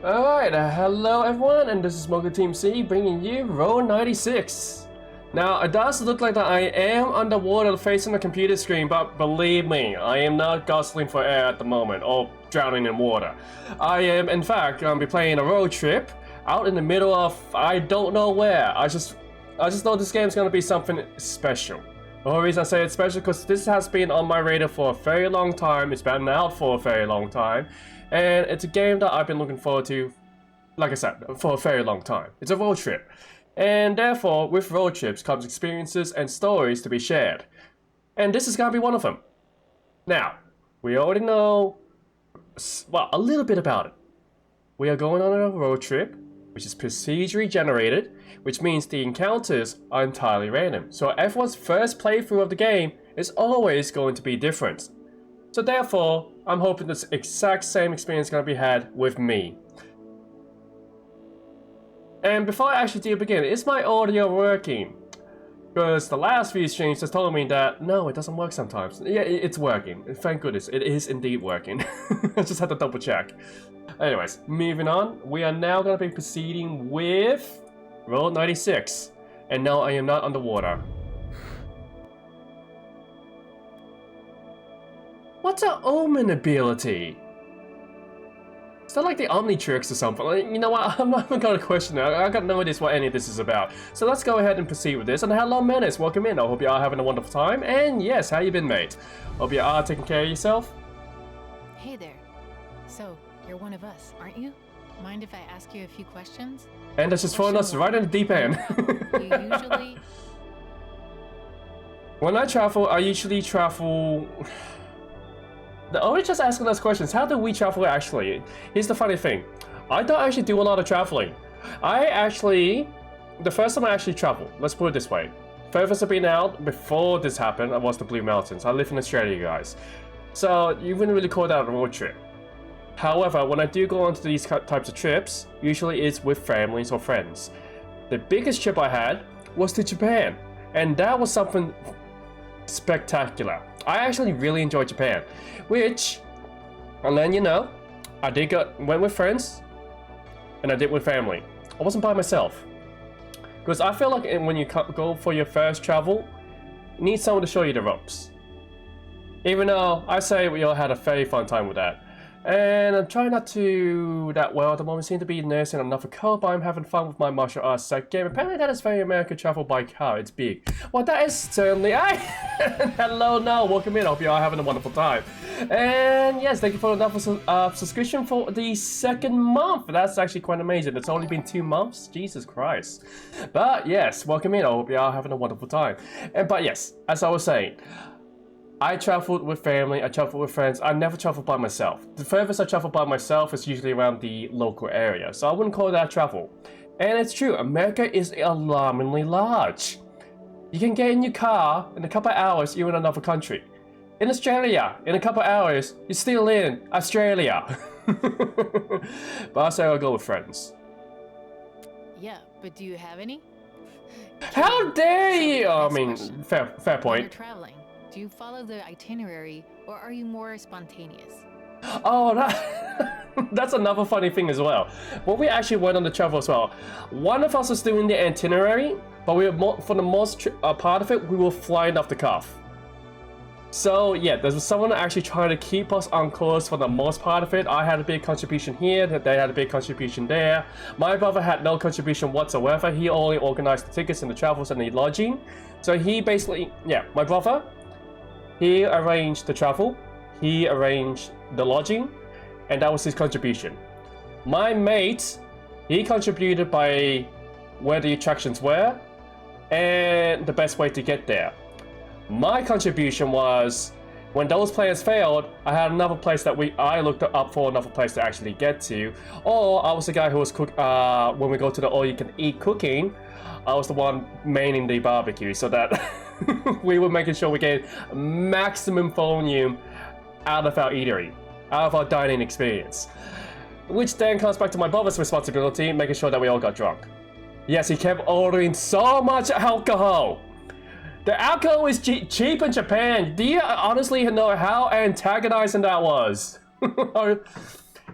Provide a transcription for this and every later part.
Alright, hello everyone, and this is Mocha Team C bringing you Row 96. Now, it does look like that I am underwater facing the computer screen, but believe me, I am not guzzling for air at the moment, or drowning in water. I am, in fact, going to be playing a road trip out in the middle of I don't know where. I just know this game is going to be something special. The whole reason I say it's special because this has been on my radar for a very long time. It's been out for a very long time. And it's a game that I've been looking forward to, like I said, for a very long time. It's a road trip. And therefore, with road trips comes experiences and stories to be shared. And this is going to be one of them. Now, we already know, well, a little bit about it. We are going on a road trip, which is procedurally generated, which means the encounters are entirely random. So everyone's first playthrough of the game is always going to be different. So therefore, I'm hoping this exact same experience is going to be had with me. And before I actually do begin, is my audio working? Because the last few streams just told me that, no, it doesn't work sometimes. Yeah, it's working. Thank goodness, it is indeed working. I just had to double check. Anyways, moving on, we are now going to be proceeding with Row 96. And no, I am not underwater. What's an omen ability? Is that like the Omnitrix or something? Like, you know what, I'm not even gonna question it. I got no idea what any of this is about. So let's go ahead and proceed with this. And hello Menace, welcome in. I hope you are having a wonderful time. And yes, how you been, mate? Hope you are taking care of yourself. Hey there. So, you're one of us, aren't you? Mind if I ask you a few questions? And that's just throwing us right in the deep end. You usually... When I usually travel... The only just asking us questions, how do we travel actually? Here's the funny thing. I don't actually do a lot of traveling. The first time I actually traveled, let's put it this way. Furthest I've been out before this happened was the Blue Mountains. I live in Australia, guys. So you wouldn't really call that a road trip. However, when I do go on to these types of trips, usually it's with families or friends. The biggest trip I had was to Japan. And that was something spectacular. I actually really enjoyed Japan, which, and then you know, I went with friends, and I did with family. I wasn't by myself, because I feel like when you go for your first travel, you need someone to show you the ropes. Even though I say we all had a very fun time with that. And I'm trying not to that well at the moment. Seem to be nursing another cold, but I'm having fun with my martial arts set game. Apparently that is very American travel by car. It's big. Well, that is certainly... Hello, no, welcome in. I hope you are having a wonderful time. And yes, thank you for another subscription for the second month. That's actually quite amazing. It's only been 2 months. Jesus Christ. But yes, welcome in. I hope you are having a wonderful time. But yes, as I was saying, I traveled with family, I traveled with friends, I never traveled by myself. The furthest I travel by myself is usually around the local area, so I wouldn't call that travel. And it's true, America is alarmingly large. You can get in your car in a couple of hours, you're in another country. In Australia, in a couple of hours, you're still in Australia. But I say I'll go with friends. Yeah, but do you have any? How dare you! I mean, fair When point. you're traveling, do you follow the itinerary, or are you more spontaneous? Oh, that's another funny thing as well. When we actually went on the travel as well, one of us was doing the itinerary, but for the most part of it, we were flying off the cuff. So yeah, there was someone actually trying to keep us on course for the most part of it. I had a big contribution here, they had a big contribution there. My brother had no contribution whatsoever. He only organized the tickets and the travels and the lodging. So he basically, yeah, my brother, he arranged the travel, he arranged the lodging, and that was his contribution. My mate, he contributed by where the attractions were and the best way to get there. My contribution was, when those plans failed, I had another place that I looked up for another place to actually get to. Or I was the guy who was when we go to the all-you-can-eat cooking, I was the one manning the barbecue so that we were making sure we get maximum volume out of our eatery, out of our dining experience. Which then comes back to my brother's responsibility, making sure that we all got drunk. Yes, he kept ordering so much alcohol. The alcohol is cheap in Japan. Do you honestly know how antagonizing that was?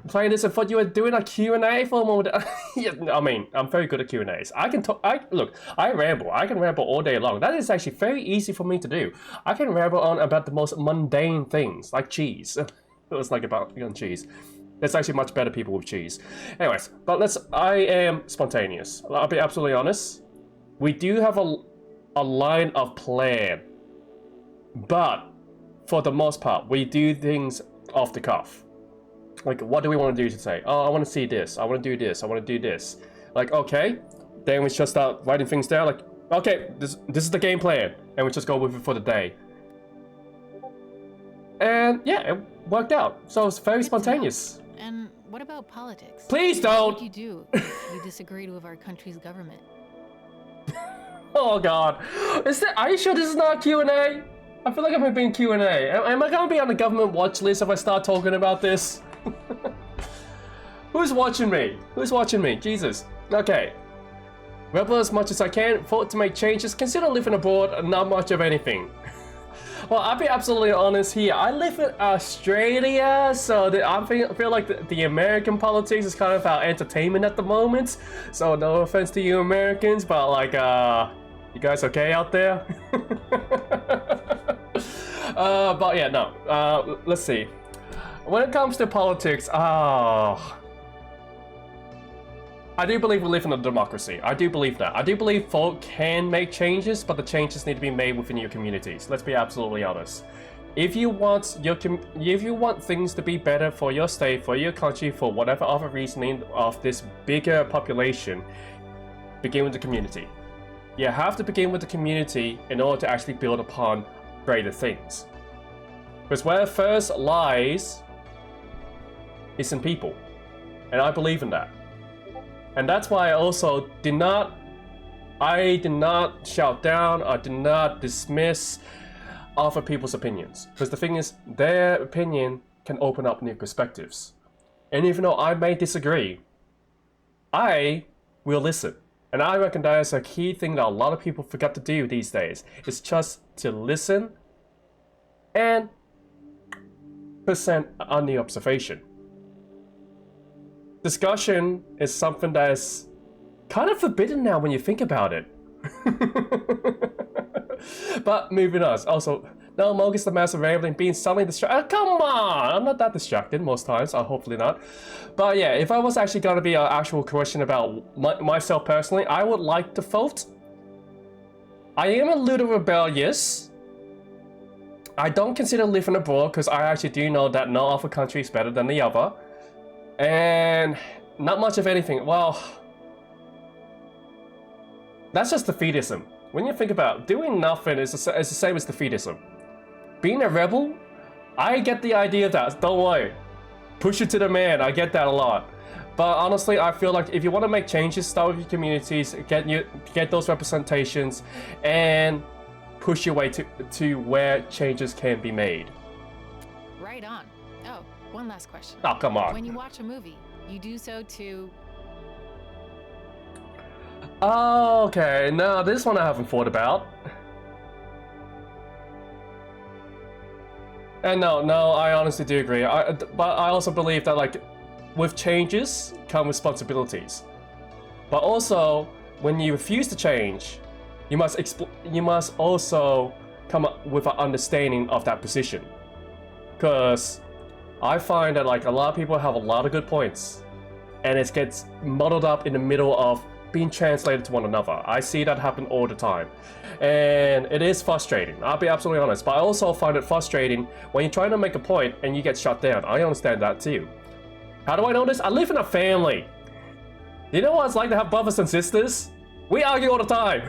playing this and thought you were doing a Q&A for a moment. Yeah, I mean, I'm very good at Q&As. I can talk. Look, I ramble. I can ramble all day long. That is actually very easy for me to do. I can ramble on about the most mundane things, like cheese. It was like about cheese. There's actually much better people with cheese. Anyways, but I am spontaneous. I'll be absolutely honest. We do have a line of plan, but for the most part, we do things off the cuff. Like, what do we want to do today? Oh, I want to see this. I want to do this. I want to do this. Like, okay. Then we just start writing things down. Like, okay, this is the game plan. And we just go with it for the day. And yeah, it worked out. So it's very spontaneous. And what about politics? Please don't! What would you do if you disagreed with our country's government? Oh god. Are you sure this is not Q&A? I feel like I'm being Q&A. Am I going to be on the government watch list if I start talking about this? Who's watching me? Who's watching me? Jesus. Okay. Rebel as much as I can, thought to make changes, consider living abroad, not much of anything. Well, I'll be absolutely honest here. I live in Australia, so I feel like the American politics is kind of our entertainment at the moment. So no offense to you Americans, but like, you guys okay out there? But yeah, no. Let's see. When it comes to politics, I do believe we live in a democracy. I do believe that. I do believe folk can make changes, but the changes need to be made within your communities. Let's be absolutely honest. If you want things to be better for your state, for your country, for whatever other reasoning of this bigger population, begin with the community. You have to begin with the community in order to actually build upon greater things. Because where it first lies is in people. And I believe in that. And that's why I also did not shout down, I did not dismiss other people's opinions. Because the thing is, their opinion can open up new perspectives. And even though I may disagree, I will listen. And I reckon that is a key thing that a lot of people forget to do these days. It's just to listen and present a new observation. Discussion is something that is kind of forbidden now when you think about it. But moving on. Also, no, Mogus the Master Rambling being suddenly distracted. Come on! I'm not that distracted most times. Hopefully not. But yeah, if I was actually going to be an actual question about myself personally, I would like to vote. I am a little rebellious. I don't consider living abroad because I actually do know that no other country is better than the other. And not much of anything. Well, that's just defeatism. When you think about it, doing nothing is the same as defeatism. Being a rebel, I get the idea of that. Don't worry. Push it to the man. I get that a lot. But honestly, I feel like if you want to make changes, start with your communities, get those representations, and push your way to where changes can be made. Right on. Oh, one last question. Oh, come on. When you watch a movie, you do so to... Oh, okay. No, this one I haven't thought about. And no, I honestly do agree. But I also believe that, like, with changes come responsibilities. But also, when you refuse to change, you must also come up with an understanding of that position. Because I find that, like, a lot of people have a lot of good points, and it gets muddled up in the middle of being translated to one another. I see that happen all the time. And it is frustrating, I'll be absolutely honest. But I also find it frustrating when you're trying to make a point and you get shut down. I understand that too. How do I know this? I live in a family. You know what it's like to have brothers and sisters? We argue all the time.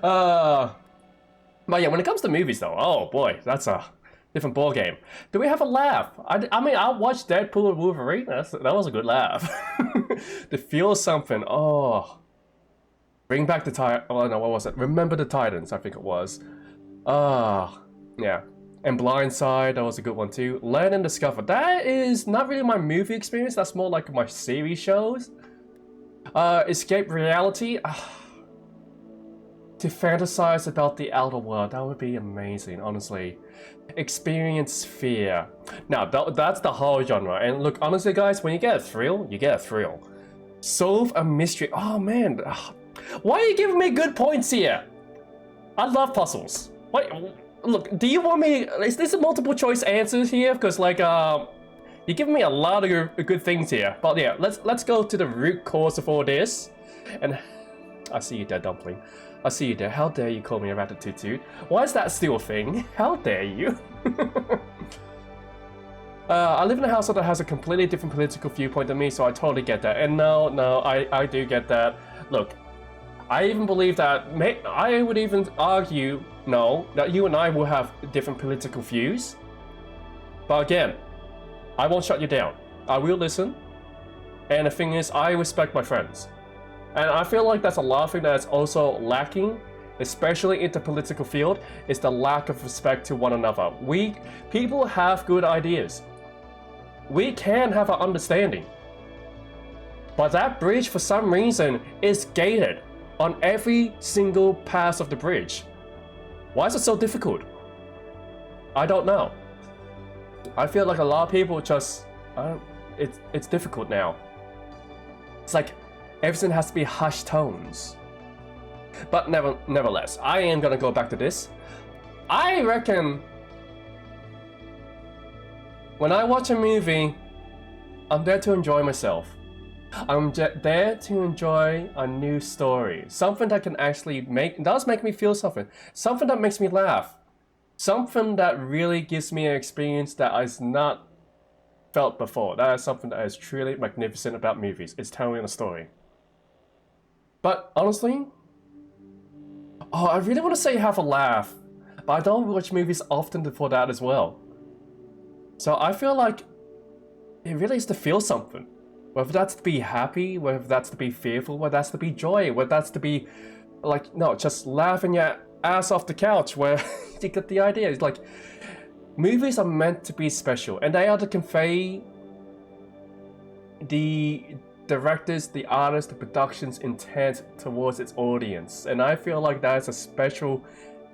But yeah, when it comes to movies though, oh boy, that's a different ball game. Do we have a laugh? I mean, I watched Deadpool and Wolverine. That was a good laugh. To feel something. Oh, bring back the Titans. Oh no, what was it? Remember the Titans, I think it was. Yeah. And Blindside, that was a good one too. Learn and Discover. That is not really my movie experience. That's more like my series shows. Escape Reality. to fantasize about the outer world. That would be amazing, honestly. Experience fear. Now, that's the whole genre. And look, honestly, guys, when you get a thrill, you get a thrill. Solve a mystery. Oh, man. Why are you giving me good points here? I love puzzles. Wait, look, do you want me... Is this a multiple choice answers here? Because, like, you're giving me a lot of good things here. But yeah, let's go to the root cause of all this. And I see you there, Dumpling. I see you there. How dare you call me a ratatouille? Why is that still a thing? How dare you? I live in a household that has a completely different political viewpoint than me, so I totally get that. And no, I do get that. Look, I even believe that, I would even argue, no, that you and I will have different political views. But again, I won't shut you down. I will listen. And the thing is, I respect my friends. And I feel like that's a lot of things that's also lacking, especially in the political field, is the lack of respect to one another. People have good ideas. We can have an understanding. But that bridge, for some reason, is gated on every single pass of the bridge. Why is it so difficult? I don't know. I feel like a lot of people just, it's difficult now. It's like everything has to be hushed tones. But nevertheless, I am gonna go back to this. I reckon when I watch a movie, I'm there to enjoy myself. I'm there to enjoy a new story. Something that can actually does make me feel something. Something that makes me laugh. Something that really gives me an experience that I've not felt before. That is something that is truly magnificent about movies. It's telling a story. But honestly, I really want to say have a laugh, but I don't watch movies often for that as well. So I feel like it really is to feel something. Whether that's to be happy, whether that's to be fearful, whether that's to be joy, whether that's to be like, no, just laughing your ass off the couch, where you get the idea. It's like, movies are meant to be special, and they are to convey the directors, the artists, the production's intent towards its audience. And I feel like that is a special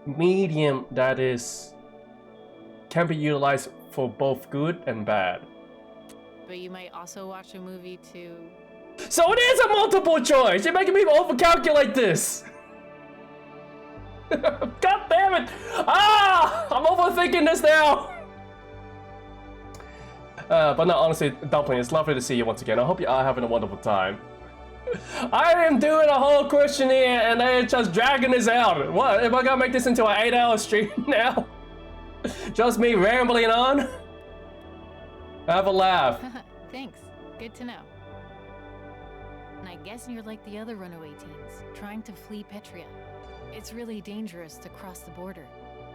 medium that can be utilized for both good and bad. But you might also watch a movie to... So it is a multiple choice! You're making me overcalculate this! God damn it! I'm overthinking this now! But no, honestly, Dumpling, it's lovely to see you once again. I hope you are having a wonderful time. I am doing a whole questionnaire and they're just dragging this out. What? Am I gonna make this into an 8-hour stream now? Just me rambling on? Have a laugh. Thanks. Good to know. And I guess you're like the other runaway teens, trying to flee Petria. It's really dangerous to cross the border.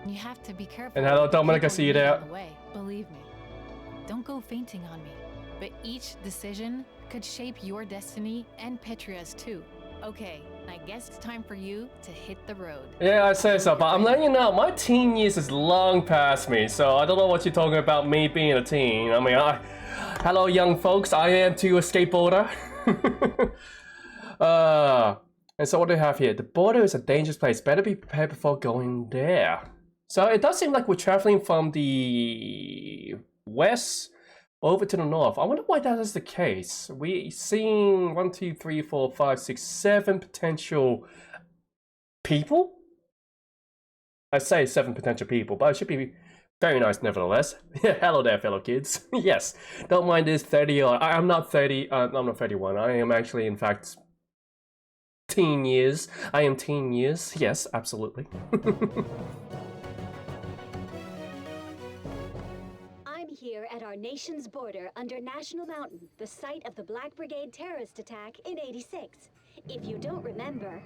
You have to be careful. And hello, Dominic, I see you there. Believe me. Don't go fainting on me. But each decision could shape your destiny and Petria's too. Okay, I guess it's time for you to hit the road. Yeah, I say so, but I'm letting you know, my teen years is long past me, so I don't know what you're talking about me being a teen. I mean, hello young folks, I am too a skateboarder. And so what do we have here? The border is a dangerous place, better be prepared before going there. So it does seem like we're traveling from the west over to the north. I wonder why that is the case. We're seeing 1, 2, 3, 4, 5, 6, 7 potential people. I say 7 potential people, but it should be very nice nevertheless. Hello there, fellow kids. Yes, don't mind this 30 or I'm not 30. I'm not 31. I am actually, in fact, teen years. I am teen years. Yes, absolutely. Here at our nation's border under National Mountain, the site of the Black Brigade terrorist attack in '86. If you don't remember,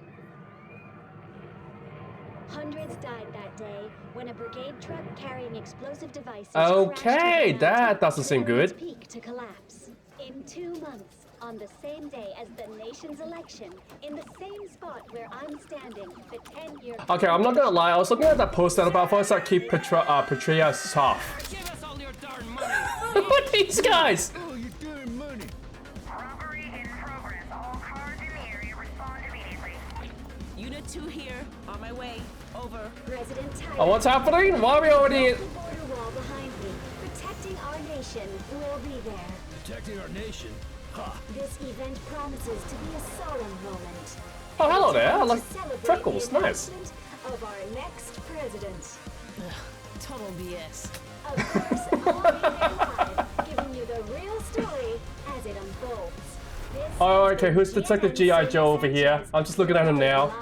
hundreds died that day when a brigade truck carrying explosive devices okay, that doesn't seem good. Peak to collapse. In 2 months, on the same day as the nation's election, in the same spot where I'm standing, the 10-year... Okay, I'm not gonna lie, I was looking at that post about first that keep Petria soft. What are these guys? Oh, you're doing money. Robbery in progress. All cars in the area respond immediately. Unit 2 here. Oh, what's happening? Why are we already... The border wall behind me. Protecting our nation will be there. Protecting our nation? Ha! This event promises to be a solemn moment. Oh, hello there. I To like celebrate freckles. the Nice. announcement of our next president. Total BS. Of course, I'll be there live, giving you the real story as it unfolds. This Oh, is okay. the Who's Detective G.I. Joe over here? Sanchez. I'm just looking at him now. Live.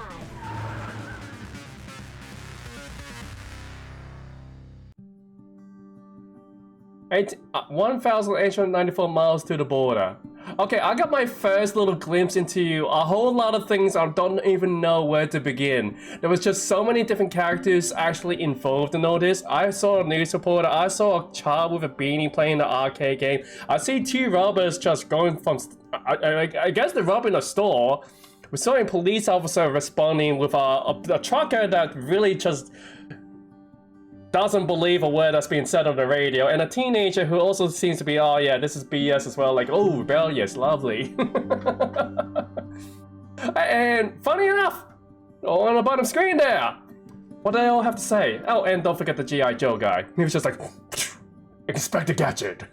1,894 miles to the border. Okay, I got my first little glimpse into a whole lot of things I don't even know where to begin. There was just so many different characters actually involved in all this. I saw a news reporter, I saw a child with a beanie playing the arcade game. I see two robbers just going from... I guess they're robbing a store. We saw a police officer responding with a trucker that really just... doesn't believe a word that's being said on the radio, and a teenager who also seems to be, oh yeah, this is BS as well, like, oh, rebellious, lovely. And funny enough, on the bottom screen there, what do they all have to say? Oh, and don't forget the G.I. Joe guy. He was just like, expect a gadget.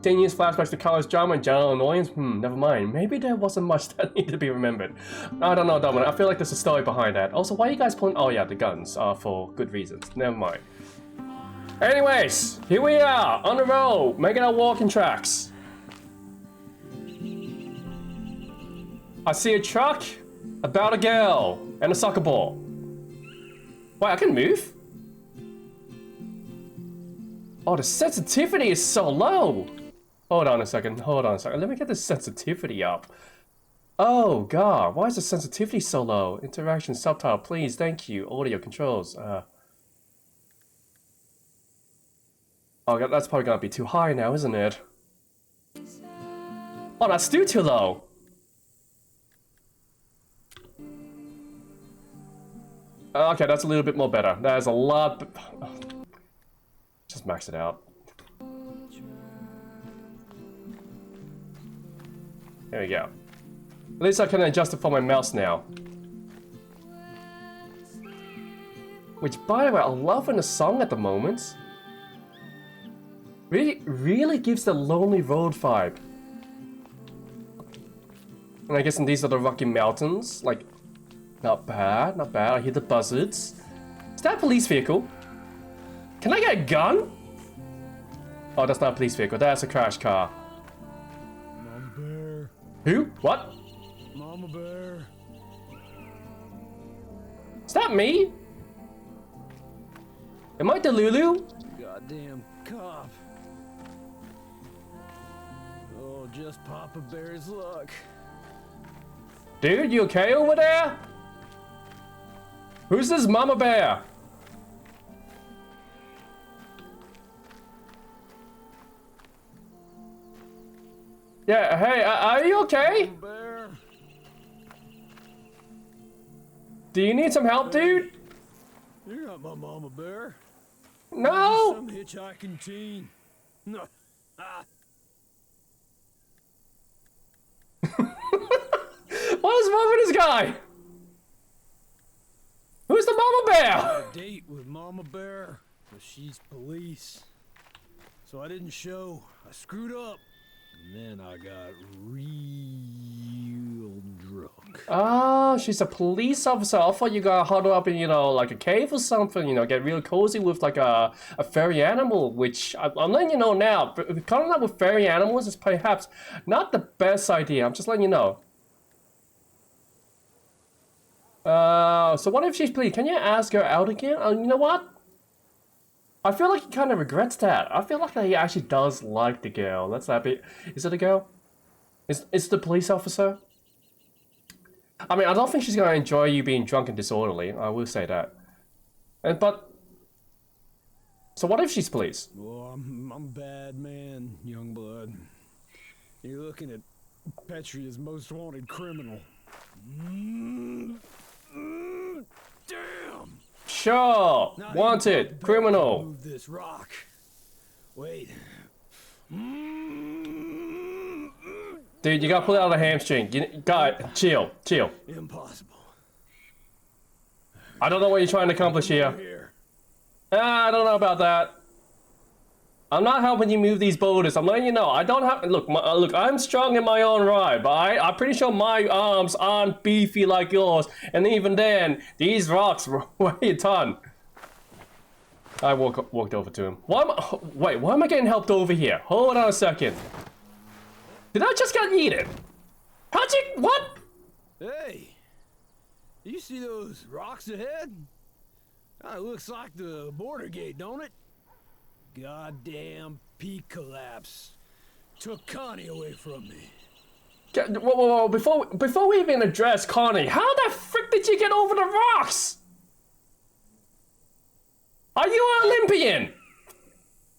10 years flashbacks to college drama and general annoyance? Never mind. Maybe there wasn't much that needed to be remembered. I don't know, Dominic. I feel like there's a story behind that. Also, why are you guys pulling... Oh, yeah, the guns are for good reasons. Never mind. Anyways, here we are, on the road, making our walking tracks. I see a truck, about a girl, and a soccer ball. Wait, I can move? Oh, the sensitivity is so low. Hold on a second, Let me get the sensitivity up. Oh god, why is the sensitivity so low? Interaction subtitle, please, thank you. Audio controls. Oh god, that's probably gonna be too high now, isn't it? Oh, that's still too low. Okay, that's a little bit more better. That is a lot... Just max it out. There we go. At least I can adjust it for my mouse now. Which, by the way, I'm loving the song at the moment. Really gives the Lonely Road vibe. And I guess these are the Rocky Mountains. Like, not bad, not bad. I hear the buzzards. Is that a police vehicle? Can I get a gun? Oh, that's not a police vehicle. That's a crash car. Mama Bear. Who? What? Mama Bear. Is that me? Am I Delulu? Goddamn cop. Oh, just Papa Bear's luck. Dude, you okay over there? Who's this Mama Bear? Yeah, hey, are you okay? Mama Bear. Do you need some help, dude? You're not my Mama Bear. No! Some hitchhiking teen. No. Ah. What is wrong with this guy? Who's the Mama Bear? A date with Mama Bear, but she's police. So I didn't show. I screwed up. And then I got real drunk. Oh, she's a police officer. I thought you got huddled up in, you know, like a cave or something, you know, get real cozy with like a furry animal, which I'm letting you know now. Cuddling up with furry animals is perhaps not the best idea. I'm just letting you know. So what if she's please? Can you ask her out again? You know what? I feel like he kind of regrets that. I feel like he actually does like the girl. That's that bit. Is it a girl? Is the police officer? I mean, I don't think she's gonna enjoy you being drunk and disorderly. I will say that. But so what if she's police? Oh, I'm a bad man, young blood. You're looking at Petria's most wanted criminal. Damn! Sure, Now, wanted, you criminal. move this rock. Wait. Dude, you gotta pull it out of the hamstring. You got chill. Impossible. I don't know what you're trying to accomplish here. I don't know about that. I'm not helping you move these boulders. I'm letting you know. I don't have... Look, look, I'm strong in my own right, but I'm pretty sure my arms aren't beefy like yours. And even then, these rocks weigh a ton. I walked over to him. Wait, why am I getting helped over here? Hold on a second. Did I just get yeeted? How'd you... What? Hey, you see those rocks ahead? It looks like the border gate, don't it? Goddamn peak collapse. Took Connie away from me. Whoa. Before we even address Connie, how the frick did you get over the rocks? Are you an Olympian?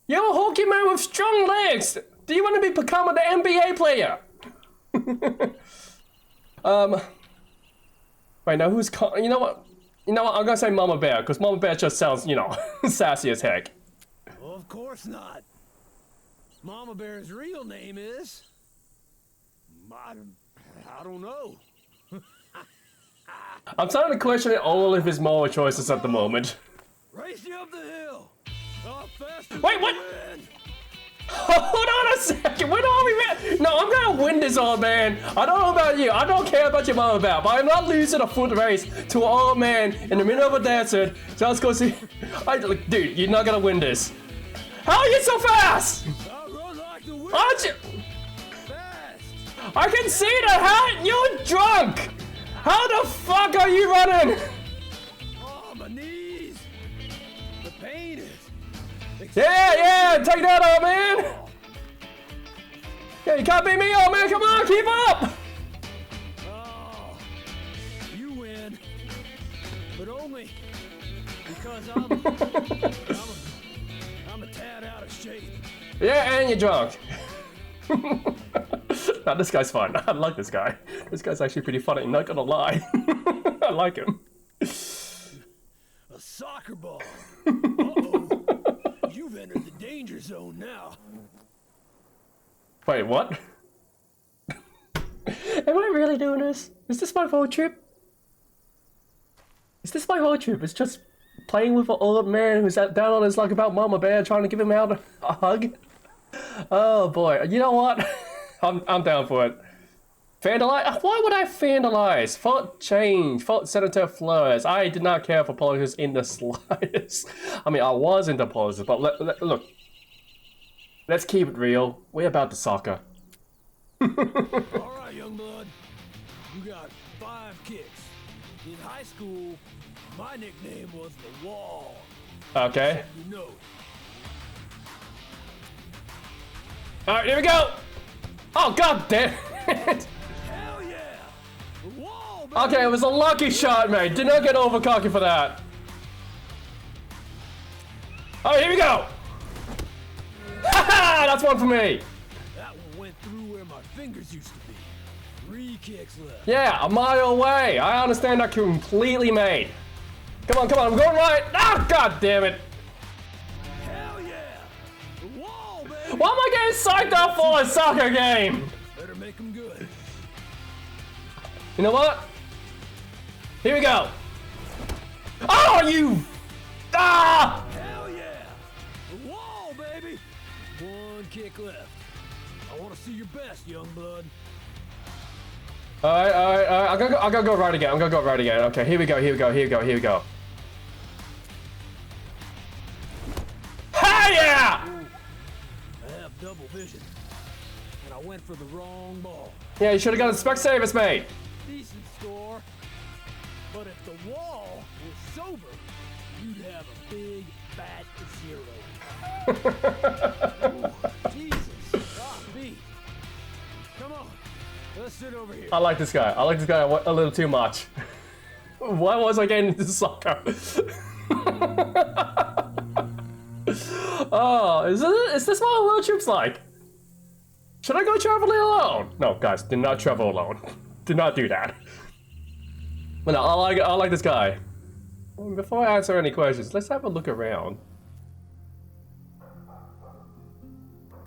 You're a hockey man with strong legs. Do you want to become an NBA player? Wait, now who's Connie? You know what? I'm gonna say Mama Bear, because Mama Bear just sounds, sassy as heck. Of course not. Mama Bear's real name is... I don't know. I'm starting to question all of his moral choices at the moment. Race you up the hill. Wait, what? Hold on a second. When are we at? No, I'm gonna win this, old man. I don't know about you. I don't care about your Mama Bear, but I'm not losing a foot race to an old man in the middle of a desert. So let's go see. Dude, you're not gonna win this. How are you so fast? Aren't you? I can see the hat. You're drunk. How the fuck are you running? Oh, my knees. The pain is... Yeah, take that, old man. Yeah, you can't beat me, old man. Come on, keep up. Oh, you win. But only because I'm a tad out of shape. Yeah, and you're drunk. Nah, this guy's fun. I like this guy. This guy's actually pretty funny, not gonna lie. I like him. A soccer ball. Uh-oh. You've entered the danger zone now. Wait, what? Am I really doing this? Is this my whole trip? Is this my whole trip? It's just playing with an old man who's down on his luck about Mama Bear, trying to give him out a hug? Oh boy, you know what? I'm down for it. Vandalize? Why would I vandalize? Font change. Font Senator Flores. I did not care for politics in the slightest. I mean, I was into politics, but look. Let's keep it real. We're about the soccer. Alright, young blood. You got 5 kicks. In high school, my nickname was the Wall. Okay. You know. Alright, here we go! Oh, god damn it! Hell yeah! The Wall, baby. Okay, it was a lucky shot, mate. Did not get over cocky for that. Alright, here we go! Haha! That's one for me! That one went through where my fingers used to be. 3 kicks left. Yeah, a mile away. I understand that completely, mate. Come on, I'm going right. Ah, god damn it. Hell yeah! The Wall, baby! Why am I getting psyched up for a soccer game? Better make them good. You know what? Here we go. Oh, you! Ah! Hell yeah! The Wall, baby! 1 kick left. I want to see your best, young blood. Alright. I'm gonna go right again. Okay, here we go. Hey, yeah! Ooh, I have double vision, and I went for the wrong ball. Yeah, you should have got a Specsavers, mate. Decent score, but if the Wall was sober, you'd have a big fat 0. Ooh, Jesus, beat. Come on, let's sit over here. I like this guy a little too much. Why was I getting into soccer? Oh, is this what a road trip's like? Should I go traveling alone? No, guys, do not travel alone. Do not do that. But no, I like this guy. Before I answer any questions, let's have a look around.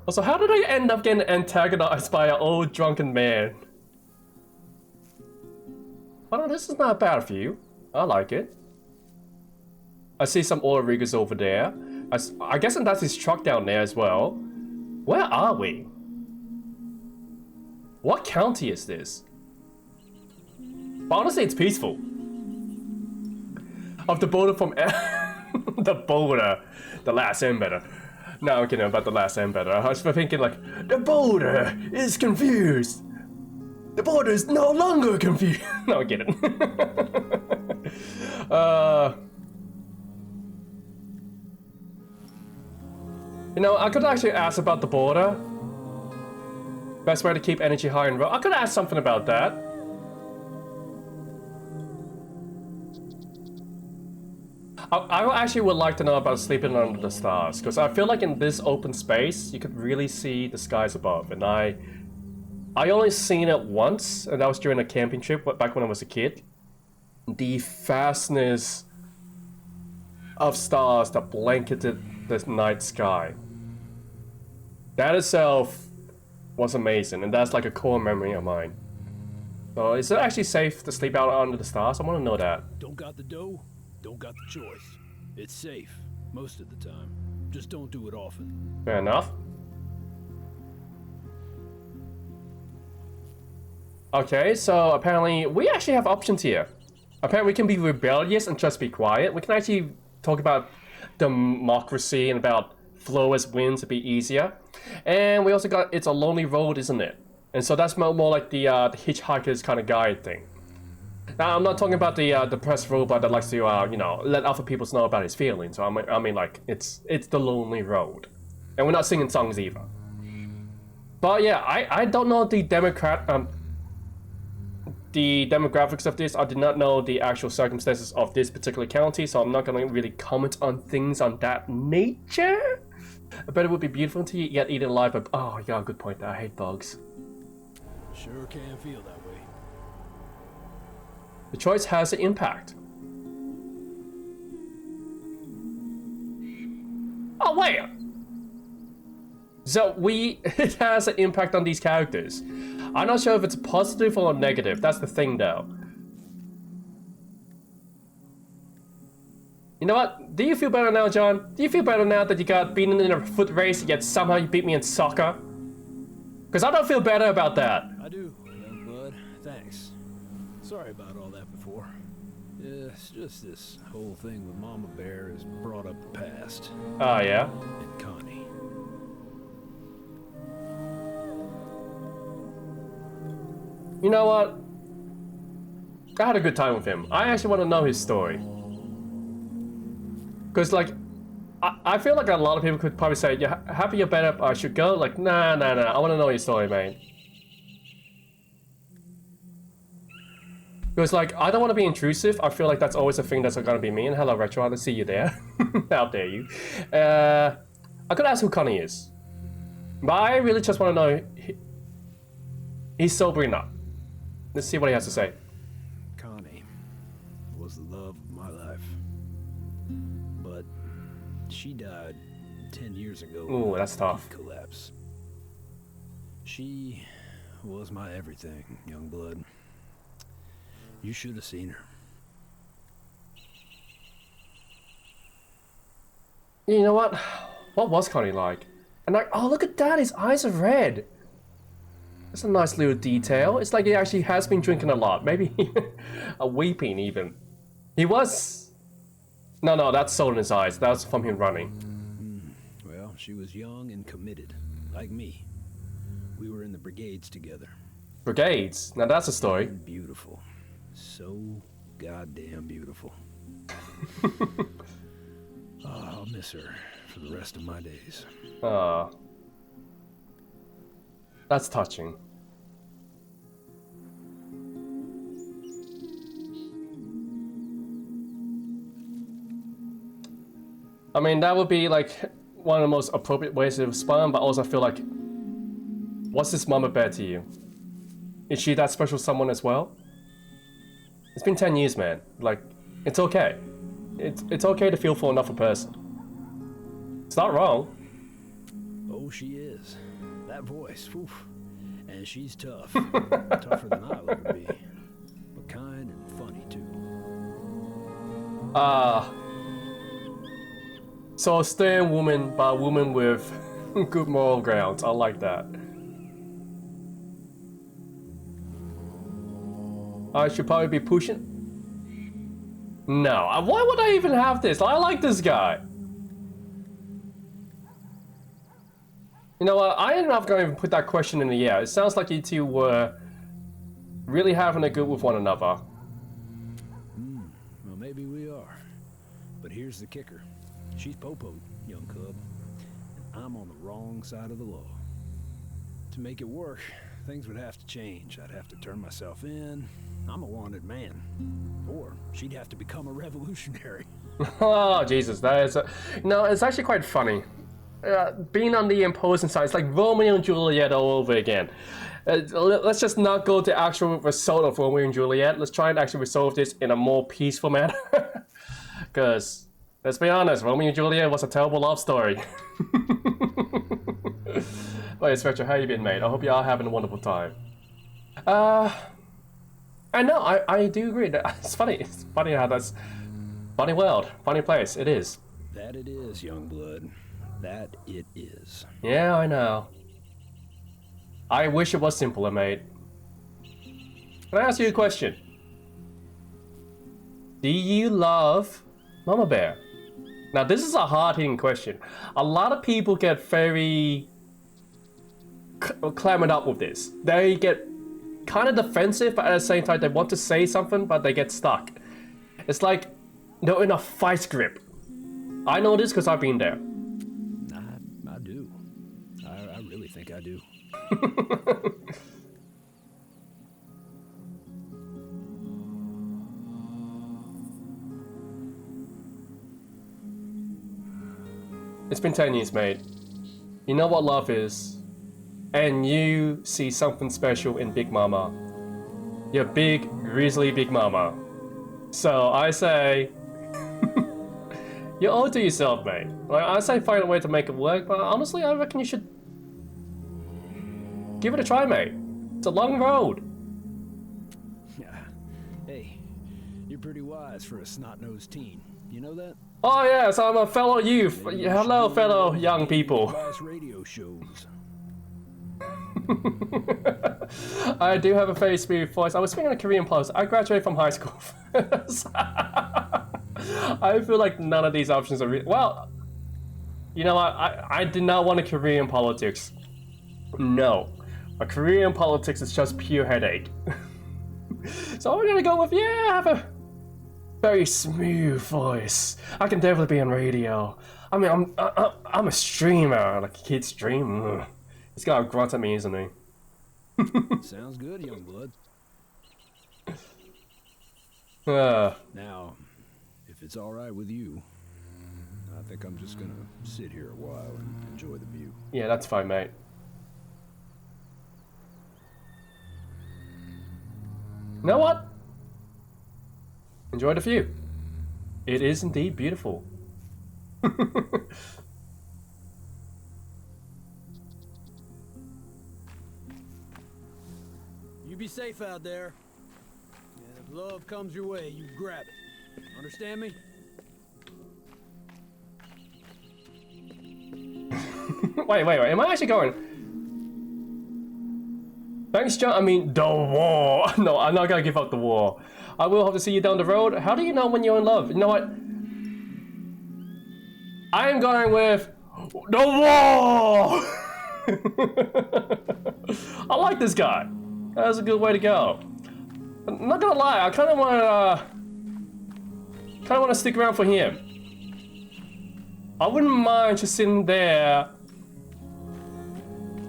Also, how did I end up getting antagonized by an old drunken man? Oh no, this is not a bad view. I like it. I see some oil riggers over there. I guess that's his truck down there as well. Where are we? What county is this? But honestly, it's peaceful. Of the border from the border, the last Embedder. No, I'm kidding about the last Embedder. I was thinking like, the border is confused. The border is no longer confused. No, I'm kidding. You know, I could actually ask about the border. Best way to keep energy high and low. I could ask something about that. I actually would like to know about sleeping under the stars, because I feel like in this open space, you could really see the skies above, and I only seen it once, and that was during a camping trip back when I was a kid. The vastness of stars that blanketed the night sky. That itself was amazing, and that's like a core memory of mine. So is it actually safe to sleep out under the stars? I want to know that. Don't got the dough, don't got the choice. It's safe, most of the time. Just don't do it often. Fair enough. Okay, so apparently we actually have options here. Apparently we can be rebellious and just be quiet. We can actually talk about democracy and about flow as winds to be easier. And we also got, it's a lonely road, isn't it? And so that's more like the hitchhiker's kind of guide thing. Now, I'm not talking about the depressed robot that likes to, you know, let other people know about his feelings. So I mean, like, it's the lonely road. And we're not singing songs either. But yeah, I don't know the demographics of this. I did not know the actual circumstances of this particular county, so I'm not going to really comment on things on that nature. I bet it would be beautiful to yet eaten alive, but oh yeah, good point. I hate bugs. Sure can feel that way. The choice has an impact. Oh wait! So it has an impact on these characters. I'm not sure if it's positive or negative. That's the thing, though. You know what? Do you feel better now, John? Do you feel better now that you got beaten in a foot race, yet somehow you beat me in soccer? Because I don't feel better about that. I do, young bud. Thanks. Sorry about all that before. Yeah, it's just this whole thing with Mama Bear has brought up the past. Oh, yeah? And Connie. You know what? I had a good time with him. I actually want to know his story. Because, like, I feel like a lot of people could probably say, you're happy you're better, I should go. Like, nah, I want to know your story, man. Because, like, I don't want to be intrusive. I feel like that's always a thing that's going to be me. And hello, Retro, I see you there. How dare you. I could ask who Connie is. But I really just want to know, he's sobering up. Let's see what he has to say. Connie was the love of my life. But she died 10 years ago. Ooh, that's tough. Collapse. She was my everything, young blood. You should have seen her. You know what? What was Connie like? And like, oh, look at that, his eyes are red. That's a nice little detail. It's like he actually has been drinking a lot. Maybe weeping even. He was... No, that's soul in his eyes. That was from him running. Well, she was young and committed, like me. We were in the brigades together. Brigades? Now that's a story. And beautiful. So goddamn beautiful. I'll miss her for the rest of my days. That's touching. I mean, that would be like one of the most appropriate ways to respond, but also I feel like, what's this Mama Bear to you? Is she that special someone as well? It's been 10 years, man. Like, it's okay. It's okay to feel for another person. It's not wrong. Oh, she is. That voice, oof. And she's tough. Tougher than I'll ever be. But kind and funny, too. So a stern woman, but a woman with good moral grounds. I like that. I should probably be pushing. No, why would I even have this? I like this guy. You know what? I am not going to even put that question in the air. It sounds like you two were really having a good with one another. Well, maybe we are. But here's the kicker. She's Popo, young cub. And I'm on the wrong side of the law. To make it work, things would have to change. I'd have to turn myself in. I'm a wanted man. Or she'd have to become a revolutionary. Oh, Jesus. That is no, it's actually quite funny. Being on the imposing side, it's like Romeo and Juliet all over again. Let's just not go to actual result of Romeo and Juliet. Let's try and actually resolve this in a more peaceful manner. Because, let's be honest, Romeo and Juliet was a terrible love story. But Spectre, how you been, mate? I hope you are having a wonderful time. I know, I do agree. It's funny. It's funny how that's... Funny world. Funny place. It is. That it is, young blood. That it is. Yeah, I know. I wish it was simpler, mate. Can I ask you a question? Do you love Mama Bear? Now, this is a hard-hitting question. A lot of people get very clamored up with this. They get kind of defensive, but at the same time, they want to say something, but they get stuck. It's like they're in a vice grip. I know this because I've been there. I do. I really think I do. It's been 10 years, mate. You know what love is. And you see something special in Big Mama. Your big, grizzly Big Mama. So I say... you owe it to yourself, mate. Like, I say find a way to make it work, but honestly, I reckon you should... give it a try, mate. It's a long road. Hey, you're pretty wise for a snot-nosed teen. You know that? Oh yes, I'm a fellow youth. Hello, fellow young people. Radio shows. I do have a very smooth voice. I was speaking of Korean politics. I graduated from high school. I feel like none of these options are well, you know what? I did not want a career in politics. No. A career in politics is just pure headache. So I'm gonna go with, yeah, I have a very smooth voice. I can definitely be on radio. I mean, I'm a streamer, like a kid stream. He's got a grunt at me, isn't he? Sounds good, young blood. Now, if it's all right with you, I think I'm just gonna sit here a while and enjoy the view. Yeah, that's fine, mate. You know what? Enjoy the view. It is indeed beautiful. You be safe out there. And if love comes your way, you grab it. Understand me? Wait. Am I actually going? Thanks, John. I mean, the war. No, I'm not gonna give up the war. I will hope to see you down the road. How do you know when you're in love? You know what? I am going with the war. I like this guy. That's a good way to go. I'm not gonna lie. I kind of want to stick around for him. I wouldn't mind just sitting there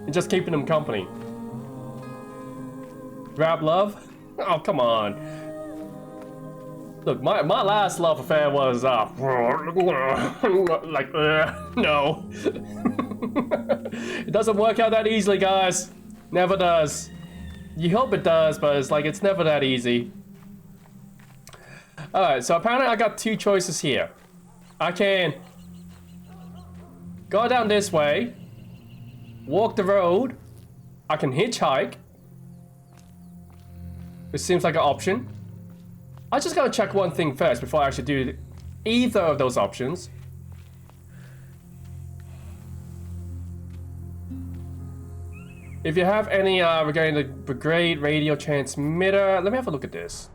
and just keeping him company. Grab love? Oh, come on. Look, my last love affair was, no. It doesn't work out that easily, guys. Never does. You hope it does, but it's like, it's never that easy. Alright, so apparently I got two choices here. I can go down this way, walk the road, I can hitchhike. It seems like an option. I just gotta check one thing first before I actually do either of those options. If you have any regarding the brigade radio transmitter, let me have a look at this.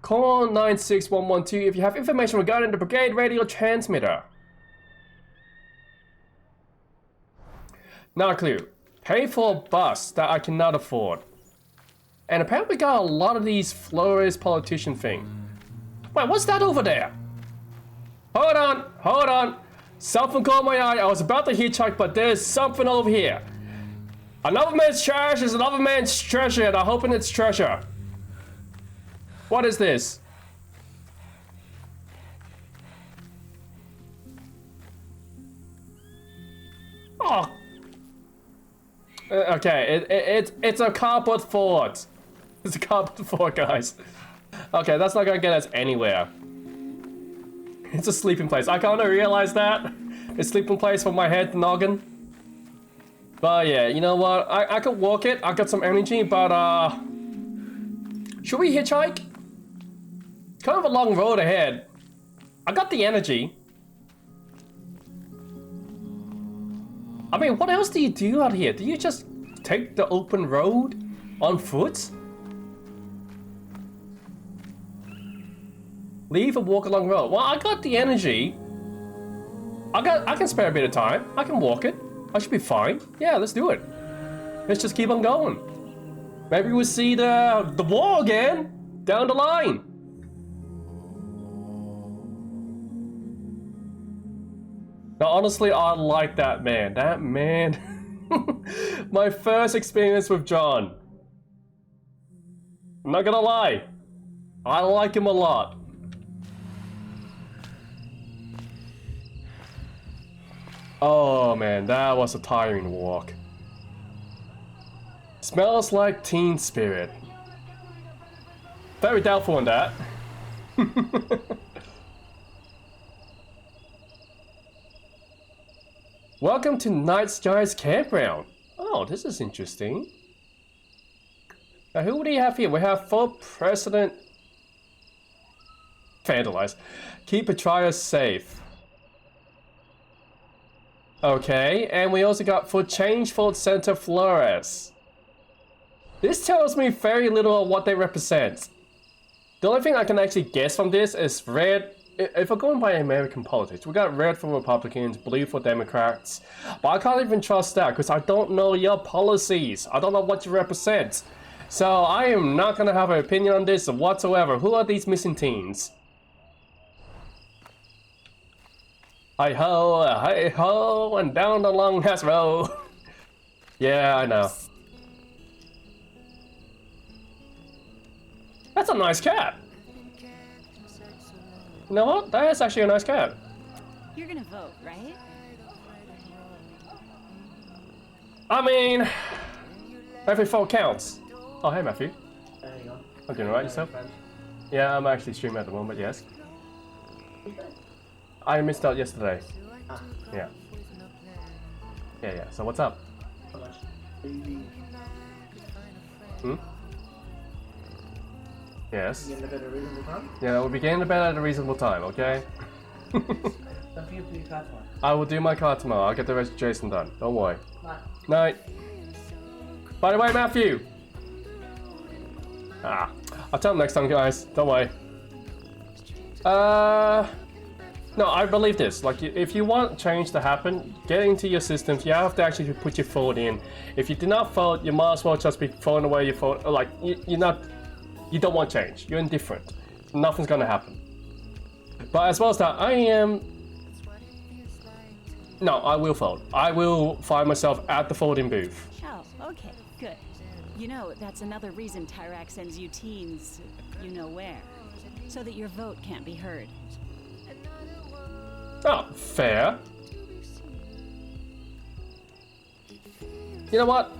Call 96112 if you have information regarding the brigade radio transmitter. Not a clue. Pay for a bus that I cannot afford. And apparently we got a lot of these florist politician thing. Wait, what's that over there? Hold on. Something caught my eye. I was about to hitchhike, but there's something over here. Another man's trash is another man's treasure, and I'm hoping it's treasure. What is this? Oh. Okay, it's a cardboard fort. It's a cardboard fort, guys. Okay, that's not gonna get us anywhere. It's a sleeping place. I kinda realized that. It's a sleeping place for my head noggin. But yeah, you know what? I could walk it. I got some energy, but should we hitchhike? It's kind of a long road ahead. I got the energy. I mean, what else do you do out here? Do you just take the open road on foot? Leave and walk along the road. Well, I got the energy. I can spare a bit of time. I can walk it. I should be fine. Yeah, let's do it. Let's just keep on going. Maybe we'll see the wall again down the line. Now, honestly, I like that man. That man. My first experience with John. I'm not gonna lie. I like him a lot. Oh man, that was a tiring walk. Smells like teen spirit. Very doubtful on that. Welcome to Night Skies Campground. Oh, this is interesting. Now, who do we have here? We have for President... Vandalize. Keep Petrius safe. Okay, and we also got for Changeful Center Flores. This tells me very little of what they represent. The only thing I can actually guess from this is red. If we're going by American politics, we got red for Republicans, blue for Democrats. But I can't even trust that because I don't know your policies. I don't know what you represent. So I am not going to have an opinion on this whatsoever. Who are these missing teens? Hi ho, and down the long ass road. Yeah, I know. That's a nice cat. You know what? That is actually a nice cat. You're gonna vote, right? I mean, every vote counts. Oh, hey Matthew. There you go. I'm doing alright, yourself? Yeah, I'm actually streaming at the moment, yes. I missed out yesterday. Ah, Yeah. Yeah. So what's up? how much? Maybe Hmm? Yes. in a better reasonable time? Yeah, we'll be getting to bed at a reasonable time, okay? Don't forget to do that one. I will do my card tomorrow. I'll get the registration done. Don't worry. Bye. Night. By the way, Matthew. I'll tell him next time, guys. Don't worry. No, I believe this. Like, if you want change to happen, get into your systems. You have to actually put your vote in. If you do not vote, you might as well just be throwing away your vote. Like, you don't want change. You're indifferent. Nothing's gonna happen. But as well as that, No, I will vote. I will find myself at the voting booth. Oh, okay, good. You know, that's another reason Tyrak sends you teens, you know where. So that your vote can't be heard. Oh, fair. You know what?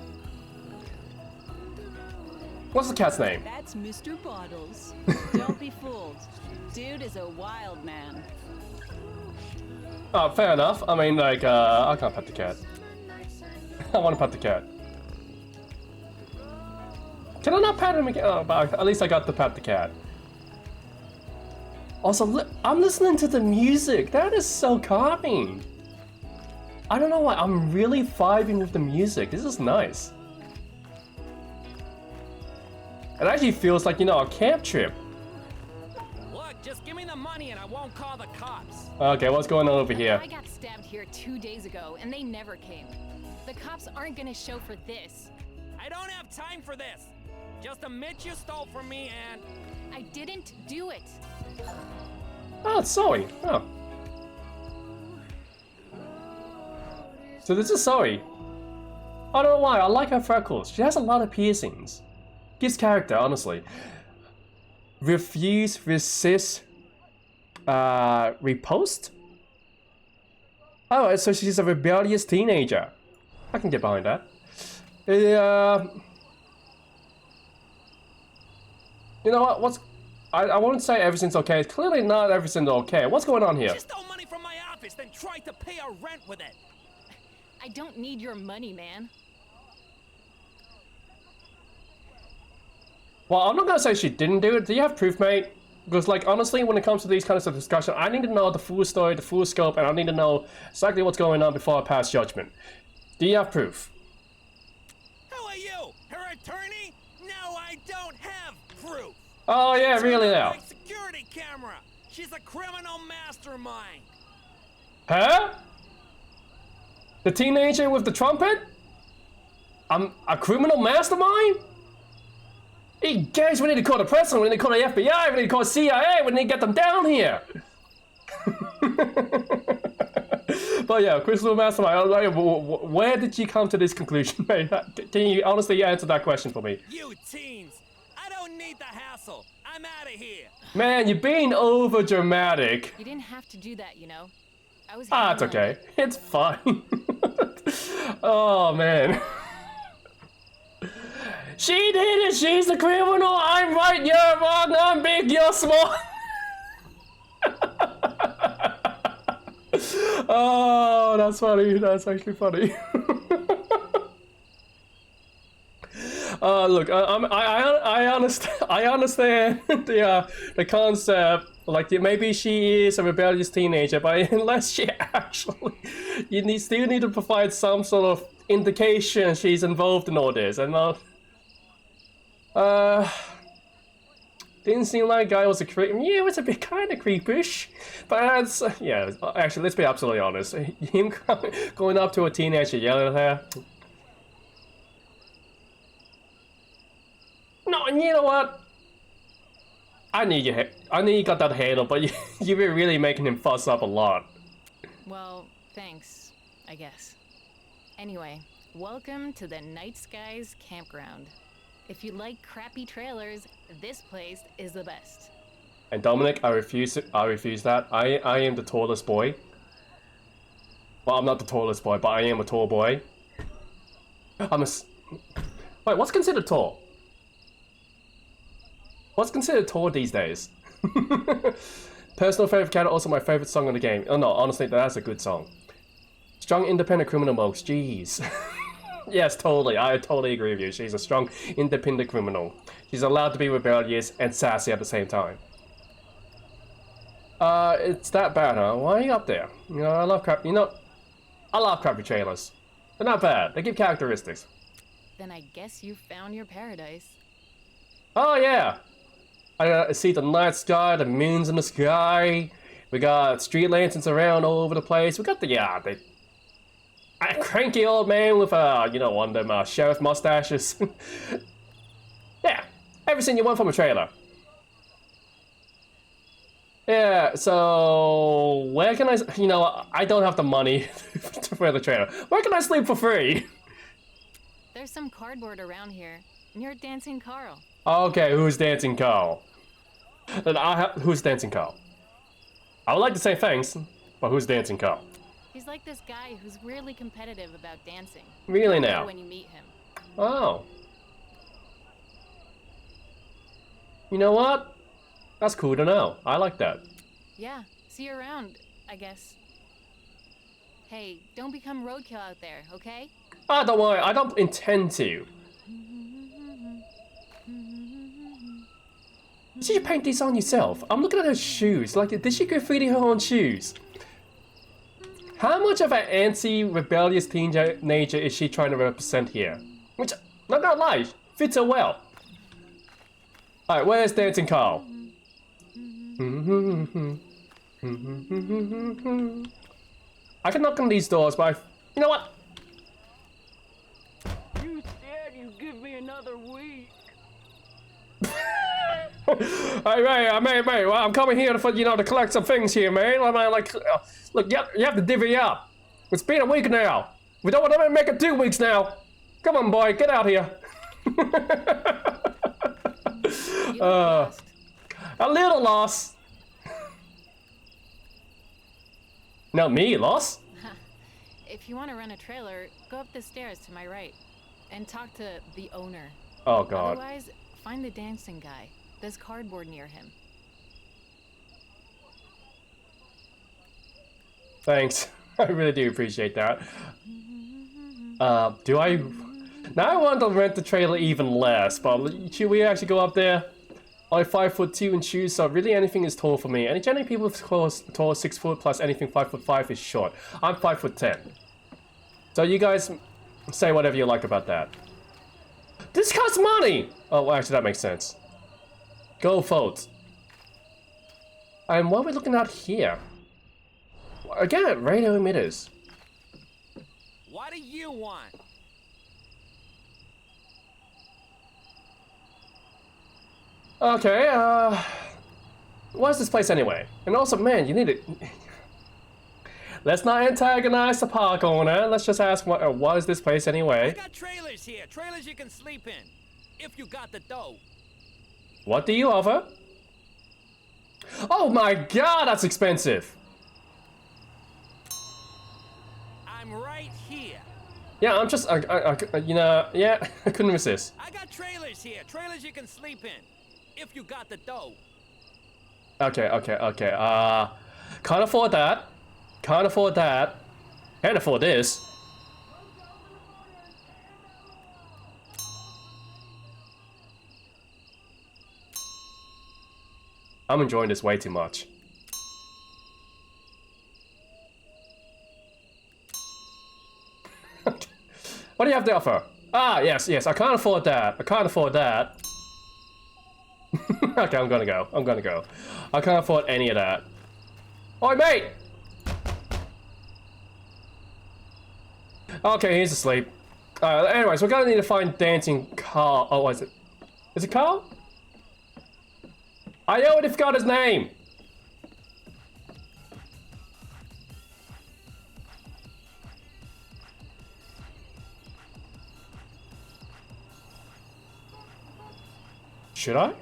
What's the cat's name? That's Mr. Bottles. Don't be fooled. Dude is a wild man. Oh, fair enough. I mean, like, I can't pet the cat. I want to pet the cat. Can I not pet him again? Oh, but at least I got to pet the cat. Also, I'm listening to the music. That is so calming. I don't know why, I'm really vibing with the music. This is nice. It actually feels like, you know, a camp trip. Look, just give me the money and I won't call the cops. Okay, what's going on over here? I got stabbed here 2 days ago, and they never came. The cops aren't gonna show for this. I don't have time for this. Just admit you stole from me and... I didn't do it. Oh, it's Zoe. Oh. So this is Zoe. I don't know why, I like her freckles. She has a lot of piercings. Gives character, honestly. Refuse, resist, repost? Oh, so she's a rebellious teenager. I can get behind that. You know what? I won't say everything's okay. It's clearly not everything's okay. What's going on here? She stole money from my office, then tried to pay our rent with it. I don't need your money, man. Well, I'm not gonna say she didn't do it. Do you have proof, mate? Because, like, honestly, when it comes to these kinds of discussion, I need to know the full story, the full scope, and I need to know exactly what's going on before I pass judgment. Do you have proof? Who are you? Her attorney? No, I don't have proof. Oh yeah, really now. Like security camera. She's a criminal mastermind. Huh? The teenager with the trumpet? I'm a criminal mastermind? Hey guys, we need to call the president, we need to call the FBI, we need to call the CIA, we need to get them down here. But yeah, criminal mastermind, where did you come to this conclusion, mate? Can you honestly answer that question for me? You teens. I don't need the hassle. I'm out of here. Man, you're being over dramatic. You didn't have to do that, you know. I was. Ah, it's okay. It's fine. Oh man. She did it! She's the criminal! I'm right, you're wrong, I'm big, you're small! Oh, that's funny, that's actually funny. Look, I understand the concept. Like, maybe she is a rebellious teenager, but unless she actually, still need to provide some sort of indication she's involved in all this, and not. Didn't seem like guy was a creep. Yeah, it was a bit kind of creepish, but it's, yeah. Actually, let's be absolutely honest. Him going up to a teenager yelling at her. No, and you know what? I knew you got that handle, but you were really making him fuss up a lot. Well, thanks, I guess. Anyway, welcome to the Night Skies Campground. If you like crappy trailers, this place is the best. And Dominic, I refuse that. I am the tallest boy. Well, I'm not the tallest boy, but I am a tall boy. Wait, what's considered tall? What's considered tall these days? Personal favorite character, also my favorite song in the game. Oh no, honestly, that's a good song. Strong independent criminal modes, jeez. Yes, totally. I totally agree with you. She's a strong, independent criminal. She's allowed to be rebellious and sassy at the same time. It's that bad, huh? Why are you up there? You know, I love crappy trailers. They're not bad. They give characteristics. Then I guess you found your paradise. Oh yeah. I see the night sky, the moons in the sky. We got street lanterns around all over the place. We got the a cranky old man with one of them sheriff mustaches. Yeah, everything you want from a trailer. Yeah, so where can I don't have the money for the trailer. Where can I sleep for free? There's some cardboard around here, and you're Dancing Carl. Okay, who's Dancing Carl? Then who's Dancing Carl? I would like to say thanks, but who's Dancing Carl? He's like this guy who's weirdly competitive about dancing. Really You'll know now? when you meet him. Oh. You know what? That's cool to know. I like that. Yeah, see you around, I guess. Hey, don't become roadkill out there, okay? Ah, don't worry. I don't intend to. Did you paint these on yourself? I'm looking at her shoes. Like, did she graffiti her own shoes? How much of an anti-rebellious teenager is she trying to represent here? Which, not gonna lie, fits her well. Alright, where's Dancing Carl? I can knock on these doors, but you know what? You said you'd give me another week. Hey, mate, well, I'm coming here to, to collect some things here, man. I mean, like, look, you have to divvy up. It's been a week now. We don't want to make it 2 weeks now. Come on, boy, get out here. You lost. A little lost. No, me lost? If you want to rent a trailer, go up the stairs to my right and talk to the owner. Oh, God. Otherwise, find the dancing guy. There's cardboard near him. Thanks. I really do appreciate that. Do I... Now I want to rent the trailer even less, but should we actually go up there? I'm 5'2" in shoes, so really anything is tall for me. And generally people tall 6 foot plus anything 5'5" is short. I'm 5'10". So you guys say whatever you like about that. This costs money! Oh, well, actually that makes sense. Go vote. And what are we looking at here? Again, radio emitters. What do you want? Okay, what is this place anyway? And also, man, you need it. Let's not antagonize the park owner. Let's just ask what is this place I anyway? got trailers here. Trailers you can sleep in. If you got the dough. What do you offer? Oh my God, that's expensive. I'm right here. Yeah, I'm just, yeah, I couldn't resist. I got trailers here. Trailers you can sleep in. If you got the dough. Okay. Can't afford that. Can't afford that. Can't afford this. I'm enjoying this way too much. What do you have to offer? Ah, yes, I can't afford that. I can't afford that. Okay, I'm gonna go. I can't afford any of that. Oi, mate! Okay, he's asleep. Anyways, we're gonna need to find Dancing Carl. Oh, what is it? Is it Carl? I already forgot his name! Should I?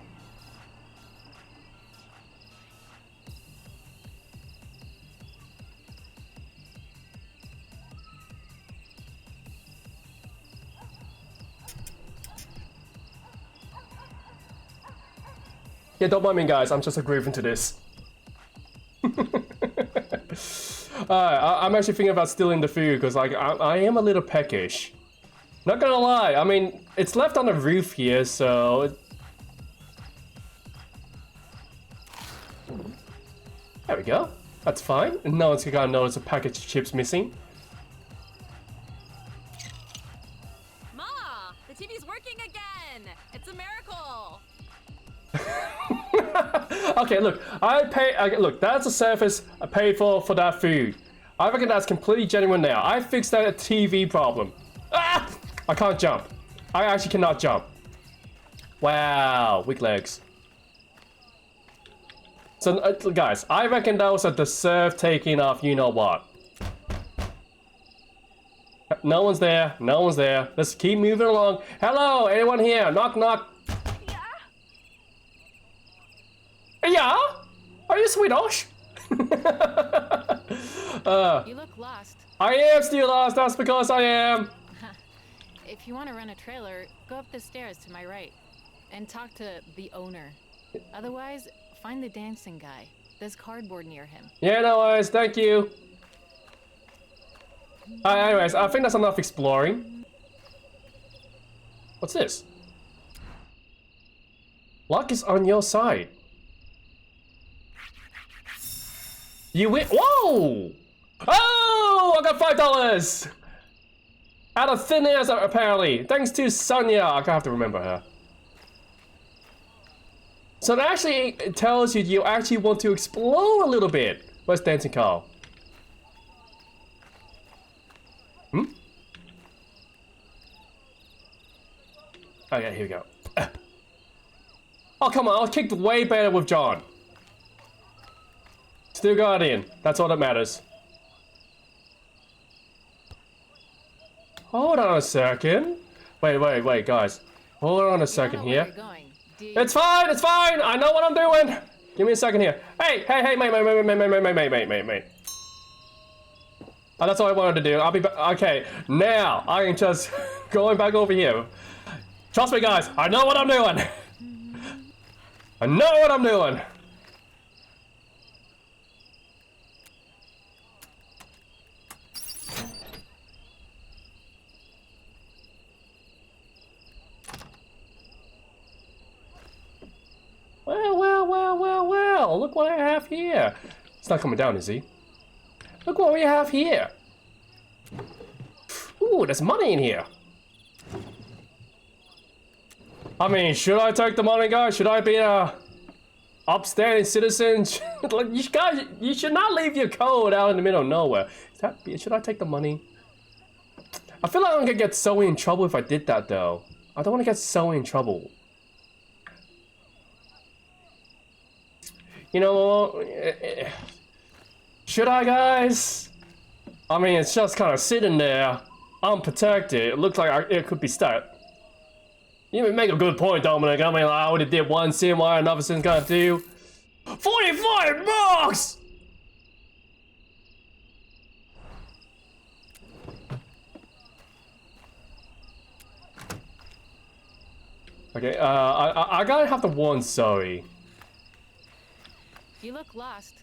Yeah, don't mind me, guys. I'm just grooving to this. I'm actually thinking about stealing the food because, like, I am a little peckish. Not gonna lie. I mean, it's left on the roof here, so. There we go. That's fine. No one's gonna notice a package of chips missing. Ma, the TV's working again. It's a miracle. Okay, look, look, that's a service I paid for that food. I reckon that's completely genuine now. I fixed that TV problem. Ah! I can't jump. I actually cannot jump. Wow, weak legs. So, guys, I reckon those are deserve taking off you know what. No one's there, Let's keep moving along. Hello, anyone here? Knock, knock. Yeah? Are you Swedish? You look lost. I am still lost, that's because I am. If you want to rent a trailer, go up the stairs to my right and talk to the owner. Otherwise, find the dancing guy. There's cardboard near him. Yeah, no worries, thank you. Anyways, I think that's enough exploring. What's this? Luck is on your side. You win. Whoa! Oh, I got $5 out of thin air apparently, thanks to Sonia. I have to remember her. So it actually tells you actually want to explore a little bit. Where's Dancing Carl? Hmm? Okay, here we go. Oh, come on, I was kicked way better with John. Still Guardian, that's all that matters. Hold on a second. Wait, guys. Hold on a second here. It's fine, I know what I'm doing. Give me a second here. Hey, mate. Oh, that's all I wanted to do. I'll be back. Okay, now I can just going back over here. Trust me, guys, I know what I'm doing. I know what I'm doing. Well, look what I have here. It's not coming down, is he? Look what we have here. Ooh, there's money in here. I mean, should I take the money, guys? Should I be a upstanding citizen? Like, you guys, you should not leave your code out in the middle of nowhere. Should I take the money? I feel like I'm gonna get Zoe in trouble if I did that, though. I don't want to get Zoe in trouble. You know, should I, guys? I mean, it's just kind of sitting there, unprotected. It looks like it could be stuck. You make a good point, Dominic. I mean, I already did one sin, why another sin can't do? 45 bucks! Okay, I gotta have to warn Zoe. You look lost.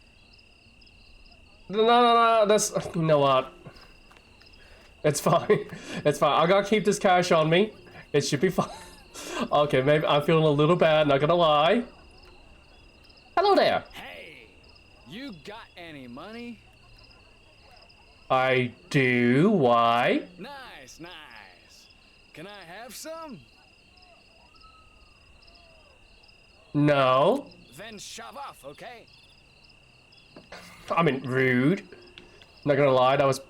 No, that's, you know what? It's fine. It's fine. I gotta keep this cash on me. It should be fine. Okay, maybe I'm feeling a little bad, not gonna lie. Hello there. Hey, you got any money? I do. Why? Nice. Can I have some? No. Then shove off, okay? I mean, rude. Not gonna lie, that was...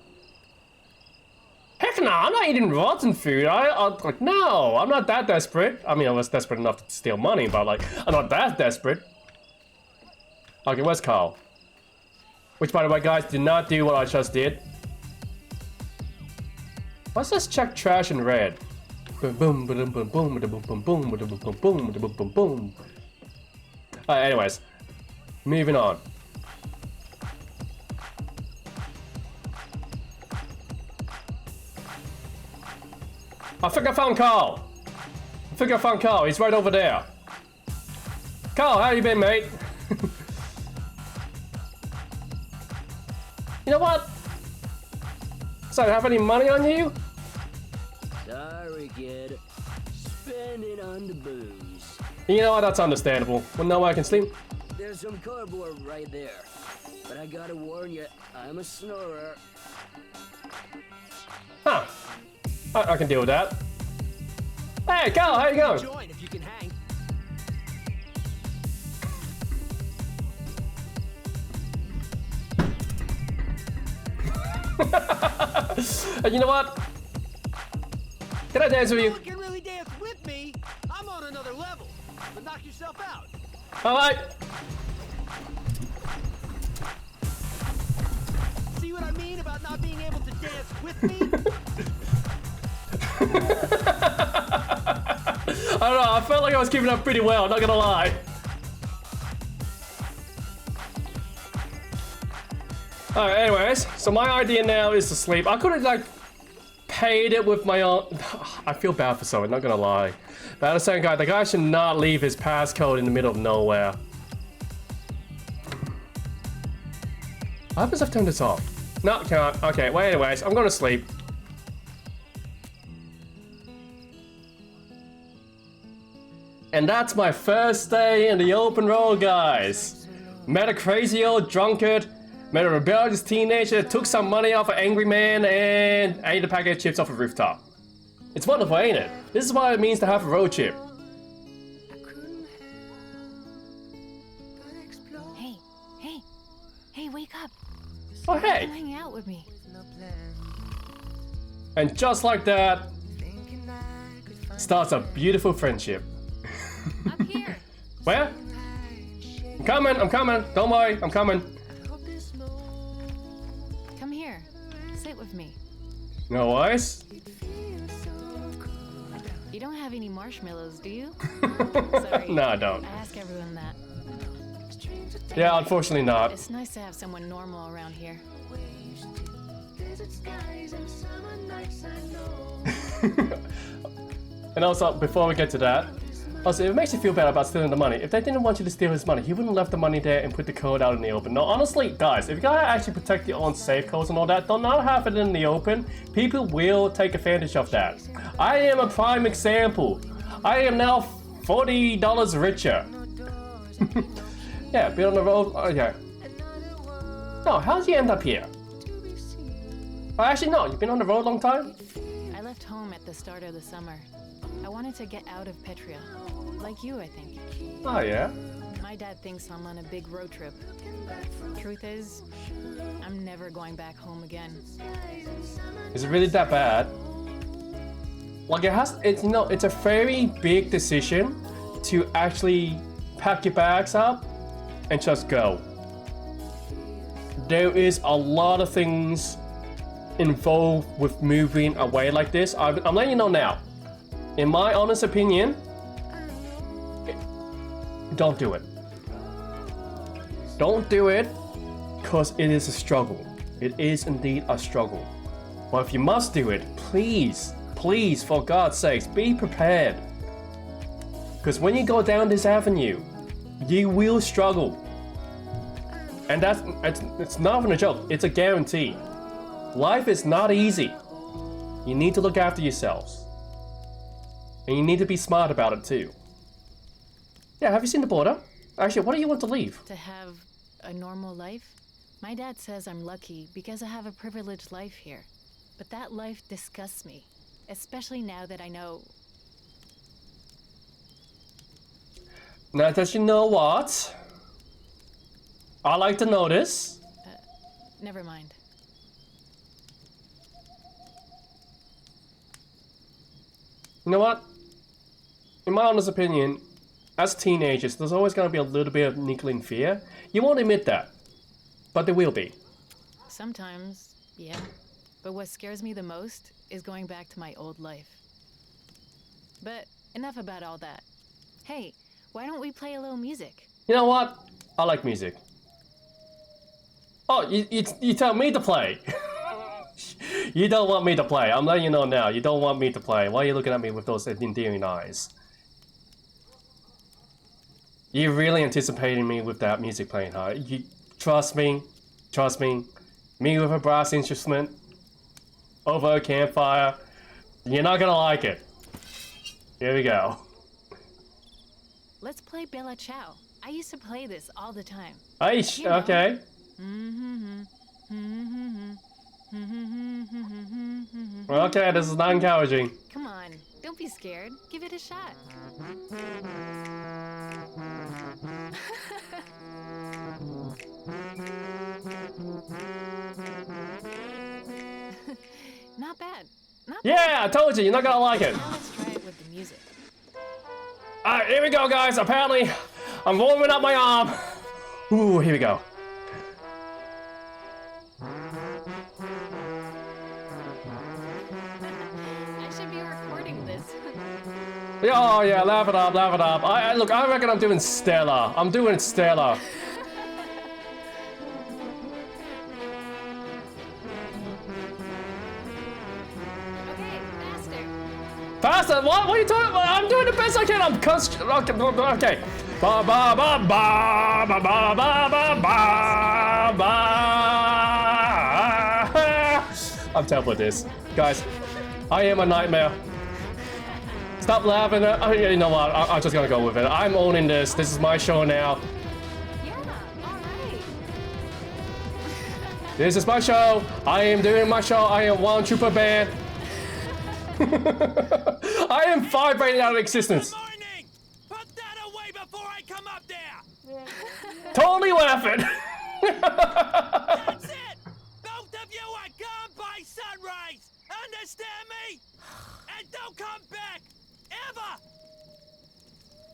Heck no, I'm not eating rotten food. Like, no, I'm not that desperate. I mean, I was desperate enough to steal money, but like, I'm not that desperate. Okay, where's Carl? Which, by the way, guys, did not do what I just did. Let's just check trash in red. Boom, boom, boom, boom, boom, boom, boom, boom, boom, boom, boom, boom, boom, boom. Anyways, moving on. I think I found Carl. He's right over there. Carl, how you been, mate? You know what? So, have any money on you? Sorry, kid. Spend it on the booze. You know what? That's understandable. Well, no way I can sleep. There's some cardboard right there. But I gotta warn you, I'm a snorer. Huh. I can deal with that. Hey, Carl, how you going? Join if you can hang. You know what? Can I dance with you? You can really dance with me. I'm on another level. But knock yourself out. Alright. See what I mean about not being able to dance with me? I don't know, I felt like I was keeping up pretty well, not gonna lie. Alright, anyways, so my idea now is to sleep. I could have, like, paid it with my own... I feel bad for someone, not gonna lie. But at the same time, the guy should not leave his passcode in the middle of nowhere. What happens if I turn this off? No, can't. Okay, well, anyways, I'm gonna sleep. And that's my first day in the open road, guys. Met a crazy old drunkard. Met a rebellious teenager, took some money off an angry man, and ate a packet of chips off a rooftop. It's wonderful, ain't it? This is what it means to have a road trip. Hey, wake up. Oh, hey! Come hang out with me. And just like that, starts a beautiful friendship. Up here. Where? I'm coming. Don't worry, I'm coming. Come here. Sit with me. No worries. You don't have any marshmallows, do you? Sorry. No, I don't. I ask everyone that. Yeah, unfortunately not. It's nice to have someone normal around here. And also, before we get to that, also, if it makes you feel bad about stealing the money, if they didn't want you to steal his money, he wouldn't have left the money there and put the code out in the open. No, honestly, guys, if you gotta actually protect your own safe codes and all that, do not have it in the open. People will take advantage of that. I am a prime example. I am now $40 richer. Yeah, been on the road. Oh, yeah. No, how did you end up here? Oh, actually, no, you've been on the road a long time? I left home at the start of the summer. I wanted to get out of Petria. Like you, I think. Oh, yeah. My dad thinks I'm on a big road trip. Truth is, I'm never going back home again. Is it really that bad? Like it's a very big decision to actually pack your bags up and just go. There is a lot of things involved with moving away like this. I'm letting you know now. In my honest opinion, don't do it. Don't do it, because it is a struggle. It is indeed a struggle. But if you must do it, please, for God's sakes, be prepared. Because when you go down this avenue, you will struggle. And it's not even a joke, it's a guarantee. Life is not easy. You need to look after yourselves. And you need to be smart about it too. Yeah, have you seen the border? Actually, what do you want to leave? To have a normal life? My dad says I'm lucky because I have a privileged life here. But that life disgusts me, especially now that I know. Now that you know what? I like to know this. Never mind. You know what? In my honest opinion, as teenagers, there's always going to be a little bit of niggling fear. You won't admit that, but there will be. Sometimes, yeah. But what scares me the most is going back to my old life. But enough about all that. Hey, why don't we play a little music? You know what? I like music. Oh, you tell me to play. You don't want me to play. I'm letting you know now. You don't want me to play. Why are you looking at me with those endearing eyes? You're really anticipating me with that music playing, huh? You trust me. Me with a brass instrument over a campfire. You're not gonna like it. Here we go. Let's play Bella Ciao. I used to play this all the time. Aish, You know. okay. Okay, this is not encouraging. Come on, don't be scared. Give it a shot. Not bad. Not bad. Yeah, I told you, you're not gonna like it. Now let's try it with the music. Alright, here we go, guys. Apparently, I'm warming up my arm. Ooh, here we go. I should be recording this. Oh yeah, laugh it up. Look, I reckon I'm doing stellar. I'm doing stellar. Okay, faster. Faster? What? What are you talking about? I'm doing the best I can. I'm okay. Ba ba ba ba ba ba ba ba ba. I'm terrible at this, guys. I am a nightmare. Stop laughing. You know what? I'm just gonna go with it. I'm owning this. This is my show now. Yeah, all right. This is my show. I am doing my show. I am one trooper band. I am vibrating out of existence. Good morning! Put that away before I come up there! Totally laughing. That's it! Both of you are gone by sunrise! Understand me? And don't come back! Ever!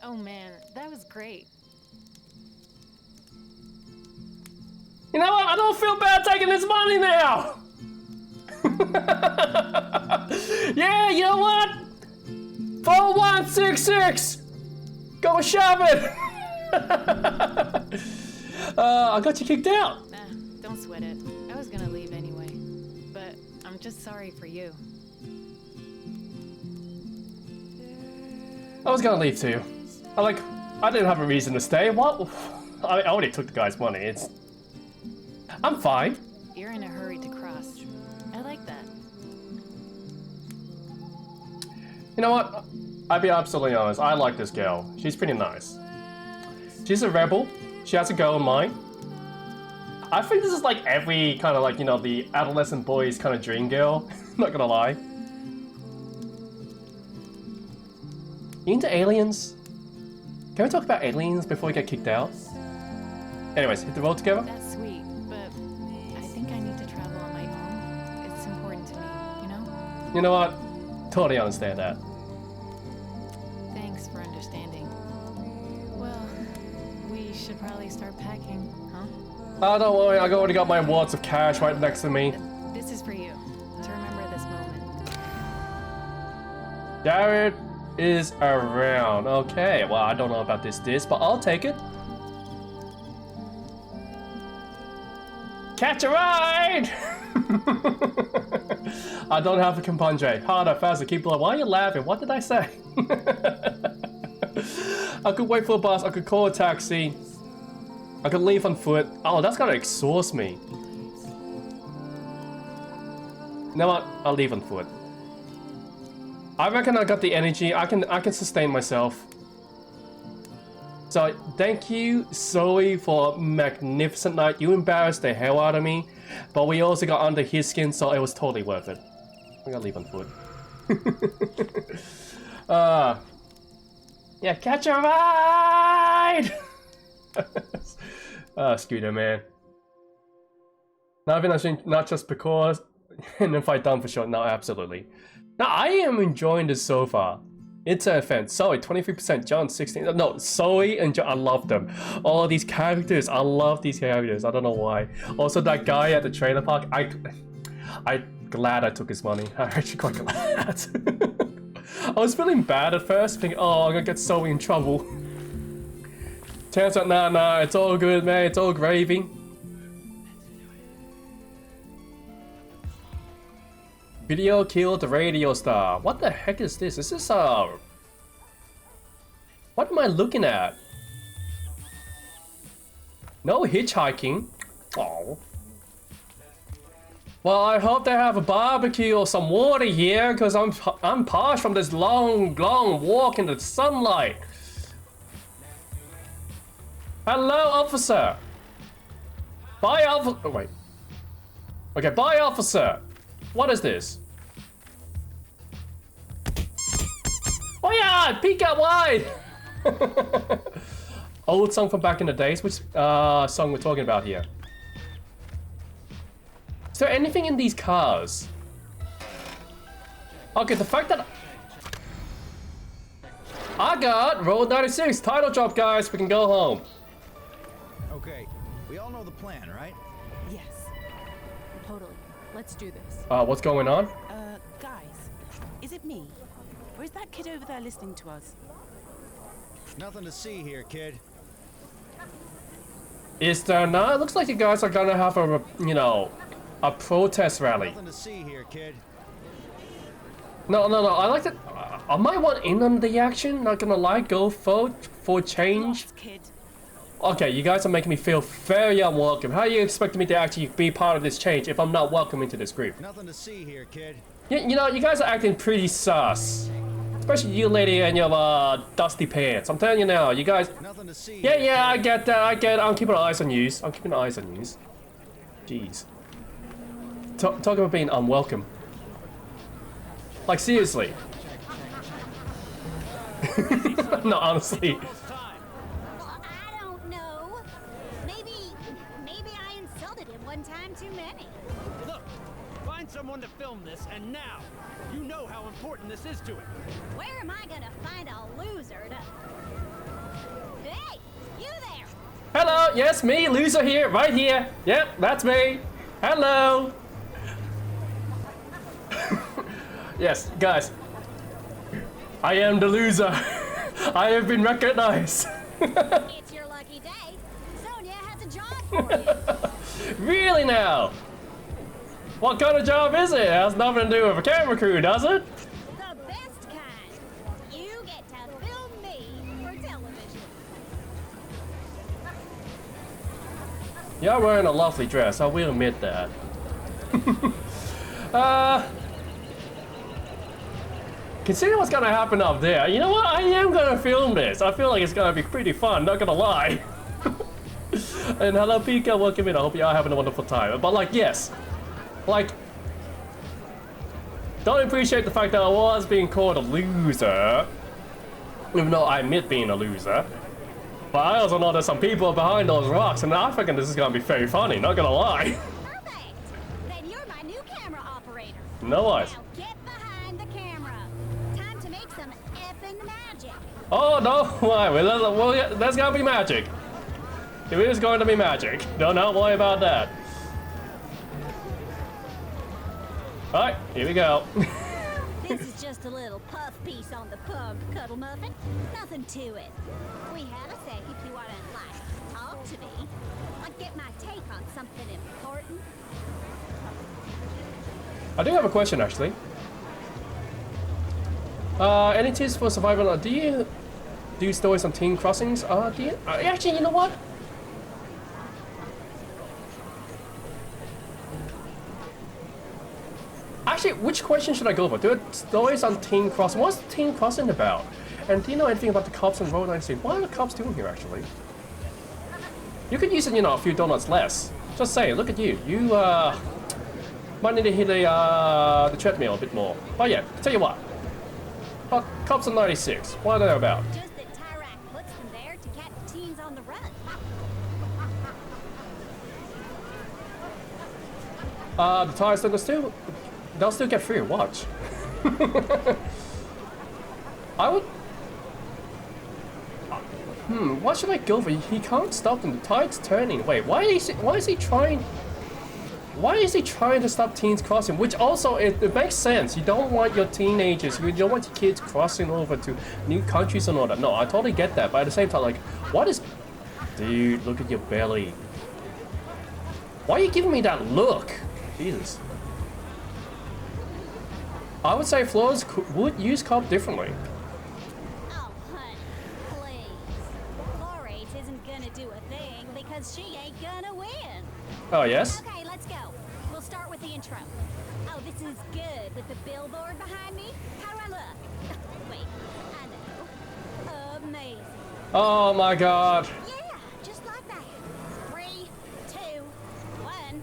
Oh man, that was great. You know what? I don't feel bad taking this money now. Yeah, you know what? 4166. Go shove it. I got you kicked out. Nah, don't sweat it. I was gonna leave anyway. But I'm just sorry for you. I was gonna leave too. I didn't have a reason to stay. What? I already took the guy's money. I'm fine. You're in a hurry to cross. I like that. You know what? I'll be absolutely honest. I like this girl. She's pretty nice. She's a rebel. She has a goal in mind. I think this is like every kind of the adolescent boy's kind of dream girl. Not gonna lie. You into aliens? Can we talk about aliens before we get kicked out? Anyways, hit the road together. That's sweet, but I think I need to travel on my own. It's important to me, you know? You know what? Totally understand that. Thanks for understanding. Well, we should probably start packing, huh? Oh, don't worry. I already got my wads of cash right next to me. This is for you, to remember this moment. Jared is around. Okay, well, I don't know about this, but I'll take it. Catch a ride! I don't have a compadre. Harder, faster, keep low. Why are you laughing? What did I say? I could wait for a bus. I could call a taxi. I could leave on foot. Oh, that's gonna exhaust me. You know what? I'll leave on foot. I reckon I got the energy. I can sustain myself. So thank you, Zoe, for a magnificent night. You embarrassed the hell out of me, but we also got under his skin, so it was totally worth it. I'm gonna leave on foot. Yeah, catch a ride! Scooter man. Not just because, and if I done for sure. No, absolutely. Now I am enjoying this so far. It's an event. Zoe 23%, John 16. No, Zoe and John, I love them. All these characters, I love these characters. I don't know why. Also, that guy at the trailer park, I'm glad I took his money. I'm actually quite glad. I was feeling bad at first, thinking, oh, I'm gonna get Zoe in trouble. Turns out, nah, it's all good, man. It's all gravy. Video killed the radio star. What the heck is this? Is this what am I looking at? No hitchhiking. Oh. Well, I hope they have a barbecue or some water here, because I'm parched from this long walk in the sunlight. Hello, officer. Bye, officer. Oh, wait. Okay, bye, officer. What is this? Oh yeah, peek out wide. Old song from back in the days. Which song we're talking about here? Is there anything in these cars? Okay, the fact that I got Road 96 title drop, guys. We can go home. Okay, we all know the plan, right? Yes. Totally. Let's do this. What's going on? Guys, is it me? Or is that kid over there listening to us? Nothing to see here, kid. Is there not? It looks like you guys are gonna have a, you know, a protest rally. Nothing to see here, kid. No. I like that. I might want in on the action. Not gonna lie. Go vote for change. Lost, kid. Okay, you guys are making me feel very unwelcome. How are you expecting me to actually be part of this change if I'm not welcome into this group? Nothing to see here, kid. You know, you guys are acting pretty sus. Especially you, lady, and your dusty pants. I'm telling you now, you guys. Nothing to see Yeah, here, I get that. I'm keeping eyes on you. I'm keeping eyes on you. Jeez. talk about being unwelcome. Like, seriously. No, honestly. Well, I don't know. Maybe I insulted him one time too many. Look, find someone to film this, and now. You know how important this is to it. Where am I gonna find a loser to... Hey, you there! Hello, yes, me, loser here, right here. Yep, that's me. Hello. Yes, guys. I am the loser. I have been recognized. It's your lucky day. Sonia has a job for you. Really now? What kind of job is it? It has nothing to do with a camera crew, does it? The best kind. You get to film me for television. You're wearing a lovely dress, I will admit that. Considering what's gonna happen up there, you know what? I am gonna film this. I feel like it's gonna be pretty fun, not gonna lie. And hello, Pika, welcome in. I hope you are having a wonderful time. But like, yes. Like, don't appreciate the fact that I was being called a loser. Even though I admit being a loser. But I also know there's some people behind those rocks, and I reckon this is gonna be very funny, not gonna lie. Perfect. Then you're my new camera operator. No worries. Now get behind the camera. Time to make some effing magic. Oh, no, why? Well, there's gonna be magic. There is going to be magic. Do not worry about that. Alright, here we go. This is just a little puff piece on the pub, Cuddle Muffin. Nothing to it. We have a sec if you want to, like, talk to me. Like, get my take on something important. I do have a question, actually. Any tips for survival? Do you do stories on teen crossings? Do you? Actually, you know what? Actually, which question should I go for? Do stories on teen crossing? What's teen crossing about? And do you know anything about the cops on Road 96? What are the cops doing here, actually? You could use it, you know, a few donuts less. Just saying, look at you. You, might need to hit the treadmill a bit more. But yeah, tell you what. Cops on 96, what are they about? Just that Tyrak puts them there to catch teens on the run. The tires, they'll still get free, watch. I would... what should I go for? He can't stop them, the tide's turning. Wait, why is he trying to stop teens crossing? Which also, it makes sense. You don't want your teenagers, you don't want your kids crossing over to new countries and all that. No, I totally get that, but at the same time, like, what is... Dude, look at your belly. Why are you giving me that look? Jesus. I would say Flores would use cop differently. Oh, honey, please. Florate isn't gonna do a thing because she ain't gonna win. Oh, yes? Okay, let's go. We'll start with the intro. Oh, this is good with the billboard behind me. How do I look? Wait, I know. Amazing. Oh my god. Yeah, just like that. 3, 2, 1.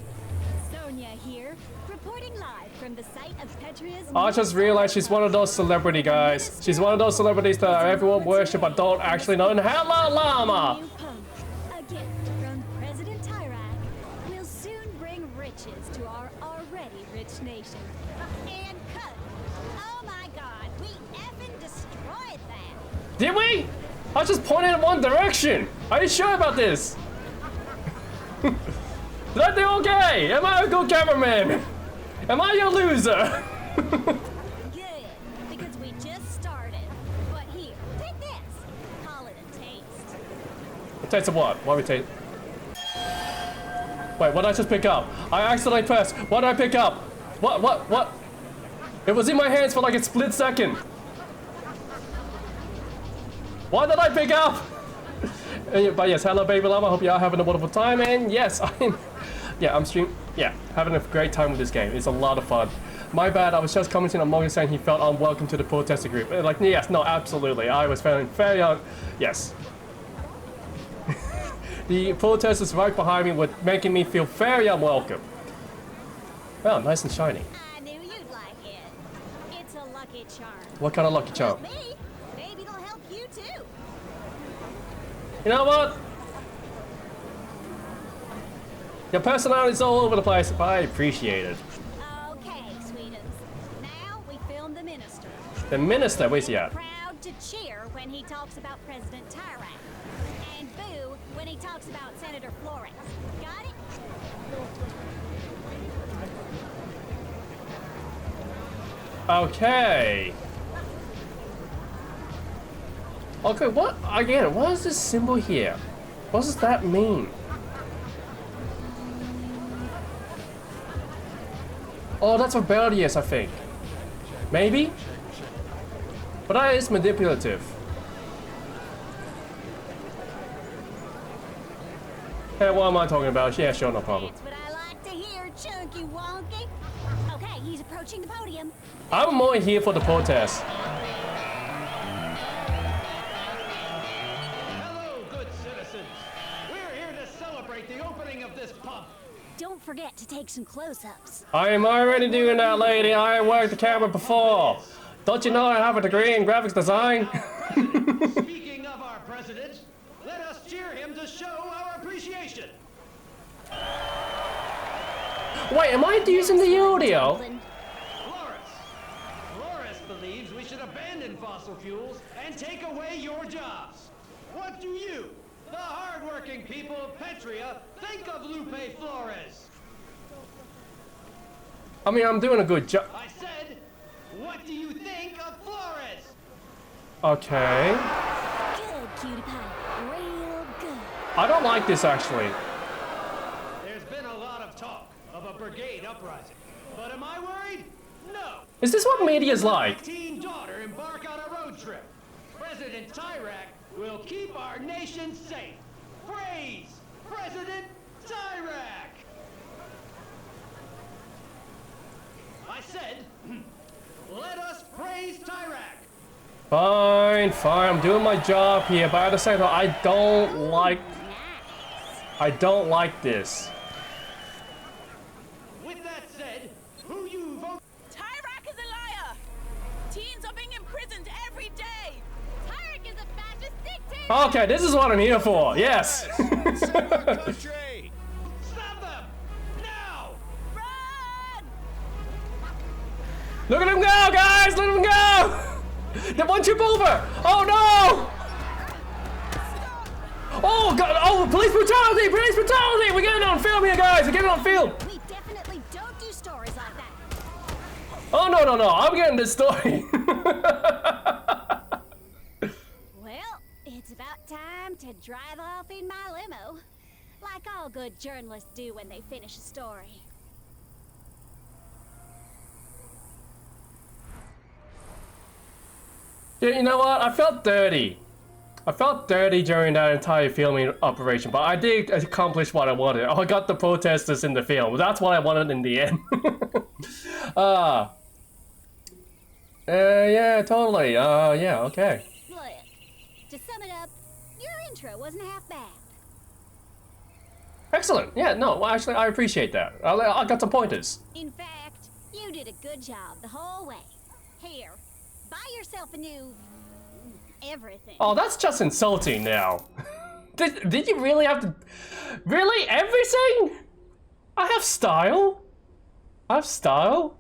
Sonia here, reporting live from the site of Petria's... I just realized she's one of those celebrity guys. She's one of those celebrities that everyone worship but don't actually know. And hello, llama! A gift from President Tyrak will soon bring riches to our already rich nation. And cut. Oh my god, we effing destroyed that. Did we? I just pointed in one direction. Are you sure about this? Did I do okay? Am I a good cameraman? Am I your loser? Good, because we just started. But here, take this. Call it a taste. A taste of what? What we taste? Wait, what did I just pick up? I accidentally pressed. What did I pick up? What? It was in my hands for like a split second. What did I pick up? But yes, hello baby llama, hope you are having a wonderful time, and yes, I'm having a great time with this game. It's a lot of fun. My bad, I was just commenting on Morgan saying he felt unwelcome to the protester group. Like, yes, no, absolutely, I was feeling very yes. The protesters right behind me were making me feel very unwelcome. Oh, nice and shiny. I knew you'd like it. It's a lucky charm. What kind of lucky charm? Me? Maybe it'll help you too. You know what? Your personality's all over the place, but I appreciate it. Okay, sweetums. Now we film the minister. The minister, where's he at? Proud to cheer when he talks about President Tyrak. And boo when he talks about Senator Flores. Got it? Okay. Okay, what? Again, what is this symbol here? What does that mean? Oh, that's rebellious, I think. Maybe? But that is manipulative. Hey, what am I talking about? Yeah, sure, no problem. That's what I like to hear, Chunky Wonky. Okay, he's approaching the podium. I'm more here for the protest. Hello, good citizens. We're here to celebrate the opening of this pub. Don't forget to take some close-ups. I am already doing that, lady. I worked the camera before. Don't you know I have a degree in graphics design? Speaking of our president, let us cheer him to show our appreciation. Wait, am I using the audio? Flores believes we should abandon fossil fuels and take away your jobs. What do you, the hard-working people of Petria, think of Lupe Flores? I mean, I'm doing a good job. I said, what do you think of Flores? Okay. Good, cutie pie. Real good. I don't like this, actually. There's been a lot of talk of a brigade uprising. But am I worried? No. Is this what media's like? My teen daughter embark on a road trip. President Tyrak will keep our nation safe. Praise President Tyrak! I said, let us praise Tyrak. Fine, fine. I'm doing my job here, but at the same time, I don't like this. With that said, who you vote? Tyrak is a liar! Teens are being imprisoned every day! Tyrak is a fascist dictator. Okay, this is what I'm here for. Yes. Stop them! Now! Run! Look at him go, guys! Let him go! They one trip over! Oh no! Oh god! Oh, police brutality! Police brutality! We're getting on film here, guys! We're getting on film! We definitely don't do stories like that. Oh no, no, no! I'm getting this story! Well, it's about time to drive off in my limo. Like all good journalists do when they finish a story. Yeah, you know what? I felt dirty. I felt dirty during that entire filming operation, but I did accomplish what I wanted. I got the protesters in the film. That's what I wanted in the end. Yeah, totally. Yeah, okay. Look, to sum it up, your intro wasn't half bad. Excellent. Yeah, no, well, actually, I appreciate that. I got some pointers. In fact, you did a good job the whole way. Here, buy yourself a new everything. Oh, that's just insulting now. Did you really have to... Really? Everything? I have style. I have style.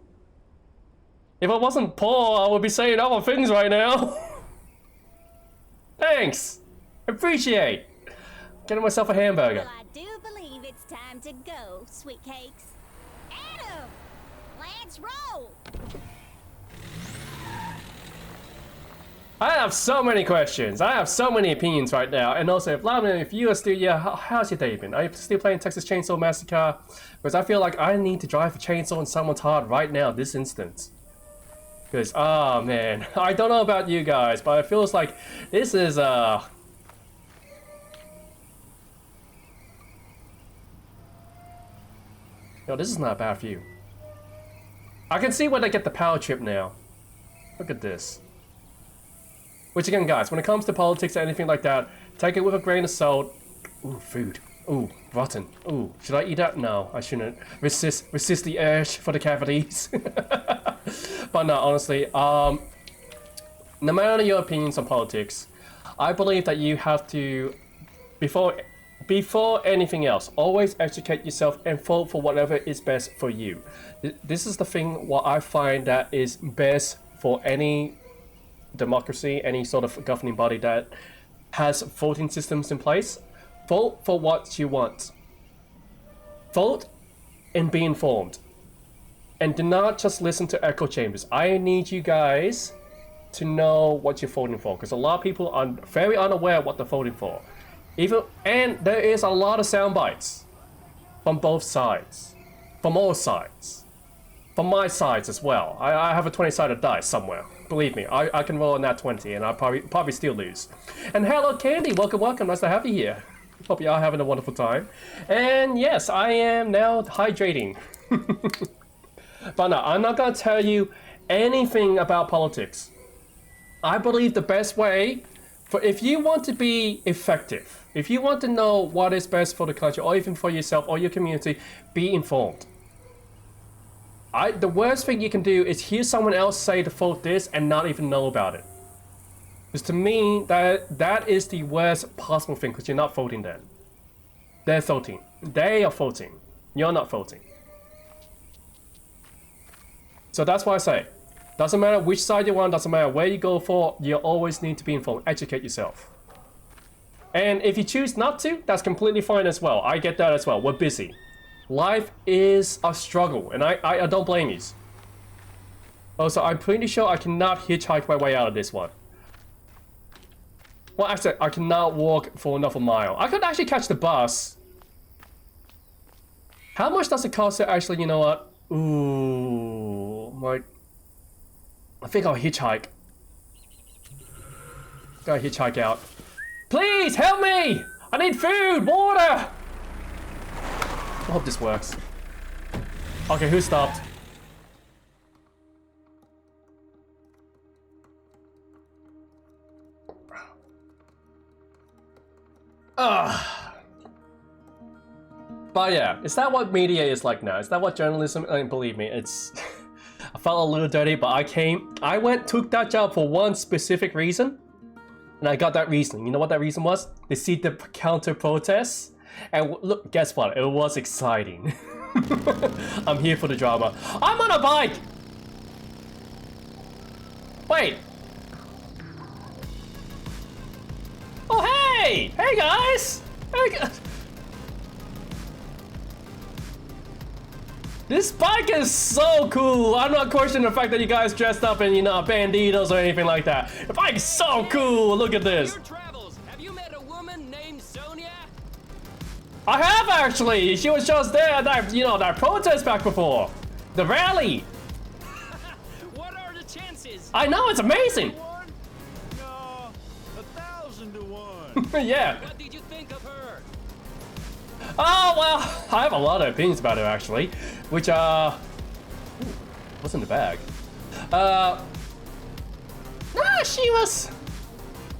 If I wasn't poor, I would be saying other things right now. Thanks. Appreciate. Getting myself a hamburger. Well, I do believe it's time to go, sweet cakes. Adam! Let's roll! I have so many questions. I have so many opinions right now. And also, if you are still, yeah, how's your day been? Are you still playing Texas Chainsaw Massacre? Because I feel like I need to drive a chainsaw in someone's heart right now, this instant. Because, oh man, I don't know about you guys, but it feels like this is, Yo, this is not a bad view. I can see where they get the power trip now. Look at this. Which again, guys, when it comes to politics or anything like that, take it with a grain of salt. Ooh, food. Ooh, rotten. Ooh, should I eat that? No, I shouldn't. Resist the urge for the cavities. But no, honestly, no matter your opinions on politics, I believe that you have to, before anything else, always educate yourself and vote for whatever is best for you. This is the thing what I find that is best for any democracy, any sort of governing body that has voting systems in place. Vote for what you want. Vote and be informed. And do not just listen to echo chambers. I need you guys to know what you're voting for, because a lot of people are very unaware what they're voting for. And there is a lot of sound bites from both sides, from all sides, from my sides as well. I have a 20-sided die somewhere. Believe me, I can roll on that 20, and I probably still lose. And hello, Candy. Welcome. Nice to have you here. Hope you are having a wonderful time. And yes, I am now hydrating. But no, I'm not gonna tell you anything about politics. I believe the best way if you want to be effective, if you want to know what is best for the country, or even for yourself or your community, be informed. The worst thing you can do is hear someone else say to vote this and not even know about it. Because to me, that is the worst possible thing, because you're not voting then. They're voting. They are voting. You're not voting. So that's why I say, doesn't matter which side you're on, doesn't matter where you go for, you always need to be informed. Educate yourself. And if you choose not to, that's completely fine as well. I get that as well. We're busy. Life is a struggle, and I don't blame you. Also, I'm pretty sure I cannot hitchhike my way out of this one. Well, actually, I cannot walk for another mile. I could actually catch the bus. How much does it cost to actually, you know what? Ooh, I think I'll hitchhike. Gotta hitchhike out. Please, help me! I need food, water! I hope this works. Okay, who stopped? But yeah, is that what media is like now? Is that what journalism? I mean, believe me, it's... I felt a little dirty, but I took that job for one specific reason. And I got that reason. You know what that reason was? To see the counter protests. And look, guess what? It was exciting. I'm here for the drama. I'm on a bike! Wait. Oh, hey! Hey, guys! Hey, guys! This bike is so cool! I'm not questioning the fact that you guys dressed up in, you know, banditos or anything like that. The bike is so cool! Look at this! Your travels, have you met a woman named Sonia? I have actually! She was just there at that, you know, that protest back before. The rally! What are the chances? I know, it's amazing! No, 1,000 to 1. Yeah. What did you think of her? Oh, well, I have a lot of opinions about her actually. Which, what's in the bag? She was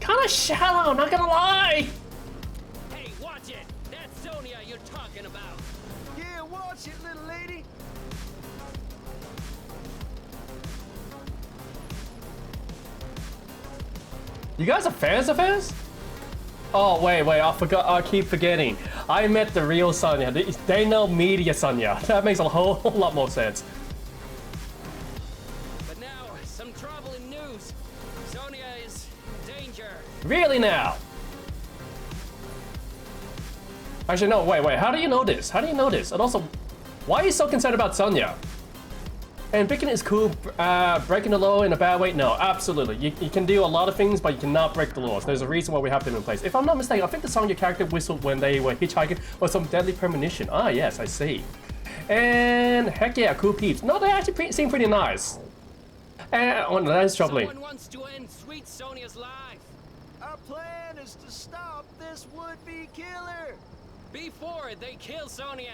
kind of shallow, not gonna lie. Hey, watch it! That's Sonia you're talking about. Yeah, watch it, little lady. You guys are fans of hers? Oh, wait, I forgot, I keep forgetting. I met the real Sonia. They know media Sonia. That makes a whole lot more sense. But now, some troubling news. Sonia is in danger. Really now? Actually, no, wait, how do you know this? How do you know this? And also, why are you so concerned about Sonia? And picking is cool, breaking the law in a bad way? No, absolutely. You can do a lot of things, but you cannot break the laws. There's a reason why we have them in place. If I'm not mistaken, I think the song your character whistled when they were hitchhiking was some deadly premonition. Ah, yes, I see. And heck yeah, cool peeps. No, they actually seem pretty nice. And oh, that is troubling. Someone wants to end sweet Sonia's life. Our plan is to stop this would-be killer. Before they kill Sonia.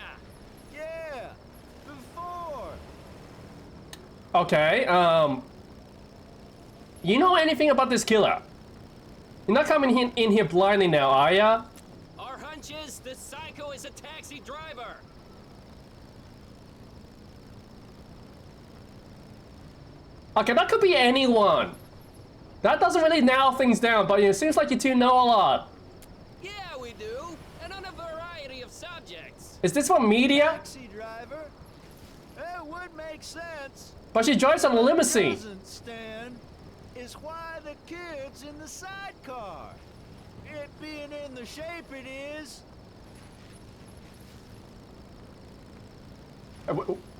Yeah, before. Okay, you know anything about this killer? You're not coming in here blindly now, are ya? Our hunches This psycho is a taxi driver! Okay, that could be anyone. That doesn't really narrow things down, but it seems like you two know a lot. Yeah, we do, and on a variety of subjects. Is this from media? Taxi driver? It would make sense. But she drives on a limousine. Doesn't stand is why the kid's in the sidecar. It being in the shape it is.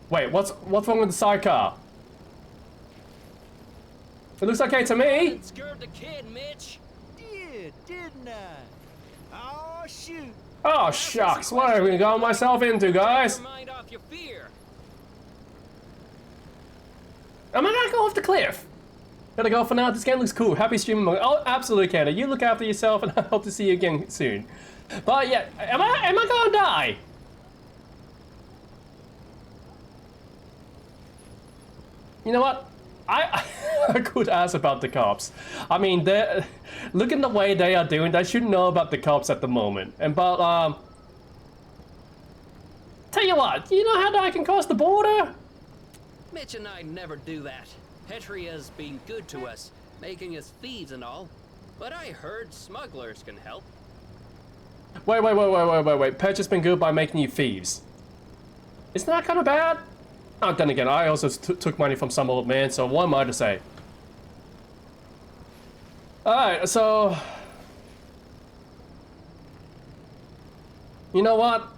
Wait, what's wrong with the sidecar? It looks okay to me. Scared the kid, Mitch. Didn't I? Oh shoot. Oh shucks, what have I got myself into, guys? Mind off your fear. Am I gonna go off the cliff? Gotta go for now. This game looks cool. Happy streaming. Oh, absolutely, Canada. You look after yourself, and I hope to see you again soon. But yeah, am I gonna die? You know what? I could ask about the cops. I mean, look at the way they are doing. They should know about the cops at the moment. And but tell you what, you know how I can cross the border? Mitch and I never do that. Petria's been good to us, making us thieves and all. But I heard smugglers can help. Wait. Petra's been good by making you thieves. Isn't that kind of bad? Oh, then again, I also took money from some old man, so what am I to say? Alright, so... You know what?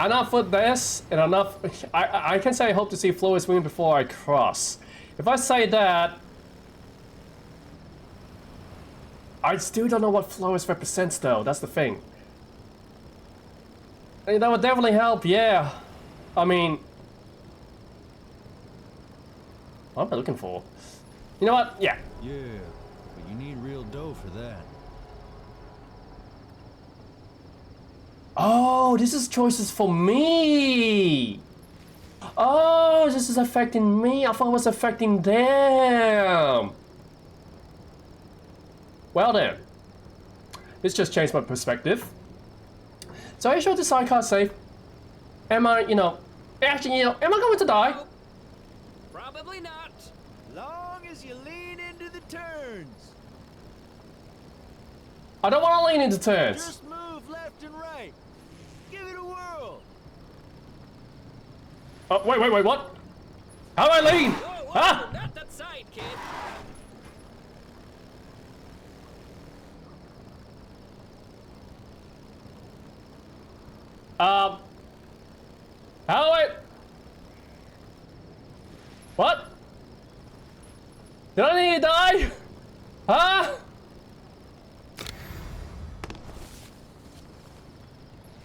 Enough with this, and enough... I can say I hope to see Flores win before I cross. If I say that... I still don't know what Flores represents, though. That's the thing. And that would definitely help, yeah. I mean... What am I looking for? You know what? Yeah. Yeah, but you need real dough for that. Oh, this is choices for me. Oh, this is affecting me. I thought it was affecting them. Well then. This just changed my perspective. So are you sure the sidecar's safe? Am I, actually, am I going to die? Probably not. Long as you lean into the turns. I don't want to lean into turns. Just move left and right. Give it a whirl. Oh, wait, what? How do I lean? Whoa, Ah! not that side, kid. How do I... What? Did I need to die? Huh?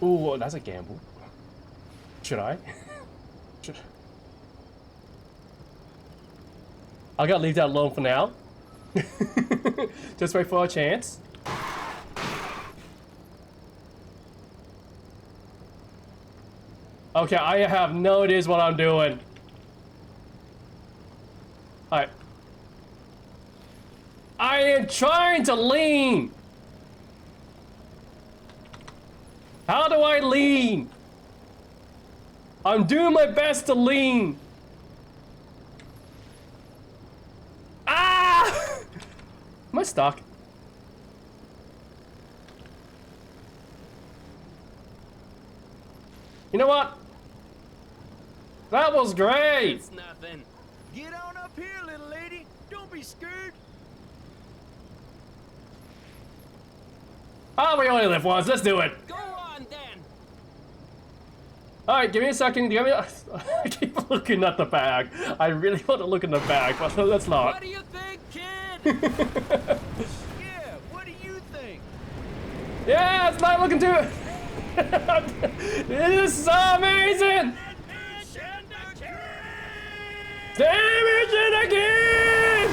Ooh, that's a gamble. Should I? I gotta leave that alone for now. Just wait for a chance. Okay, I have no idea what I'm doing. Alright. I am trying to lean! How do I lean? I'm doing my best to lean. Ah! Am I stuck? You know what? That was great! It's nothing. Get on up here, little lady. Don't be scared. Oh, we only live once. Let's do it. Go on then. All right, give me a second. Give me. I keep looking at the bag. I really want to look in the bag, but let's not. What do you think, kid? Yeah, what do you think? Yeah, it's not looking too. This is amazing. Damage it again!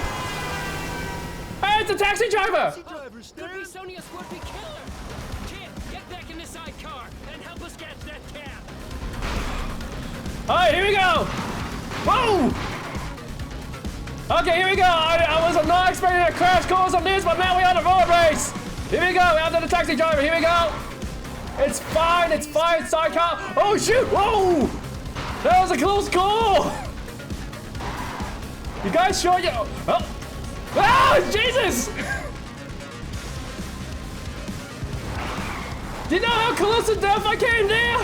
Hey, it's a taxi driver! Could be Sonia's would-be killer! Kid, get back in the sidecar and help us catch that cab! Alright, here we go! Whoa! Okay, here we go! I was not expecting a crash course on this, but now we're on a road race! Here we go, we're after the taxi driver, here we go! It's fine, sidecar! Oh shoot! Whoa! That was a close call! You guys sure you... Oh! Ah! Jesus! Do you know how close to death I came there?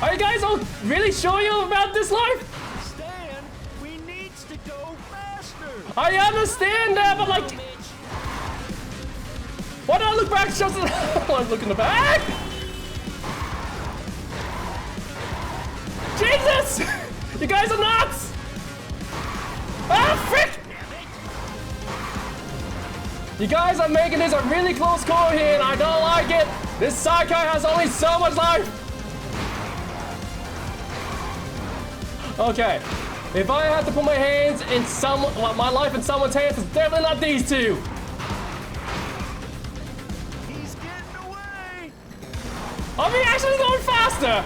Are you guys all really sure you about this life? Stan, we needs to go faster. I understand that, but like... Why did I look back? Just I look in the back. Jesus! You guys are nuts! Ah, frick! You guys are making this a really close call here, and I don't like it. This sidecar has only so much life. Okay, if I had to put my hands in my life in someone's hands, it's definitely not these two. He's getting away. Are we actually going faster?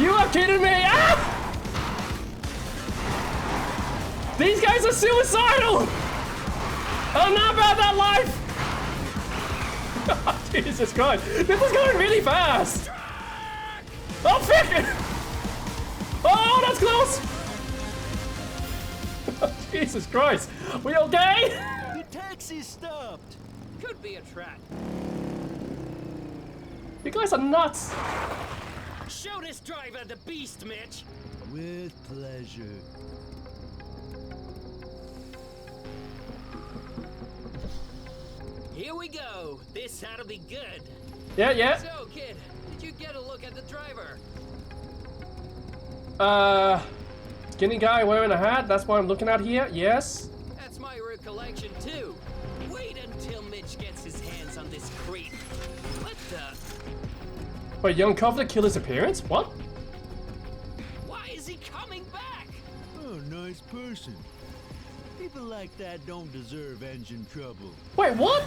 You are kidding me! Ah! These guys are suicidal! I'm not about that life! Jesus Christ, this is going really fast! Oh, frick! Oh, that's close! Jesus Christ, we okay? The taxi stopped. Could be a trap. You guys are nuts! Show this driver the beast, Mitch. With pleasure. Here we go. This ought to be good. Yeah. So, kid, did you get a look at the driver? Skinny guy wearing a hat, that's what I'm looking at here, yes. That's my recollection, too. Wait until Mitch gets his hands on this creep. What the? Wait, you uncovered the killer's appearance? What? Why is he coming back? Oh, nice person. People like that don't deserve engine trouble. Wait, what?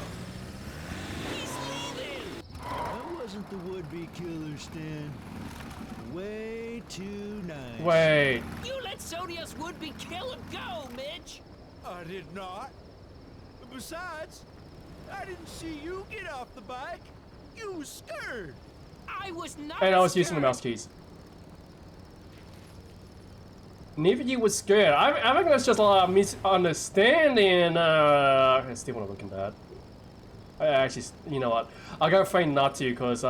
He's leaving! That wasn't the would-be killer, Stan. Way too nice. Wait. You let Sodia's would-be killer go, Mitch! I did not. Besides, I didn't see you get off the bike. You was scared. I was not And I was scared. using the mouse keys. Neither of you was scared. I reckon that's just a lot of misunderstanding. I still want to looking bad. I actually, you know what? I got afraid not to because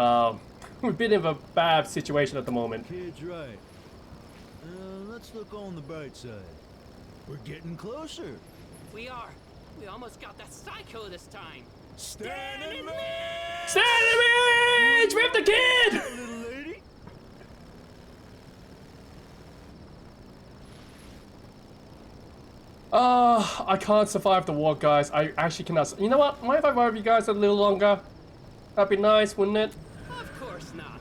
we've been in a bad situation at the moment. Kid's right. Let's look on the bright side. We're getting closer. We are. We almost got that psycho this time. Stan and Mitch! Stand image! Rip the kid! Little lady. I can't survive the walk, guys. I actually cannot. You know what? Mind if I ride with you guys a little longer? That'd be nice, wouldn't it? Of course not.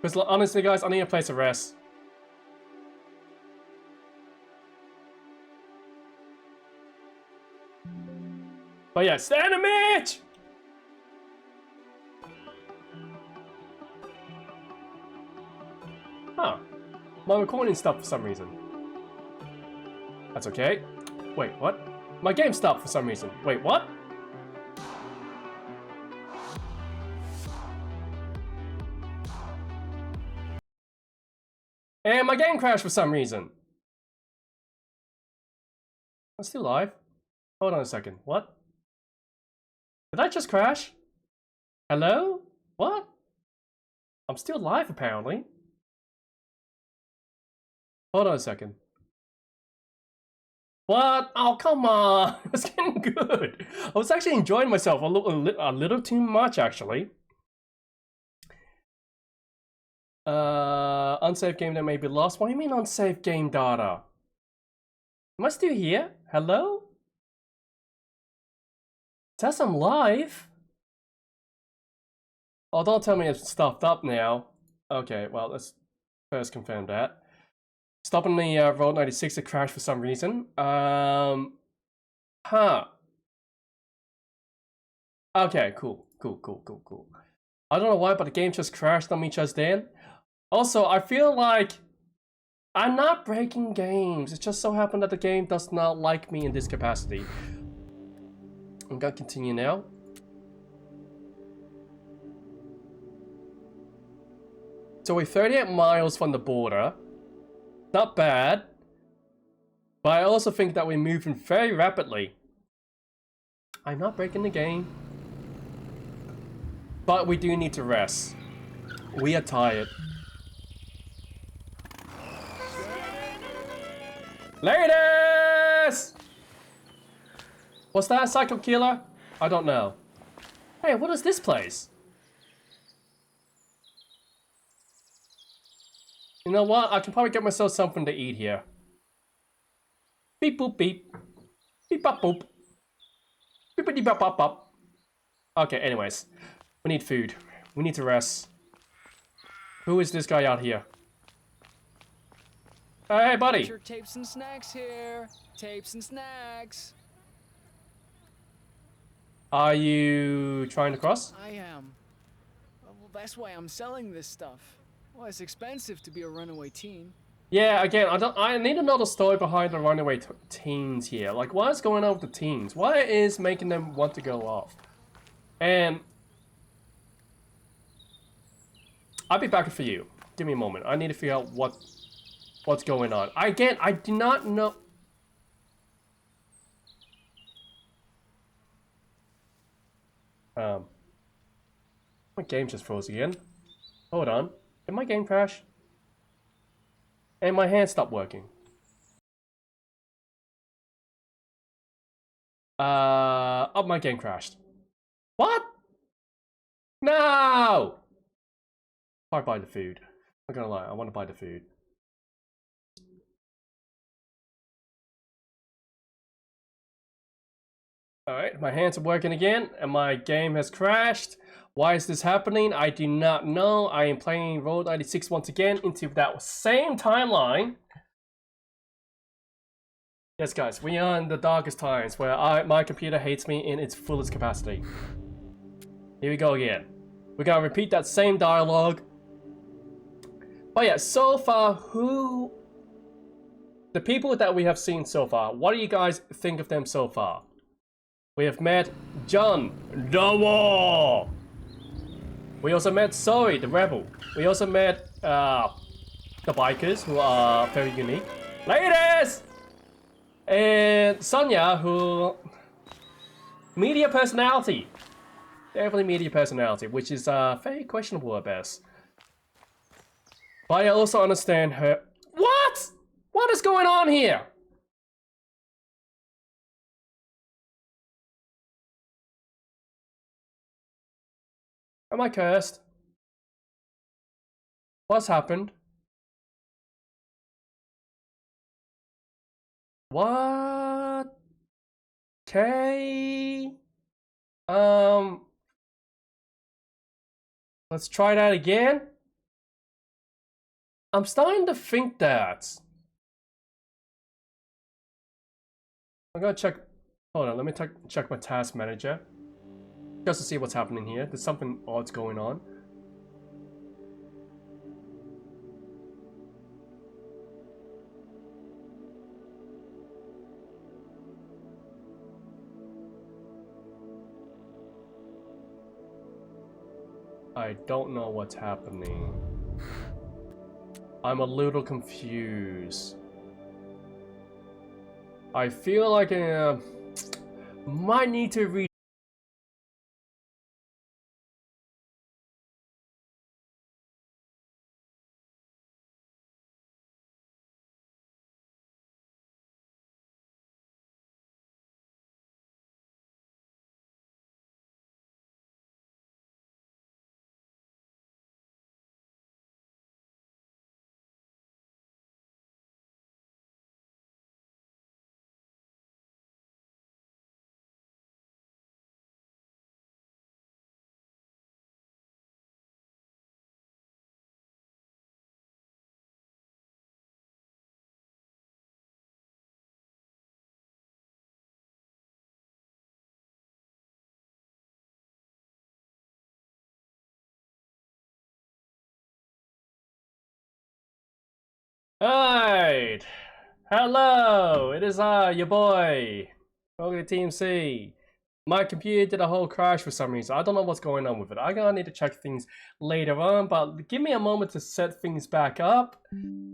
Because honestly, guys, I need a place to rest. But yeah, stand a match! Huh. My recording stopped for some reason. That's okay. Wait, what? My game stopped for some reason. Wait, what? And my game crashed for some reason. I'm still live. Hold on a second. What? Did I just crash? Hello? What? I'm still live apparently. Hold on a second. What? Oh, come on. It's getting good. I was actually enjoying myself a little too much, actually. Unsafe game that may be lost. What do you mean unsafe game data? Am I still here? Hello? It says I'm live. Oh, don't tell me it's stuffed up now. Okay, well, let's first confirm that. Stopping the Road 96 to crash for some reason. Huh. Okay, cool. I don't know why, but the game just crashed on me just then. Also, I feel like I'm not breaking games. It just so happened that the game does not like me in this capacity. I'm gonna continue now. So we're 38 miles from the border. Not bad. But I also think that we're moving very rapidly. I'm not breaking the game. But we do need to rest. We are tired. Ladies! Was that a psycho killer? I don't know. Hey, what is this place? You know what? I can probably get myself something to eat here. Beep boop beep. Beep bop boop. Beepity bop bop bop. Okay, anyways. We need food. We need to rest. Who is this guy out here? Hey, buddy. Get your tapes and snacks here. Tapes and snacks. Are you trying to cross? I am. Well, that's why I'm selling this stuff. Well, it's expensive to be a runaway teen. Yeah, again, I need another story behind the runaway teens here. Like, what is going on with the teens? What is making them want to go off? And I'll be back for you. Give me a moment. I need to figure out what's going on. Again, I do not know. My game just froze again. Hold on. Did my game crash? And my hand stopped working. Oh, my game crashed. What? No! I buy the food. I'm not gonna lie, I want to buy the food. Alright, my hands are working again, and my game has crashed. Why is this happening? I do not know. I am playing Road 96 once again into that same timeline. Yes, guys, we are in the darkest times where my computer hates me in its fullest capacity. Here we go again. We're gonna repeat that same dialogue. But yeah, so far, the people that we have seen so far, what do you guys think of them so far? We have met John, the War. We also met Zoe, the rebel. We also met the bikers, who are very unique. Ladies! And Sonia, who... media personality. Definitely media personality, which is very questionable at best. But I also understand her... What? What is going on here? Am I cursed? What's happened? What? Okay. Let's try that again. I'm starting to think that. I'm gonna check. Hold on, let me check my task manager. Just to see what's happening here. There's something odd going on. I don't know what's happening. I'm a little confused. I feel like I might need to read. Alright. Hello! It is I, your boy. Welcome to Team C. My computer did a whole crash for some reason. I don't know what's going on with it. I'm gonna need to check things later on, but give me a moment to set things back up.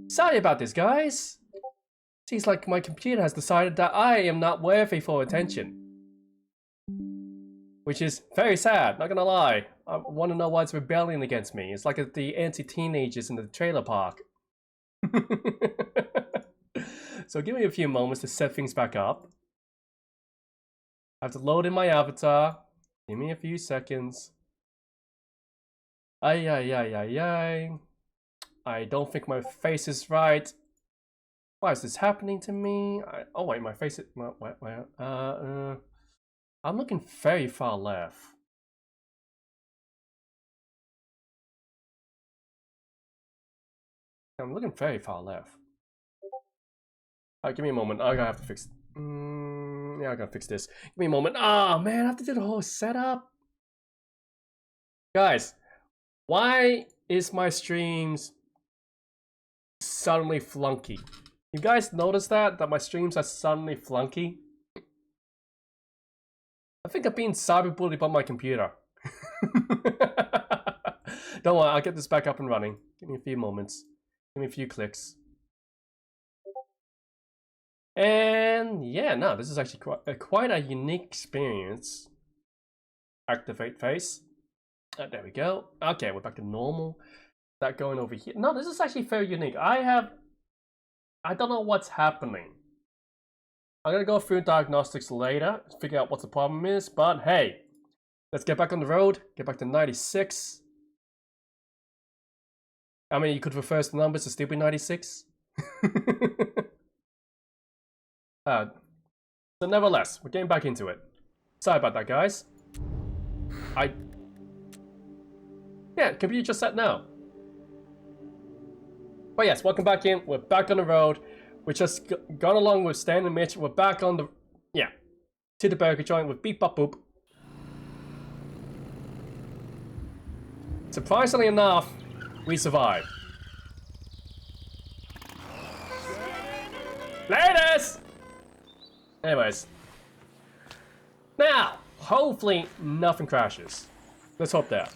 Sorry about this, guys. Seems like my computer has decided that I am not worthy for attention. Which is very sad, not gonna lie. I want to know why it's rebelling against me. It's like the anti-teenagers in the trailer park. So give me a few moments to set things back up. I have to load in my avatar. Give me a few seconds. Ay. I don't think my face is right. Why is this happening to me? Oh wait, my face is... I'm looking very far left. I'm looking very far left. Alright, give me a moment. I'm gonna have to fix... yeah, I gotta fix this. Give me a moment. Oh man, I have to do the whole setup. Guys, why is my streams suddenly flunky? You guys notice that? That my streams are suddenly flunky? I think I'm being cyberbullied by my computer. Don't worry, I'll get this back up and running. Give me a few moments. Give me a few clicks. And yeah, no, this is actually quite a unique experience. Activate face. There we go. Okay, we're back to normal. That going over here. No, this is actually very unique. I don't know what's happening. I'm gonna go through diagnostics later, figure out what the problem is, but hey, let's get back on the road, get back to 96. I mean, you could reverse the numbers to still be 96. So nevertheless, we're getting back into it. Sorry about that, guys. Yeah, computer just said no. But yes, welcome back in. We're back on the road. We just gone along with Stan and Mitch. We're back on the, to the burger joint with Beep Bop Boop. Surprisingly enough, we survived. Ladies! Anyways. Now, hopefully nothing crashes. Let's hope that.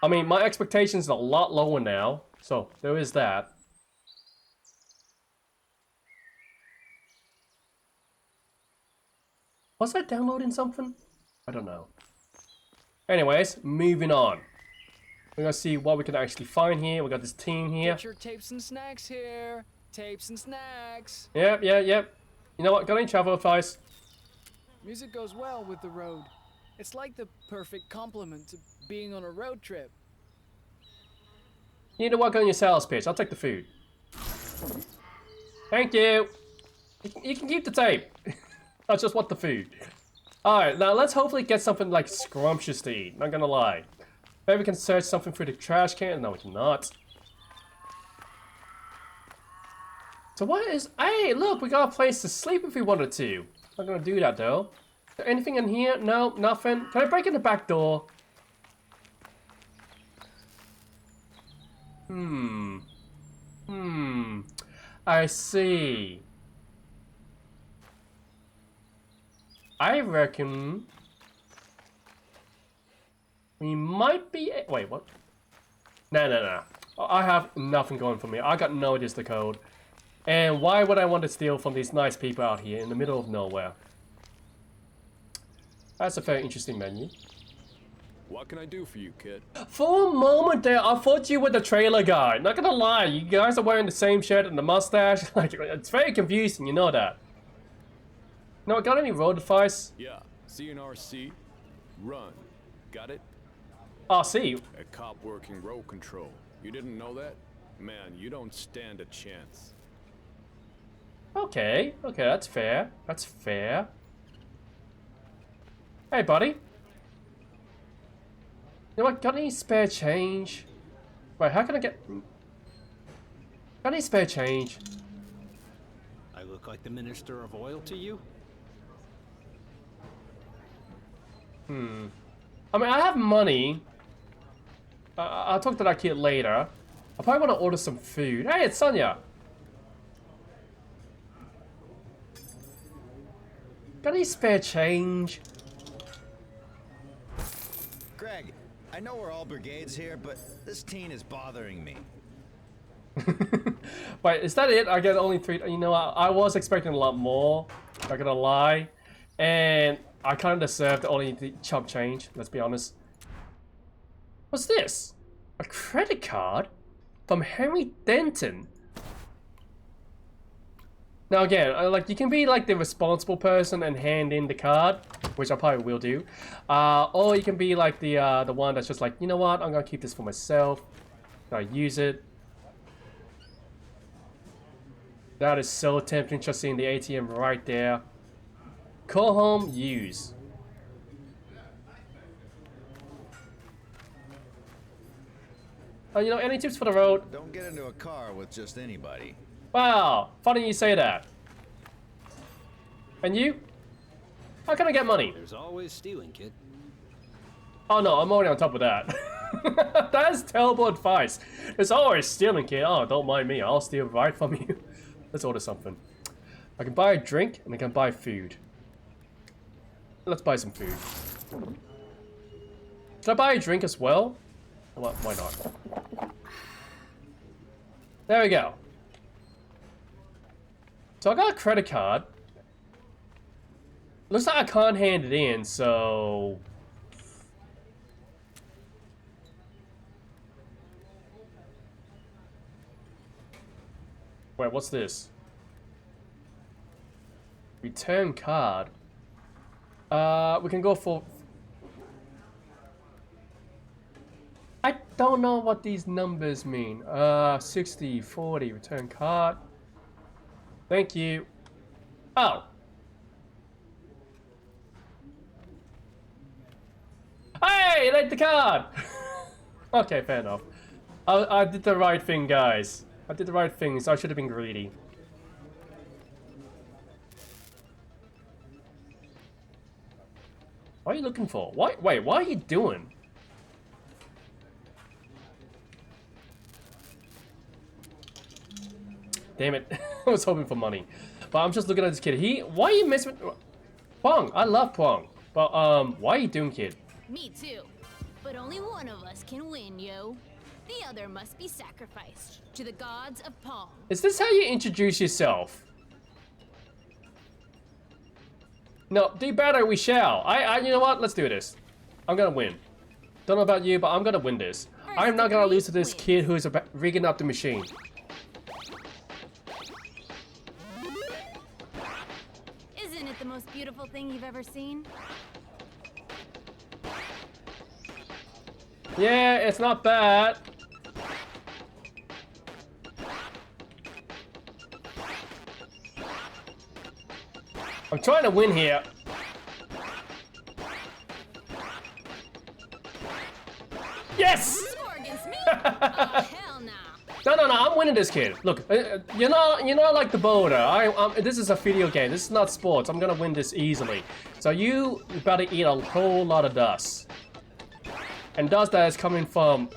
I mean, my expectations are a lot lower now, so there is that. Was I downloading something? I don't know. Anyways, moving on. We're gonna see what we can actually find here. We got this team here. Get your tapes and snacks here. Tapes and snacks. Yep. You know what? Got any travel advice? Music goes well with the road. It's like the perfect complement to being on a road trip. You need to work on your sales pitch. I'll take the food. Thank you. You can keep the tape. I just want the food. Alright, now let's hopefully get something like scrumptious to eat. Not gonna lie. Maybe we can search something through the trash can. No, we cannot. So what is... Hey, look, we got a place to sleep if we wanted to. Not gonna do that though. Is there anything in here? No, nothing. Can I break in the back door? I see. I reckon we might be... Wait, what? No. I have nothing going for me. I got no idea the code. And why would I want to steal from these nice people out here in the middle of nowhere? That's a very interesting menu. What can I do for you, kid? For a moment there, I thought you were the trailer guy. Not gonna lie, you guys are wearing the same shirt and the mustache. Like, it's very confusing, you know that. No, got any road advice? Yeah, CNRC, run. Got it? RC? A cop working road control. You didn't know that? Man, you don't stand a chance. Okay, that's fair. That's fair. Hey, buddy. You know what, got any spare change? Wait, how can I get... Got any spare change? I look like the Minister of Oil to you? I mean, I have money. I'll talk to that kid later. I probably want to order some food. Hey, it's Sonia. Got any spare change? Greg, I know we're all brigades here, but this teen is bothering me. Wait, is that it? I get only 3. You know, I was expecting a lot more. Not gonna lie. And I kind of deserved only the chump change, let's be honest. What's this? A credit card? From Henry Denton? Now again, like, you can be like the responsible person and hand in the card, which I probably will do. Or you can be like the one that's just like, you know what, I'm gonna keep this for myself. I use it. That is so tempting, just seeing the ATM right there. Call home, use. You know, any tips for the road? Don't get into a car with just anybody. Wow, funny you say that. And you? How can I get money? There's always stealing, kid. Oh no, I'm already on top of that. That is terrible advice. There's always stealing, kid. Oh, don't mind me. I'll steal right from you. Let's order something. I can buy a drink and I can buy food. Let's buy some food. Should I buy a drink as well? Why not? There we go. So I got a credit card. Looks like I can't hand it in, so... Wait, what's this? Return card. We can go for... I don't know what these numbers mean. 60, 40, return card. Thank you. Oh. Hey, like the card! Okay, fair enough. I did the right thing, guys. I did the right thing, so I should have been greedy. What are you looking for? Wait, what are you doing? Damn it. I was hoping for money. But I'm just looking at this kid. Why are you messing with... Pong, I love Pong. But, why are you doing, kid? Me too. But only one of us can win, yo. The other must be sacrificed to the gods of Pong. Is this how you introduce yourself? No, do better, we shall. You know what? Let's do this. I'm gonna win. Don't know about you, but I'm gonna win this. I'm not gonna lose to this kid who's rigging up the machine. Isn't it the most beautiful thing you've ever seen? Yeah, it's not bad. I'm trying to win here. Yes! Score against me? Oh, hell no. No, I'm winning this, kid. Look, you're not like the boulder. This is a video game. This is not sports. I'm gonna win this easily. So you better eat a whole lot of dust. And dust that is coming from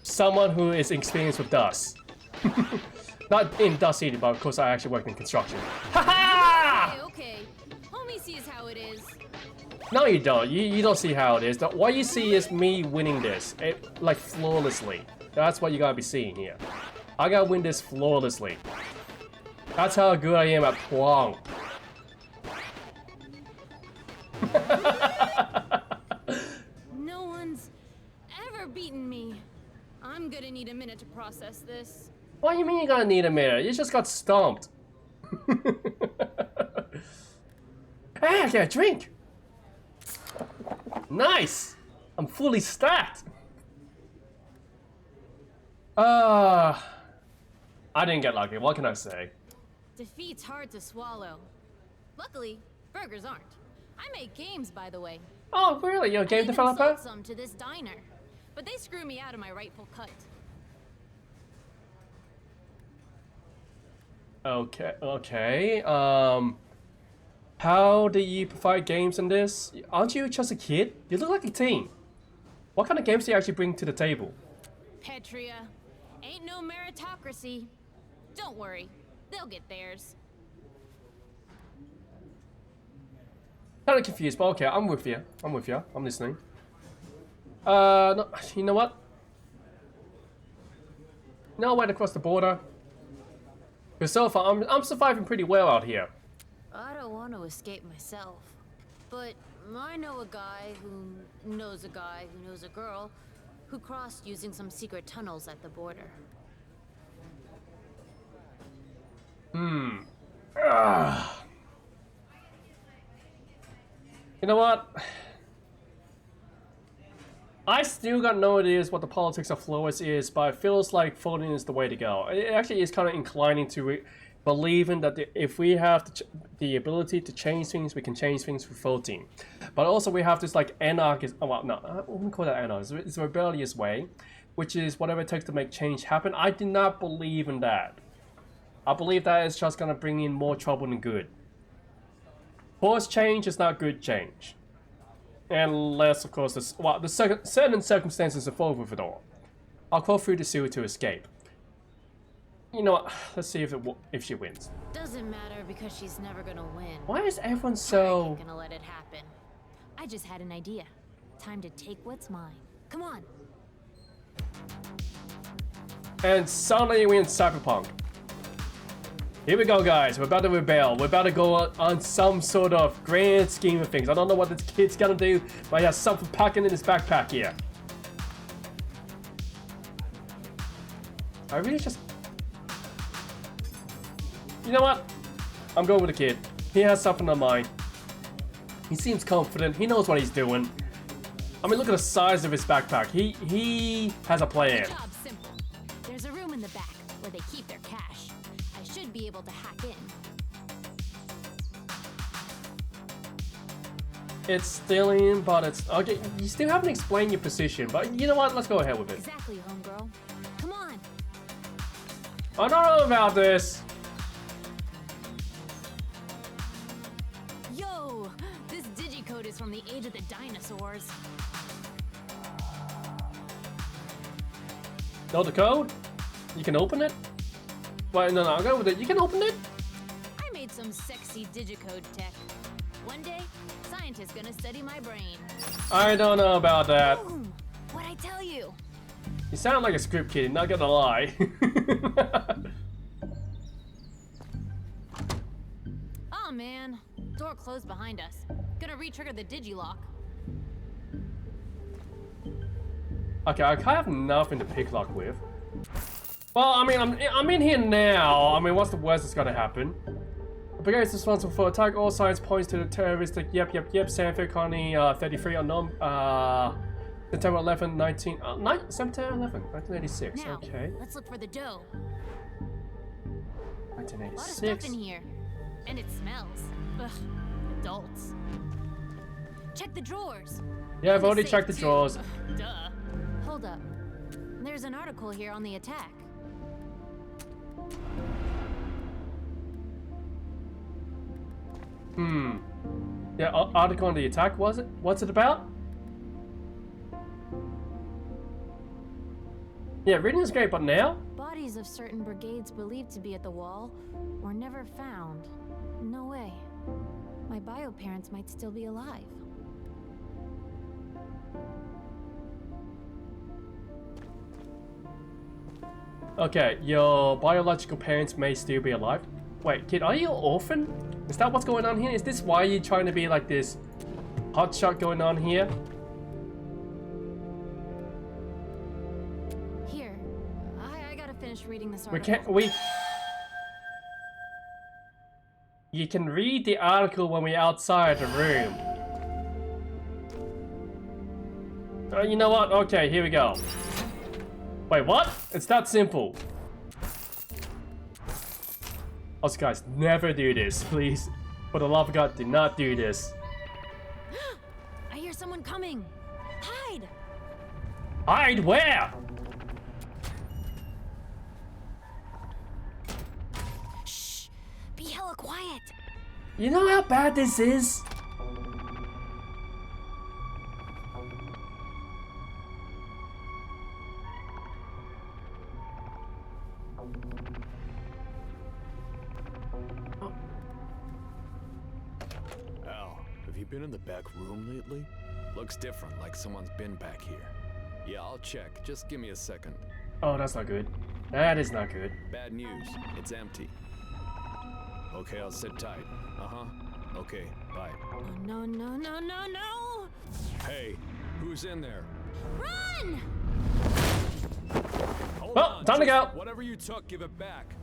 someone who is experienced with dust. Not in dust eating, but of course I actually work in construction. Okay. Homie sees how it is. No, you don't. You don't see how it is. What you see is me winning this, like flawlessly. That's what you gotta be seeing here. I gotta win this flawlessly. That's how good I am at Pong. No one's ever beaten me. I'm gonna need a minute to process this. What do you mean you're gonna need a minute? You just got stomped. Hey, I got a drink. Nice. I'm fully stacked. I didn't get lucky. What can I say? Defeat's hard to swallow. Luckily, burgers aren't. I make games, by the way. Oh, really? You're a game I even developer? sold some to this diner, but they screw me out of my rightful cut. Okay. How do you provide games in this? Aren't you just a kid? You look like a teen. What kind of games do you actually bring to the table? Petria, ain't no meritocracy. Don't worry, they'll get theirs. Kind of confused, but okay, I'm with you. I'm with you. I'm listening. No, you know what? No way to cross the border. Because so far, I'm surviving pretty well out here. I don't want to escape myself, but I know a guy who knows a guy who knows a girl who crossed using some secret tunnels at the border. You know what? I still got no ideas what the politics of Flores is, but it feels like voting is the way to go. It actually is kind of inclining to believing that if we have the ability to change things, we can change things through voting. But also we have this like anarchist, well, no, I wouldn't call that anarchist. It's a rebellious way, which is whatever it takes to make change happen. I do not believe in that. I believe that is just gonna bring in more trouble than good. Forced change is not good change. Unless, of course, the certain circumstances involved with it all. I'll go through the sewer to escape. You know what? Let's see if she wins. Doesn't matter because she's never gonna win. Why is everyone so... I ain't gonna let it happen. I just had an idea. Time to take what's mine. Come on. And suddenly we're in Cyberpunk. Here we go, guys. We're about to rebel. We're about to go on some sort of grand scheme of things. I don't know what this kid's gonna do, but he has something packing in his backpack here. I really just... You know what? I'm going with the kid. He has something on mind. He seems confident. He knows what he's doing. I mean, look at the size of his backpack. He has a plan. The job's simple. There's a room in the back where they keep their cash. I should be able to hack in. It's stealing, but it's... Okay, you still haven't explained your position, but you know what? Let's go ahead with it. Exactly, homegirl. Come on. I don't know about this. Yo, this digicode is from the age of the dinosaurs. Know the code? You can open it? Wait, no, I'll go with it. You can open it? I made some sexy digicode tech. One day, scientists gonna study my brain. I don't know about that. Boom. What'd I tell you? You sound like a script kid, not gonna lie. Oh man, door closed behind us. Gonna re-trigger the digilock. Okay, I have nothing to pick lock with. Well, I mean, I'm in here now. I mean, what's the worst that's gonna happen? The brigade is responsible for attack. All signs points to the terroristic. Yep. Sanford Colony 33 unknown. September 11, 1986. Now, okay. let's look for the dough. 1986. A lot of stuff in here, and it smells. Ugh, adults. Check the drawers. Yeah, I've already checked the drawers. Duh. Hold up. There's an article here on the attack. Yeah, article on the attack, was it? What's it about? Yeah, reading is great, but now? Bodies of certain brigades believed to be at the wall were never found. No way. My bio parents might still be alive. Okay, your biological parents may still be alive. Wait, kid, are you an orphan? Is that what's going on here? Is this why you're trying to be like this hotshot going on here? Here, I gotta finish reading this article. You can read the article when we're outside the room. You know what? Okay, here we go. Wait, what? It's that simple. Also, guys, never do this, please. For the love of God, do not do this. I hear someone coming. Hide! Hide where? Shh! Be hella quiet. You know how bad this is? he been in the back room lately? Looks different, like someone's been back here. Yeah, I'll check. Just give me a second. Oh, that's not good. That is not good. Bad news. It's empty. Okay, I'll sit tight. Uh-huh. Okay, bye. Oh, no, no, no, no, no! Hey, who's in there? Run! Hold Well, on, time to go. Whatever you took, give it back.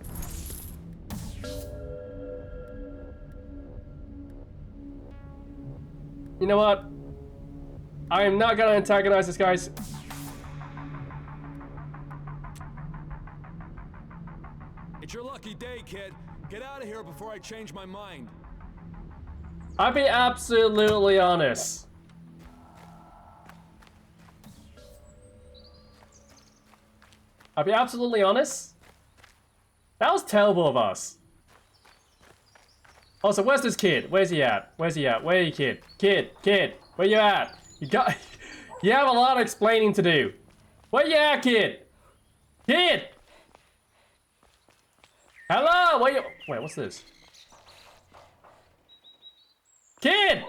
You know what? I am not gonna antagonize this, guys. It's your lucky day, kid. Get out of here before I change my mind. I'll be absolutely honest. I'll be absolutely honest. That was terrible of us. Also, where's this kid? Where's he at? Where's he at? Where are you, kid? Kid, where you at? You have a lot of explaining to do. Where you at, kid? Kid! Hello, where you? Wait, what's this? Kid!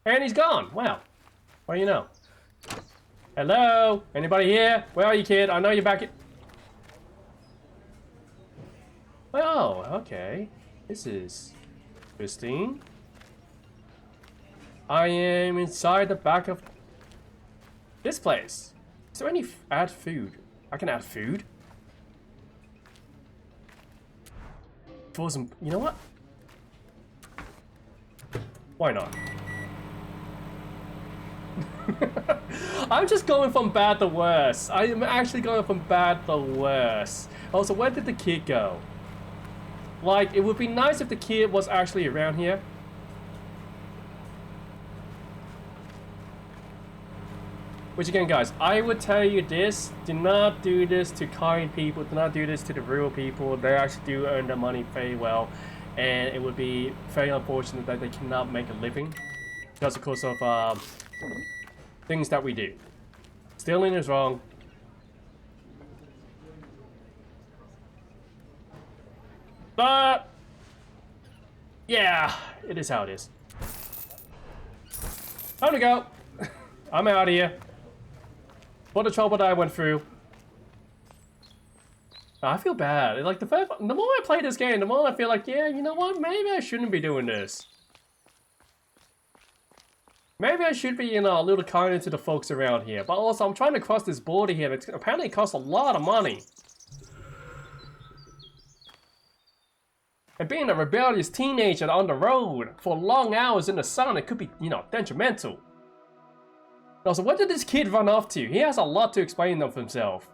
And he's gone. Wow. What do you know? Hello? Anybody here? Where are you, kid? I know you're back. Oh, okay. This is interesting. I am inside the back of this place. Is there any add food? I can add food. For some, you know what? Why not? I'm just going from bad to worse. I am actually going from bad to worse. Also, where did the kid go? Like, it would be nice if the kid was actually around here. Which again, guys, I would tell you this, do not do this to kind people, do not do this to the real people. They actually do earn their money very well, and it would be very unfortunate that they cannot make a living just because of things that we do. Stealing is wrong. But yeah, it is how it is. Time to go. I'm out of here. What the trouble that I went through. I feel bad. Like the more I play this game, the more I feel like, yeah, you know what? Maybe I shouldn't be doing this. Maybe I should be, you know, a little kinder to the folks around here. But also, I'm trying to cross this border here. It's apparently it costs a lot of money. And being a rebellious teenager on the road for long hours in the sun, it could be, you know, detrimental. Also, what did this kid run off to? He has a lot to explain of himself.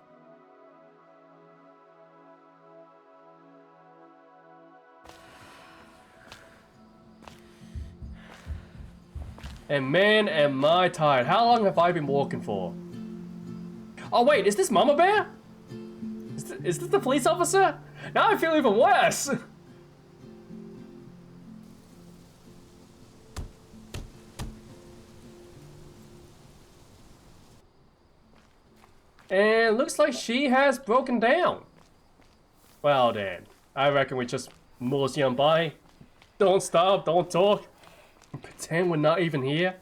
And man, am I tired. How long have I been walking for? Oh wait, is this Mama Bear? Is this the police officer? Now I feel even worse. And looks like she has broken down. Well then, I reckon we just mosey on by. Don't stop, don't talk. Pretend we're not even here.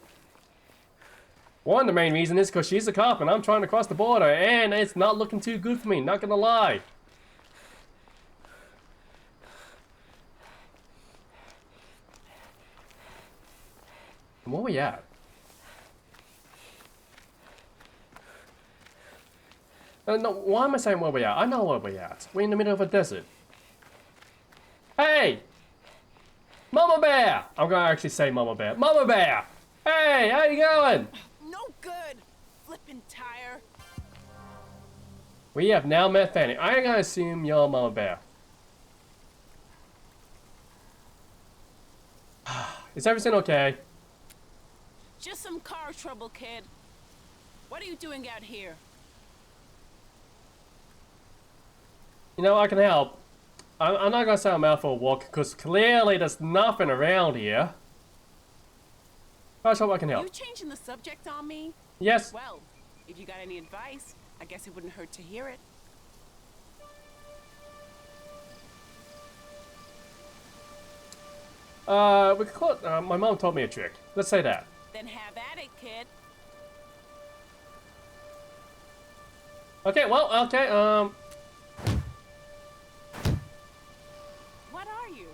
One of the main reasons is because she's a cop and I'm trying to cross the border and it's not looking too good for me, not gonna lie. And where we at? No, why am I saying where we at? I know where we at. We're in the middle of a desert. Hey! Mama Bear! I'm gonna actually say Mama Bear. Mama Bear! Hey, how you going? No good! Flippin' tire. We have now met Fanny. I'm gonna assume you're Mama Bear. Is everything okay? Just some car trouble, kid. What are you doing out here? You know, I can help. I'm not gonna say I'm out for a walk, because clearly there's nothing around here. I hope I can help. You changing the subject on me? Yes. Well, if you got any advice, I guess it wouldn't hurt to hear it. We could call it, my mom taught me a trick. Let's say that. Then have at it, kid. Okay, well, okay, What are you?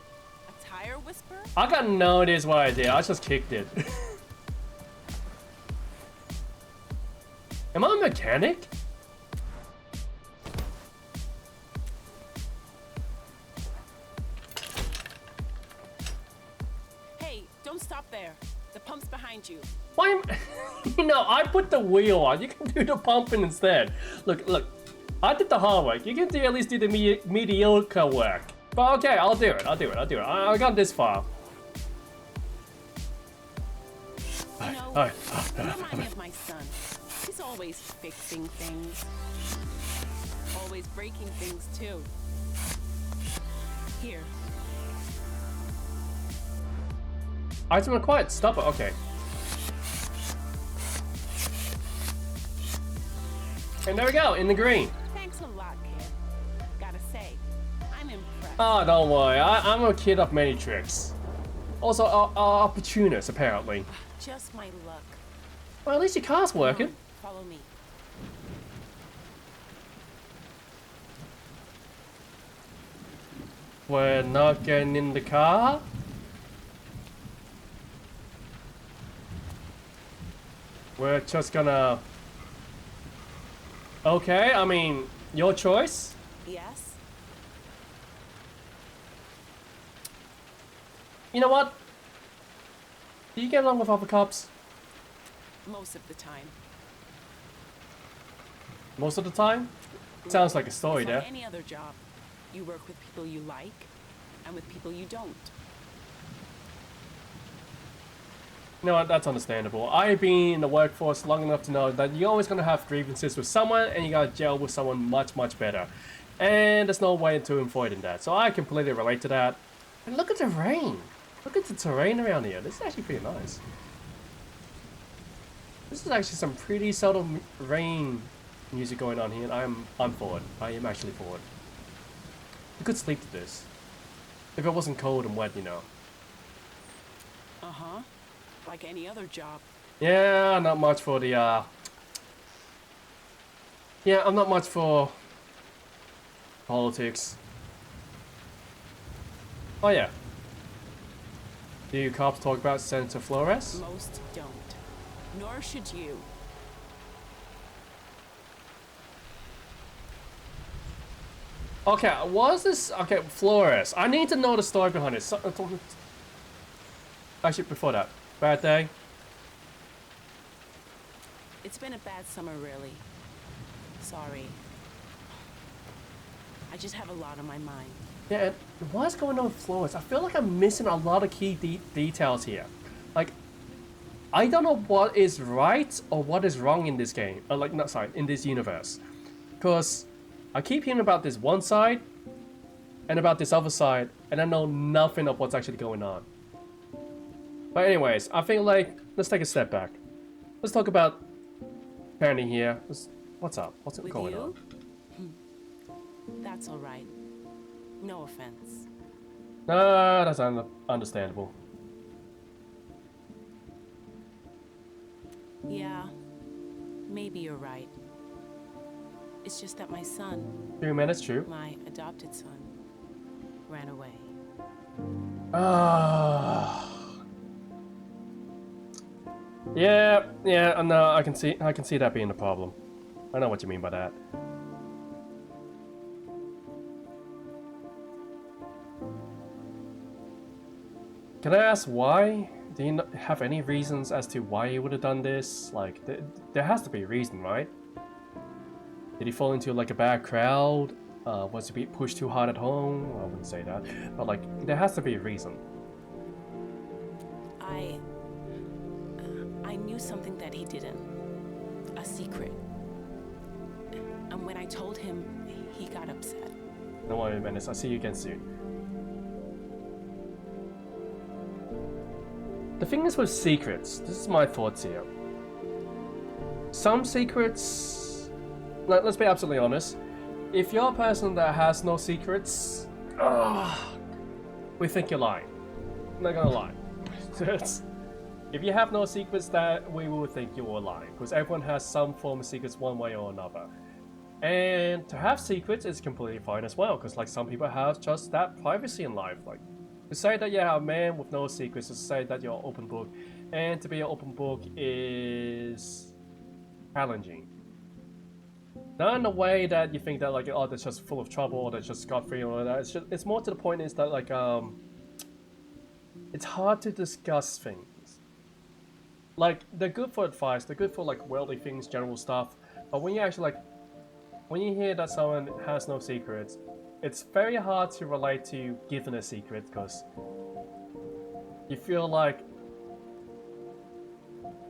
A tire whisperer? I got no idea what I did. I just kicked it. Am I a mechanic? Hey, don't stop there. The pump's behind you. Why am you know, I put the wheel on. You can do the pumping instead. Look, I did the hard work. You can at least do the mediocre work. But okay, I'll do it. I got this far. You know, you remind me of my son. He's always fixing things. Always breaking things, too. Here. Item acquired. Stop it. Okay. And there we go, in the green. Thanks a lot, kid. Gotta say, I'm impressed. Oh, don't worry. I'm a kid of many tricks. Also, opportunist, apparently. Just my luck. Well, at least your car's working. Follow me. We're not getting in the car. We're just gonna... Okay, I mean, your choice. Yes? You know what? Do you get along with other cops? Most of the time. Most of the time? Sounds like a story It's there. like any other job. You work with people you like, and with people you don't. You know what, that's understandable. I've been in the workforce long enough to know that you're always going to have grievances with someone and you got to gel with someone much, much better. And there's no way to avoid that. So I completely relate to that. And look at the rain. Look at the terrain around here. This is actually pretty nice. This is actually some pretty subtle rain music going on here. And I'm for it. I am actually for it. You could sleep to this. If it wasn't cold and wet, you know. Uh-huh. Like any other job. Yeah, not much for the, Yeah, I'm not much for politics. Oh yeah. Do you cops talk about Senator Flores? Most don't. Nor should you. Okay, was this... Okay, Flores. I need to know the story behind it. Actually, before that. Bad day? It's been a bad summer, really. Sorry. I just have a lot on my mind. Yeah, and what's going on with Flores? I feel like I'm missing a lot of key details here. Like, I don't know what is right or what is wrong in this game. In this universe. Because I keep hearing about this one side and about this other side, and I know nothing of what's actually going on. But anyways, I think let's take a step back. Let's talk about parenting here. What's up? What's going on? That's alright. No offense. Nah, that's understandable. Yeah, maybe you're right. It's just that my son... 2 minutes, true. My adopted son ran away. Yeah, no, I can see that being a problem. I know what you mean by that. Can I ask why? Do you have any reasons as to why he would have done this? Like, there has to be a reason, right? Did he fall into like a bad crowd? Was he being pushed too hard at home? I wouldn't say that, but like, there has to be a reason. I knew something that he didn't. A secret. And when I told him, he got upset. Don't worry, Menace. I'll see you again soon. The thing is with secrets, this is my thoughts here. Some secrets, let's be absolutely honest. If you're a person that has no secrets, we think you're lying. not gonna lie. If you have no secrets, that we will think you are lying, because everyone has some form of secrets one way or another. And to have secrets is completely fine as well, because like some people have just that privacy in life. Like to say that you're a man with no secrets is to say that you're an open book, and to be an open book is challenging. Not in a way that you think that like, oh, that's just full of trouble or that's just scot-free or that. It's more to the point is that like it's hard to discuss things. Like they're good for advice, they're good for like worldly things, general stuff. But when you actually like, when you hear that someone has no secrets, it's very hard to relate to giving a secret because you feel like,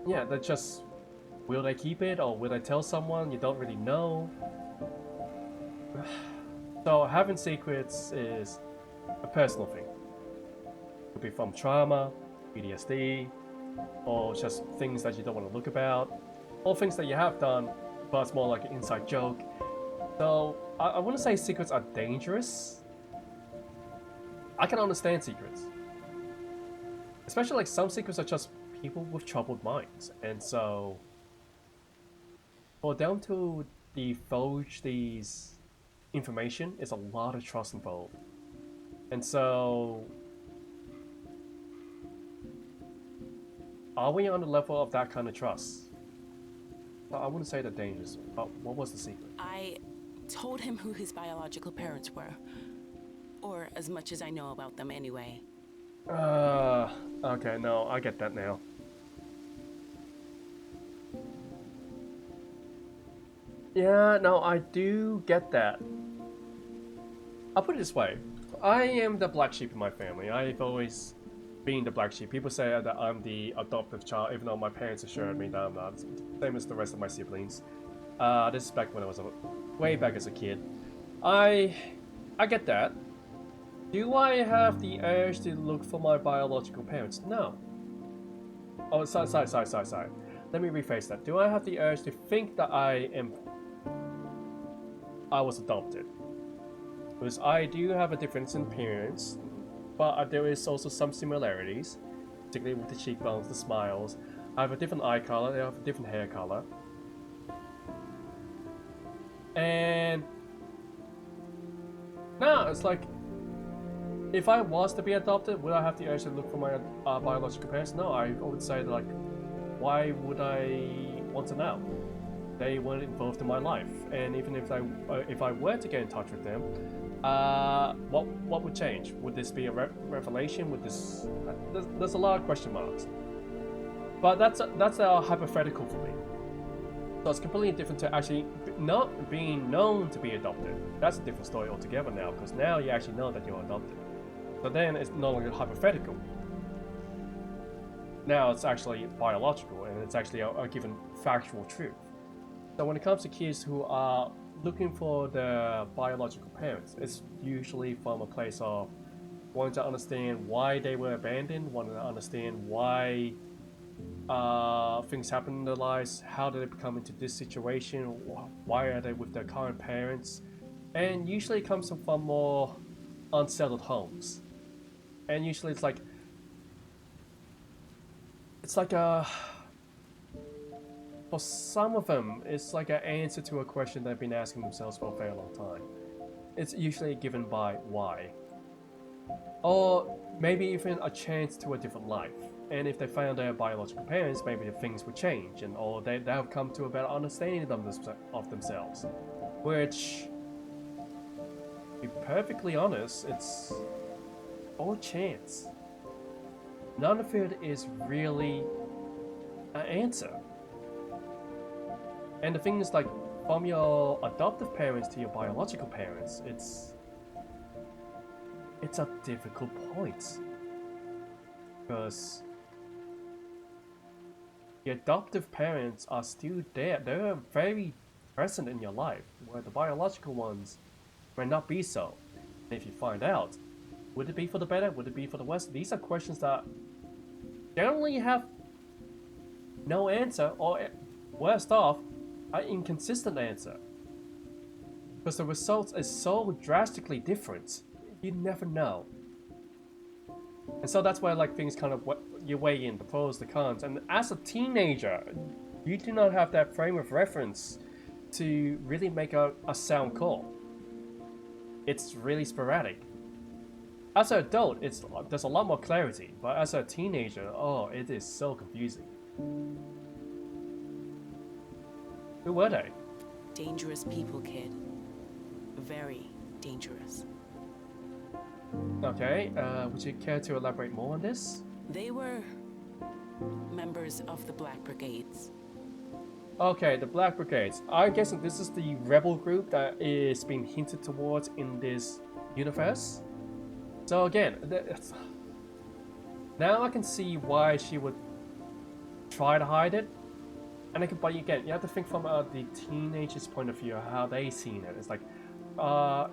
yeah, they're just, will they keep it or will they tell someone? You don't really know. So having secrets is a personal thing. It could be from trauma, PTSD, or just things that you don't want to look about, or things that you have done, but it's more like an inside joke. So I wouldn't say secrets are dangerous. I can understand secrets. Especially like some secrets are just people with troubled minds, and so for them to divulge these information is a lot of trust involved. And so are we on the level of that kind of trust? I wouldn't say they're dangerous. What was the secret? I told him who his biological parents were. Or as much as I know about them anyway. Okay, no, I get that now. Yeah, no, I do get that. I'll put it this way. I am the black sheep in my family. I've always been the black sheep. People say that I'm the adoptive child, even though my parents assured me that I'm not. Same as the rest of my siblings. This is back when I was way back as a kid. I get that. Do I have the urge to look for my biological parents? No. Oh, sorry. Let me rephrase that. Do I have the urge to think that I was adopted? Because I do have a difference in appearance, but there is also some similarities, particularly with the cheekbones, the smiles. I have a different eye color, I have a different hair color. And no, it's like, if I was to be adopted, would I have the urge to look for my biological parents? No, I would say like, why would I want to know? They weren't involved in my life, and even if I were to get in touch with them, what would change? Would this be a revelation? Would this? There's a lot of question marks. But that's a hypothetical for me. So it's completely different to actually not being known to be adopted. That's a different story altogether now, because now you actually know that you're adopted. So then it's no longer hypothetical. Now it's actually biological, and it's actually a given factual truth. So when it comes to kids who are looking for their biological parents, it's usually from a place of wanting to understand why they were abandoned, wanting to understand why things happen in their lives, how did they come into this situation, why are they with their current parents, and usually it comes from more unsettled homes. And usually it's like a, for some of them, it's like an answer to a question they've been asking themselves for a very long time. It's usually given by why. Or maybe even a chance to a different life. And if they found their biological parents, maybe things would change, or they have come to a better understanding of themselves. Which, to be perfectly honest, it's all chance. None of it is really an answer. And the thing is, like, from your adoptive parents to your biological parents, it's a difficult point. Because your adoptive parents are still there. They're very present in your life, where the biological ones may not be so. And if you find out, would it be for the better? Would it be for the worse? These are questions that generally have no answer, or worst off, an inconsistent answer. Because the result is so drastically different, you never know. And so that's why like things kind of you weigh in the pros, the cons. And as a teenager, you do not have that frame of reference to really make a sound call. It's really sporadic. As an adult, there's a lot more clarity, but as a teenager, oh, it is so confusing. Who were they? Dangerous people, kid. Very dangerous. Okay, would you care to elaborate more on this? They were members of the Black Brigades. Okay, the Black Brigades. I guess this is the rebel group that is being hinted towards in this universe. So again, now I can see why she would try to hide it. And but again, you have to think from the teenagers' point of view, how they seen it. It's like, oh,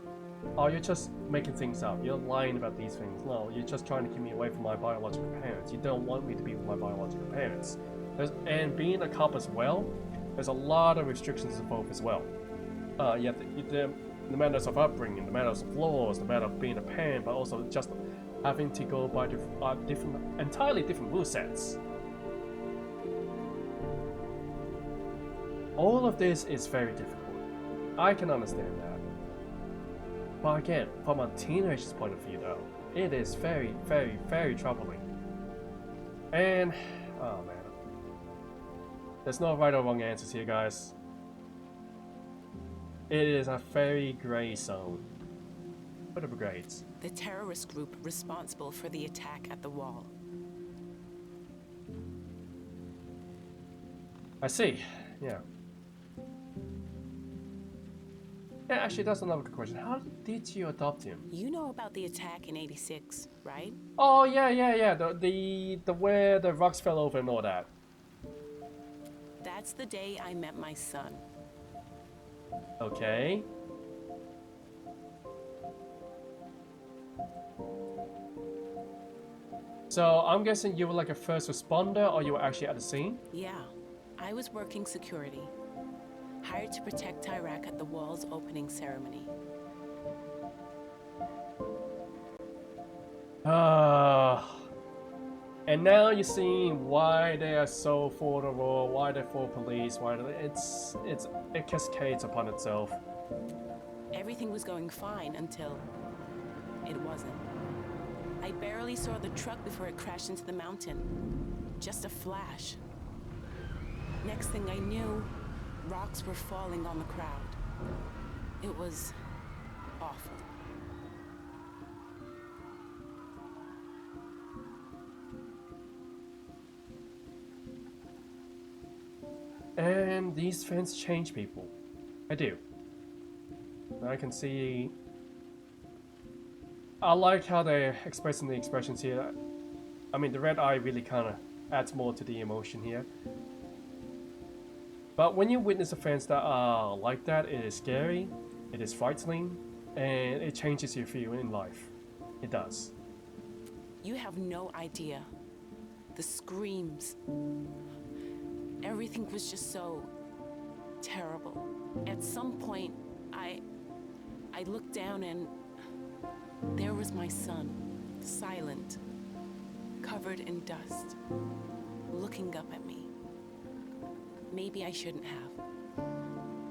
you're just making things up. You're lying about these things. No, you're just trying to keep me away from my biological parents. You don't want me to be with my biological parents. And being a cop as well, there's a lot of restrictions involved as well. You have the matters of upbringing, the matters of laws, the matter of being a parent, but also just having to go by entirely different rule sets. All of this is very difficult. I can understand that. But again, from a teenager's point of view though, it is very, very, very troubling. And, oh man. There's no right or wrong answers here, guys. It is a very grey zone. For the brigades. The terrorist group responsible for the attack at the wall. I see. Yeah. Yeah, actually, that's another good question. How did you adopt him? You know about the attack in '86, right? Oh yeah. The where the rocks fell over and all that. That's the day I met my son. Okay. So I'm guessing you were like a first responder, or you were actually at the scene? Yeah, I was working security. Hired to protect Iraq at the wall's opening ceremony. And now you're seeing why they are so for the war, why they're for police, why it cascades upon itself. Everything was going fine until it wasn't. I barely saw the truck before it crashed into the mountain. Just a flash. Next thing I knew, rocks were falling on the crowd. It was awful. And these fans change people. I do. I can see... I like how they're expressing the expressions here. I mean, the red eye really kind of adds more to the emotion here. But when you witness events that are like that, it is scary, it is frightening, and it changes your view in life. It does. You have no idea. The screams. Everything was just so terrible. At some point, I looked down and there was my son, silent, covered in dust, looking up at me. Maybe I shouldn't have,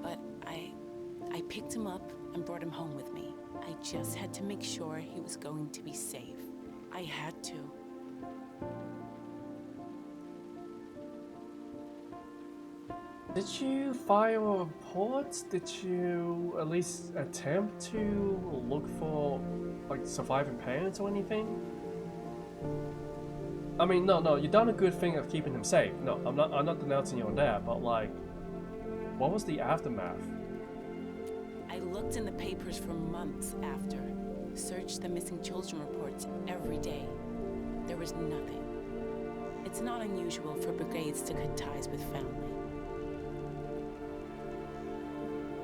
but I picked him up and brought him home with me. I just had to make sure he was going to be safe. I had to. Did you file a report? Did you at least attempt to look for like surviving parents or anything? I mean, no, you've done a good thing of keeping him safe. No, I'm not denouncing you on that, but like, what was the aftermath? I looked in the papers for months after, searched the missing children reports every day. There was nothing. It's not unusual for brigades to cut ties with family.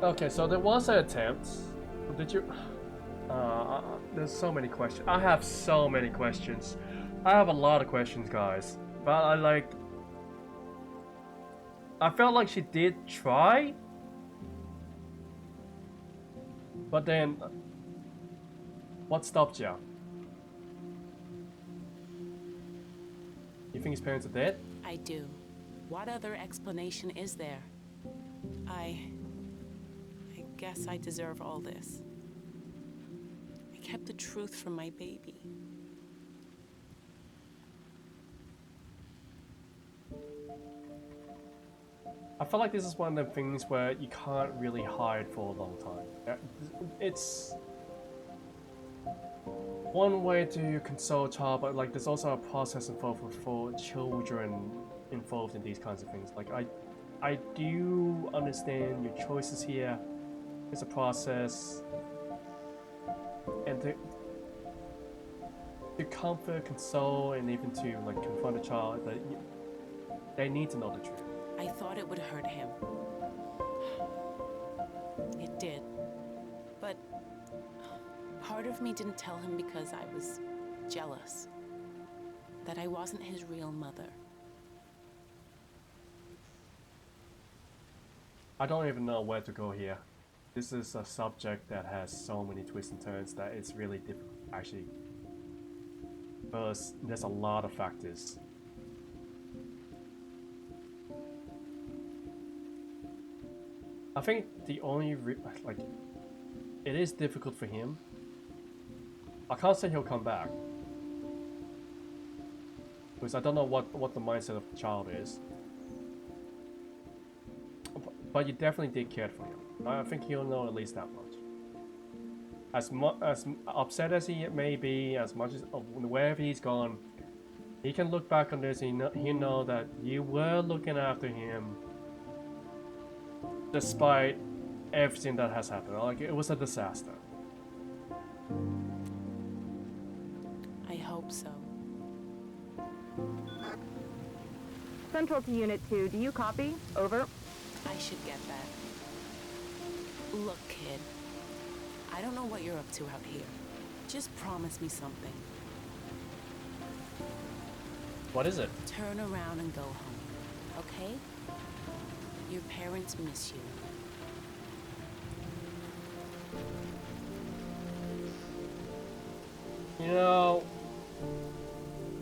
Okay, so there was an attempt. Did you... there's so many questions. I have so many questions. I have a lot of questions, guys. But I felt like she did try. But then... what stopped you? You think his parents are dead? I do. What other explanation is there? I guess I deserve all this. I kept the truth from my baby. I feel like this is one of the things where you can't really hide for a long time. It's one way to console a child, but like there's also a process involved for children involved in these kinds of things. Like I do understand your choices here. It's a process, and to comfort, console, and even to like confront a child, that they need to know the truth. I thought it would hurt him. It did. But part of me didn't tell him because I was jealous. That I wasn't his real mother. I don't even know where to go here. This is a subject that has so many twists and turns that it's really difficult, actually. Because there's a lot of factors. I think the only like, it is difficult for him. I can't say he'll come back. Because I don't know what the mindset of the child is. But you definitely did care for him. I think he'll know at least that much. As upset as he may be, as much as wherever he's gone, he can look back on this and he know that you were looking after him, despite everything that has happened. Like, it was a disaster. I hope so. Central to Unit 2, do you copy? Over. I should get that. Look, kid. I don't know what you're up to out here. Just promise me something. What is it? Turn around and go home, okay? Your parents miss you. You know,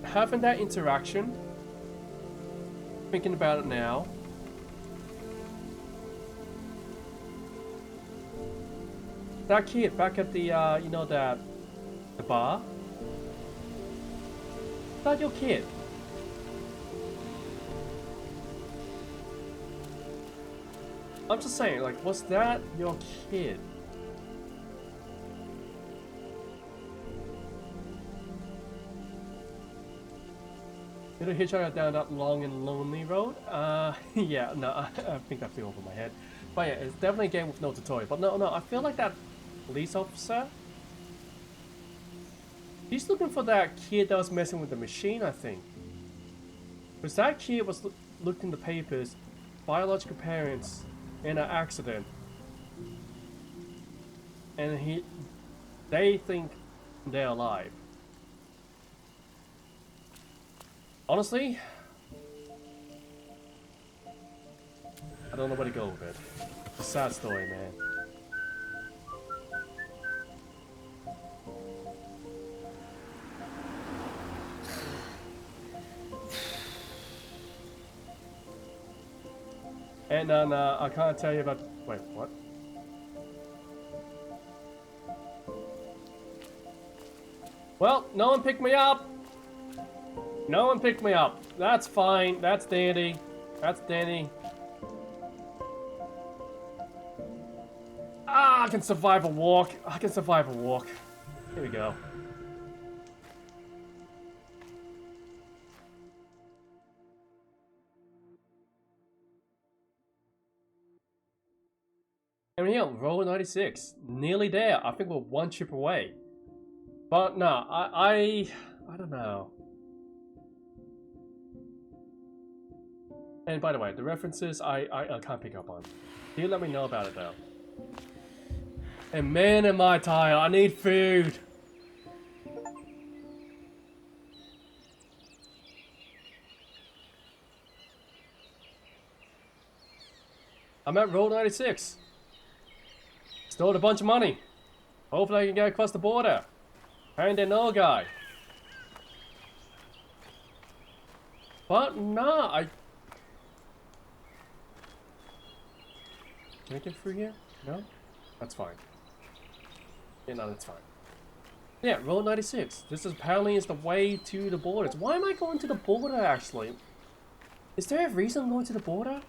having that interaction, thinking about it now, that kid back at the, you know, the bar? Is that your kid? I'm just saying, like, was that your kid? Did a hitchhiker down that long and lonely road? Yeah, no, I think that flew over my head. But yeah, it's definitely a game with no tutorial. But no, I feel like that police officer, he's looking for that kid that was messing with the machine, I think. Because that kid was looked in the papers, biological parents in an accident. And they think they're alive. Honestly, I don't know where to go with it. It's a sad story, man. And then I can't tell you about. Wait, what? Well, no one picked me up. No one picked me up. That's fine. That's dandy. That's dandy. Ah, I can survive a walk. I can survive a walk. Here we go. And here, roll 96. Nearly there. I think we're one chip away. But no, I don't know. And by the way, the references I can't pick up on. You let me know about it though. And man, am I tired. I need food. I'm at roll 96. Stole a bunch of money. Hopefully I can get across the border. And an old guy. But nah, Can I get through here? No? That's fine. Yeah, no, that's fine. Yeah, Road 96. This is apparently is the way to the borders. Why am I going to the border, actually? Is there a reason I'm going to the border?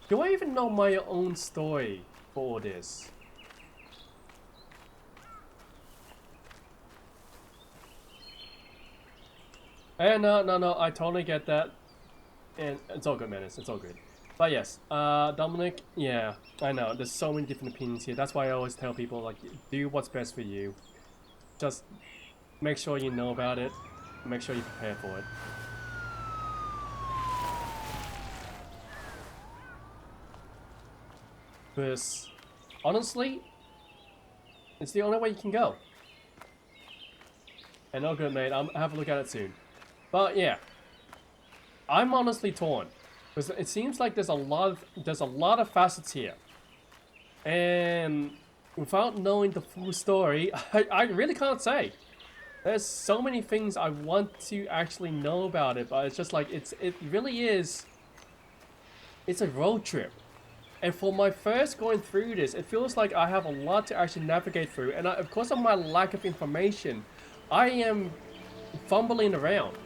Do I even know my own story for all this? No, I totally get that. And it's all good, man, it's all good. But yes, Dominic, yeah, I know, there's so many different opinions here. That's why I always tell people, like, do what's best for you. Just make sure you know about it. Make sure you prepare for it. Because, honestly, it's the only way you can go. And all good, mate, I'll have a look at it soon. But yeah, I'm honestly torn. Because it seems like there's a lot of facets here. And without knowing the full story, I really can't say. There's so many things I want to actually know about it, but it's just like, it really is, it's a road trip. And for my first going through this, it feels like I have a lot to actually navigate through. And because of my lack of information, I am fumbling around.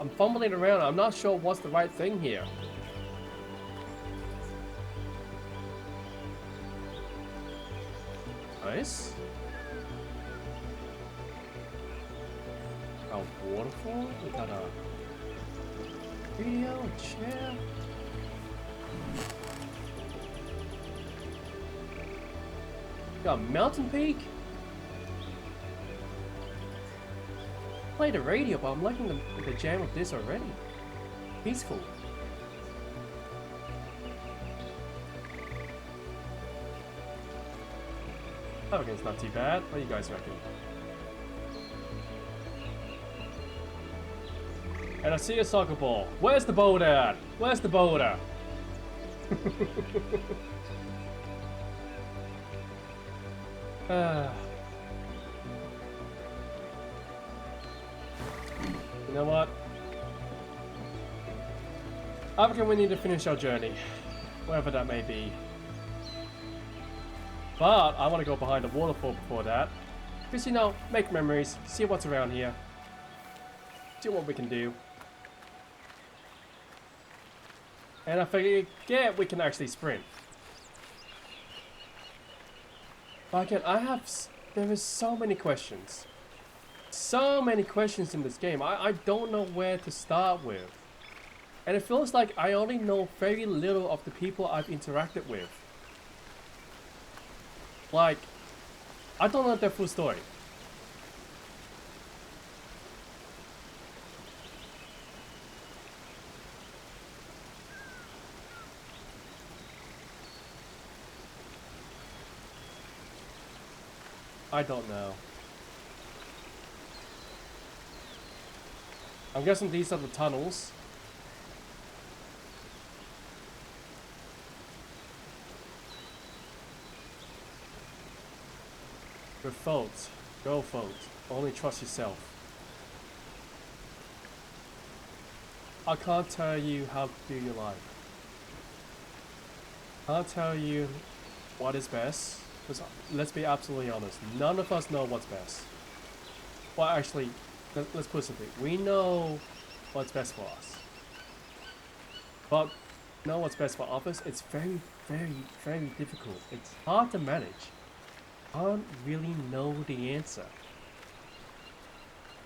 I'm fumbling around. I'm not sure what's the right thing here. Nice. A waterfall? We got a video, chair. Got a mountain peak. Play the radio, but I'm liking the jam of this already. Peaceful. I reckon it's not too bad. What do you guys reckon? And I see a soccer ball. Where's the boat at? Where's the boat at? You know what? I reckon we need to finish our journey. Wherever that may be. But I want to go behind the waterfall before that. Because, you know, make memories, see what's around here. See what we can do. And I forget we can actually sprint. But again, there is so many questions. So many questions in this game. I don't know where to start with. And it feels like I only know very little of the people I've interacted with. Like, I don't know their full story. I don't know. I'm guessing these are the tunnels. With fault. Go fault. Only trust yourself. I can't tell you how to do your life. I can't tell you what is best. Because let's be absolutely honest. None of us know what's best. Well, actually, let's put it simply. We know what's best for us. But know what's best for others, it's very, very, very difficult. It's hard to manage. Can't really know the answer.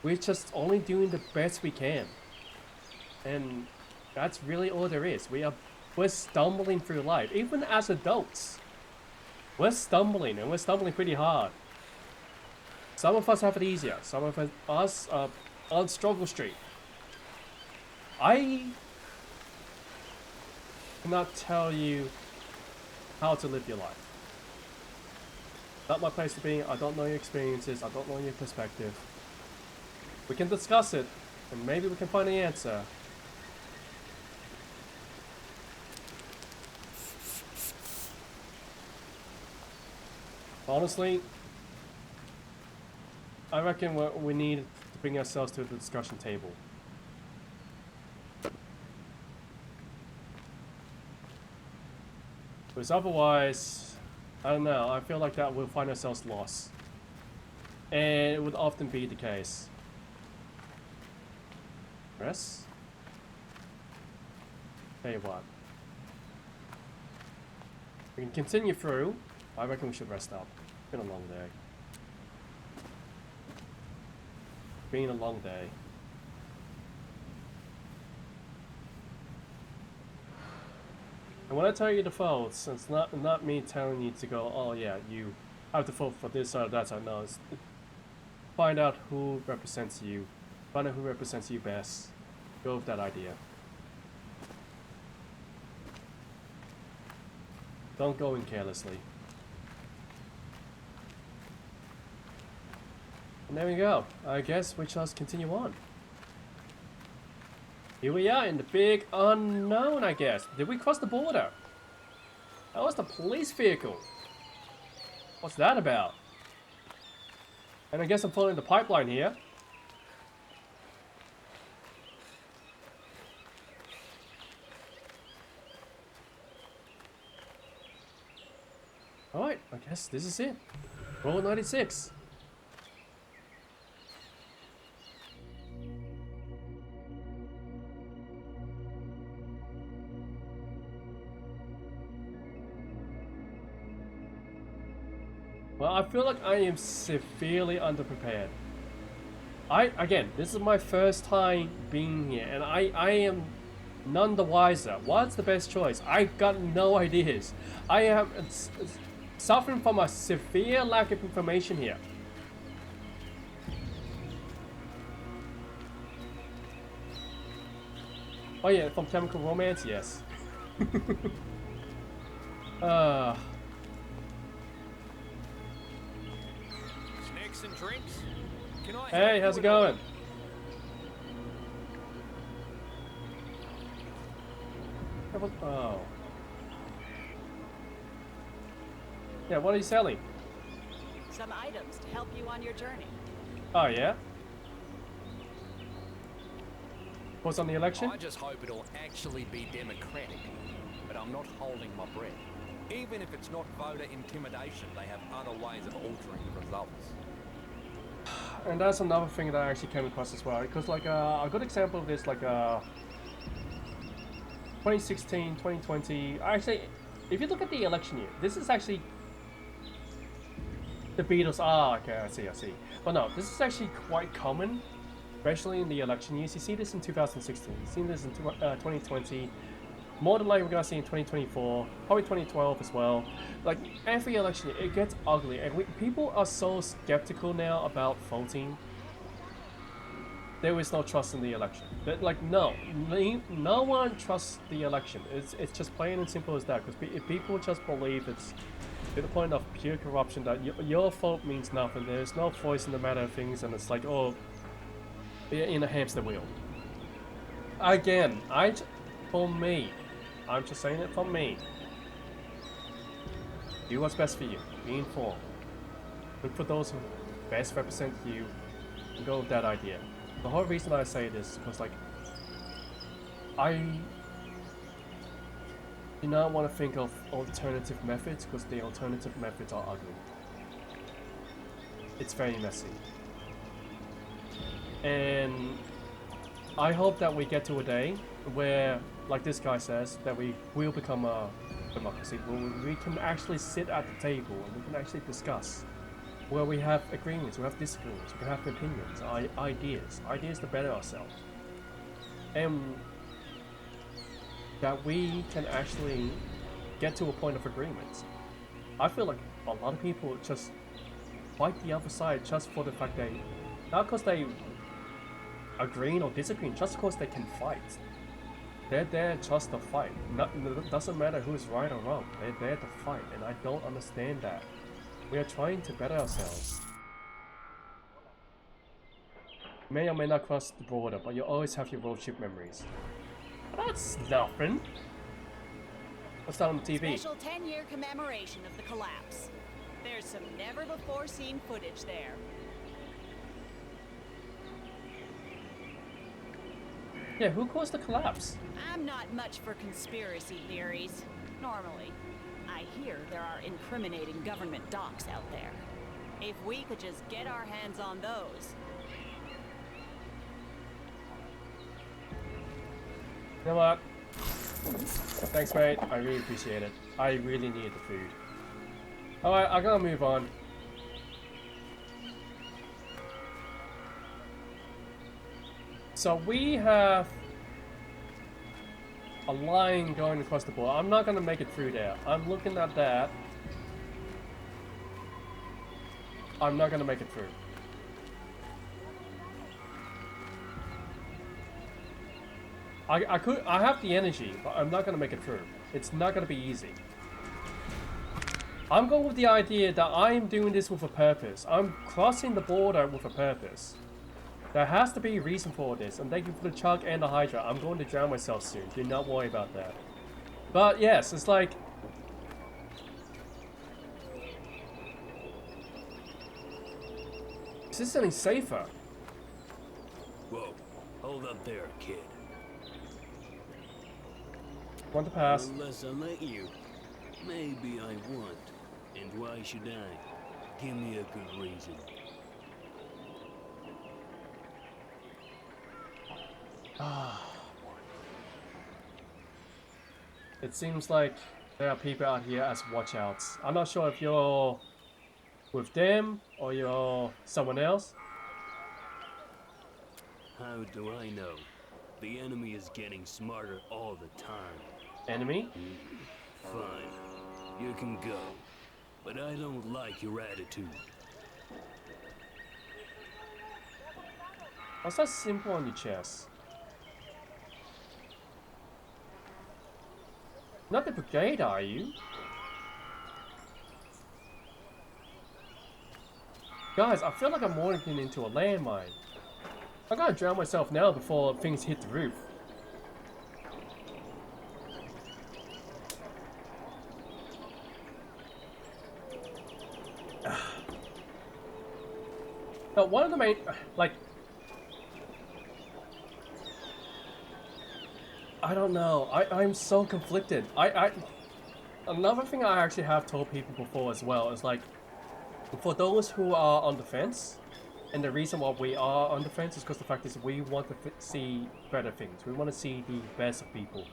We're just only doing the best we can. And that's really all there is. We're stumbling through life. Even as adults. We're stumbling, and we're stumbling pretty hard. Some of us have it easier. Some of us are on struggle street. I cannot tell you how to live your life. Not my place to be. I don't know your experiences. I don't know your perspective. We can discuss it, and maybe we can find the answer. Honestly, I reckon we need to bring ourselves to the discussion table. Because otherwise, I don't know, I feel like that we'll find ourselves lost. And it would often be the case. Rest? Tell you what. We can continue through. I reckon we should rest up. It's been a long day. Been a long day. And when I tell you the votes, it's not me telling you to go, oh yeah, you have to vote for this or that side. No, it's find out who represents you. Find out who represents you best. Go with that idea. Don't go in carelessly. And there we go. I guess we just continue on. Here we are in the big unknown, I guess. Did we cross the border? That was the police vehicle. What's that about? And I guess I'm following the pipeline here. Alright, I guess this is it. Roll 96. Well, I feel like I am severely underprepared. Again, this is my first time being here, and I am none the wiser. What's the best choice? I got no ideas. I am suffering from a severe lack of information here. Oh yeah, from Chemical Romance, yes. Snacks and drinks? Can I Hey, how's it going? Oh. Yeah, what are you selling? Some items to help you on your journey. Oh yeah? What's on the election? I just hope it'll actually be democratic, but I'm not holding my breath. Even if it's not voter intimidation, they have other ways of altering the results. And that's another thing that I actually came across as well, because like a good example of this, like 2016, 2020, actually, if you look at the election year, this is actually the Beatles. Ah, okay, I see. But no, this is actually quite common, especially in the election years. You see this in 2016, you see this in 2020, more than likely we're gonna see in 2024, probably 2012 as well. Like every election year, it gets ugly, and people are so skeptical now about voting. There is no trust in the election. But like no one trusts the election. It's just plain and simple as that. Because if people just believe it's to the point of pure corruption that your vote means nothing. There's no voice in the matter of things, and it's like, oh, in a hamster wheel. Again, for me, I'm just saying it for me. Do what's best for you. Be informed. Look for those who best represent you, and go with that idea. The whole reason I say this is because, like, I do not want to think of alternative methods because the alternative methods are ugly. It's very messy. And I hope that we get to a day where, like this guy says, that we will become a democracy where we can actually sit at the table and we can actually discuss. Where we have agreements, we have disagreements, we have opinions, ideas to better ourselves. And that we can actually get to a point of agreement. I feel like a lot of people just fight the other side just for the fact not because they agree or disagree, just because they can fight. They're there just to fight. It doesn't matter who's right or wrong, they're there to fight, and I don't understand that. We are trying to better ourselves. You may or may not cross the border, but you always have your road trip memories. That's nothing. What's that on the TV? Special 10-year commemoration of the collapse. There's some never-before-seen footage there. Yeah, who caused the collapse? I'm not much for conspiracy theories, normally. I hear there are incriminating government docs out there. If we could just get our hands on those. You know what? Thanks, mate. I really appreciate it. I really need the food. Alright, I gotta move on. So we have a line going across the board. I'm not gonna make it through there. I'm looking at that. I'm not gonna make it through. I have the energy, but I'm not gonna make it through. It's not gonna be easy. I'm going with the idea that I am doing this with a purpose. I'm crossing the border with a purpose. There has to be a reason for this, and thank you for the chug and the Hydra. I'm going to drown myself soon. Do not worry about that. But yes, it's like... Is this any safer? Whoa, hold up there, kid. Want to pass. Unless I let you, maybe I won't. And why should I? Give me a good reason. It seems like there are people out here as watchouts. I'm not sure if you're with them or you're someone else. How do I know? The enemy is getting smarter all the time. Enemy? Fine. You can go. But I don't like your attitude. What's that symbol on your chest? Not the brigade, are you? Guys, I feel like I'm walking into a landmine. I gotta drown myself now before things hit the roof. Now, one of the main, like, I don't know. I'm so conflicted. Another thing I actually have told people before as well is like, for those who are on the fence, and the reason why we are on the fence is because the fact is we want to see better things. We want to see the best of people.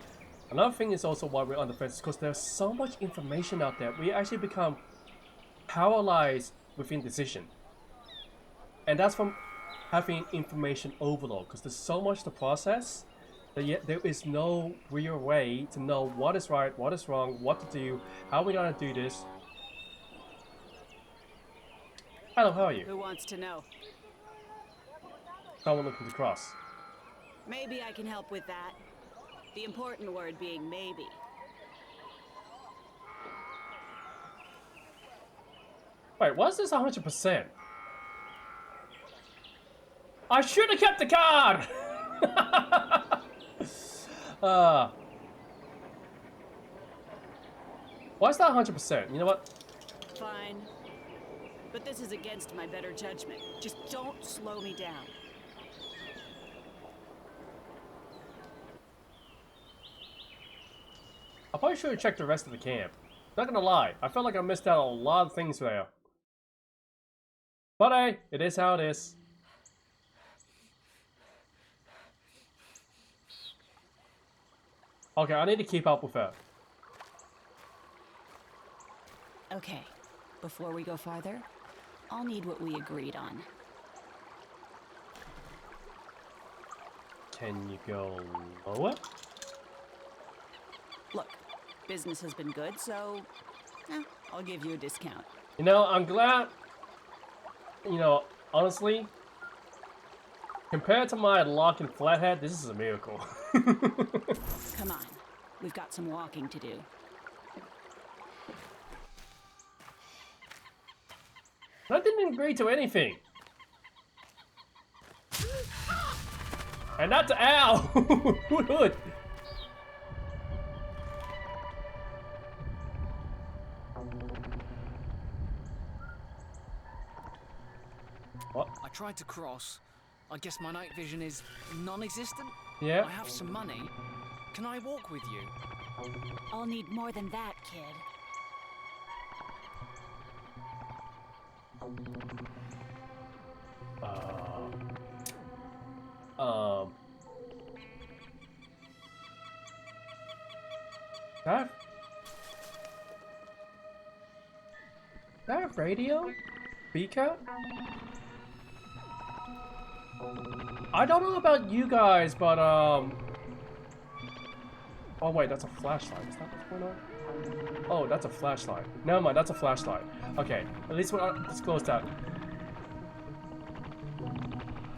Another thing is also why we're on the fence because there's so much information out there. We actually become paralyzed with indecision. And that's from having information overload because there's so much to process. But yet there is no real way to know what is right, what is wrong, what to do, how we're gonna do this. Hello, how are you? Who wants to know? Someone looking to cross. Maybe I can help with that. The important word being maybe. Wait, what's this 100%? I should have kept the card! Why is that 100%? You know what? Fine. But this is against my better judgment. Just don't slow me down. I probably should have checked the rest of the camp. Not gonna lie, I felt like I missed out on a lot of things there. But hey, it is how it is. Okay, I need to keep up with her. Okay, before we go farther, I'll need what we agreed on. Can you go lower? Look, business has been good, so I'll give you a discount. You know, I'm glad, you know, honestly, compared to my lock and flathead, this is a miracle. Come on, we've got some walking to do. I didn't agree to anything. And that's ow! Who would? What? I tried to cross. I guess my night vision is non-existent? Yeah. I have some money. Can I walk with you? I'll need more than that, kid. That radio? Beacon? I don't know about you guys, but oh wait, that's a flashlight. Is that what's going on? Oh, that's a flashlight. Never mind, that's a flashlight. Okay, at least we'll disclose that.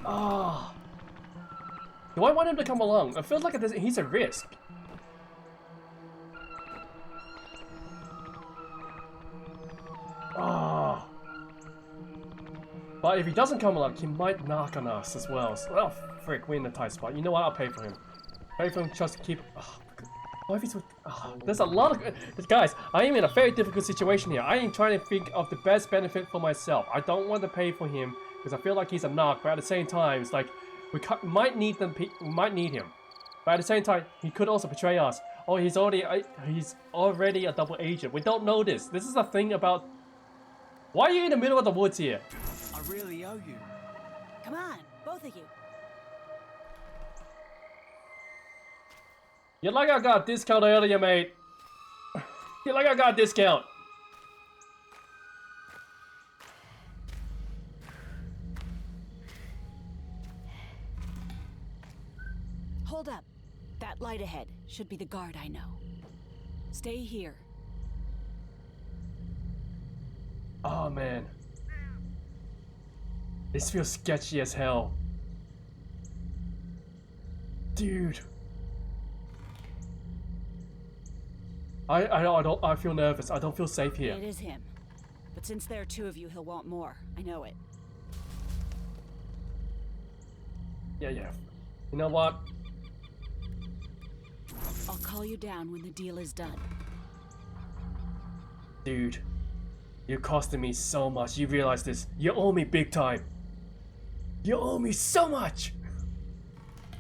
Ah. Do I want him to come along? It feels like he's a risk. Ah. But if he doesn't come along, he might knock on us as well. So, oh, frick, we're in a tight spot. You know what? I'll pay for him. Pay for him just to keep... Oh, what if he's with... Oh, there's a lot of... Guys, I am in a very difficult situation here. I am trying to think of the best benefit for myself. I don't want to pay for him because I feel like he's a knock, but at the same time, it's like... We might need them. We might need him. But at the same time, he could also betray us. Oh, he's already a double agent. We don't know this. This is the thing about... Why are you in the middle of the woods here? I really owe you. Come on, both of you. You're like I got a discount earlier, mate. You're like I got a discount. Hold up. That light ahead should be the guard I know. Stay here. Oh man. This feels sketchy as hell. Dude. I feel nervous. I don't feel safe here. It is him. But since there are two of you, he'll want more. I know it. Yeah. You know what? I'll call you down when the deal is done. Dude. You're costing me so much. You realize this? You owe me big time. You owe me so much.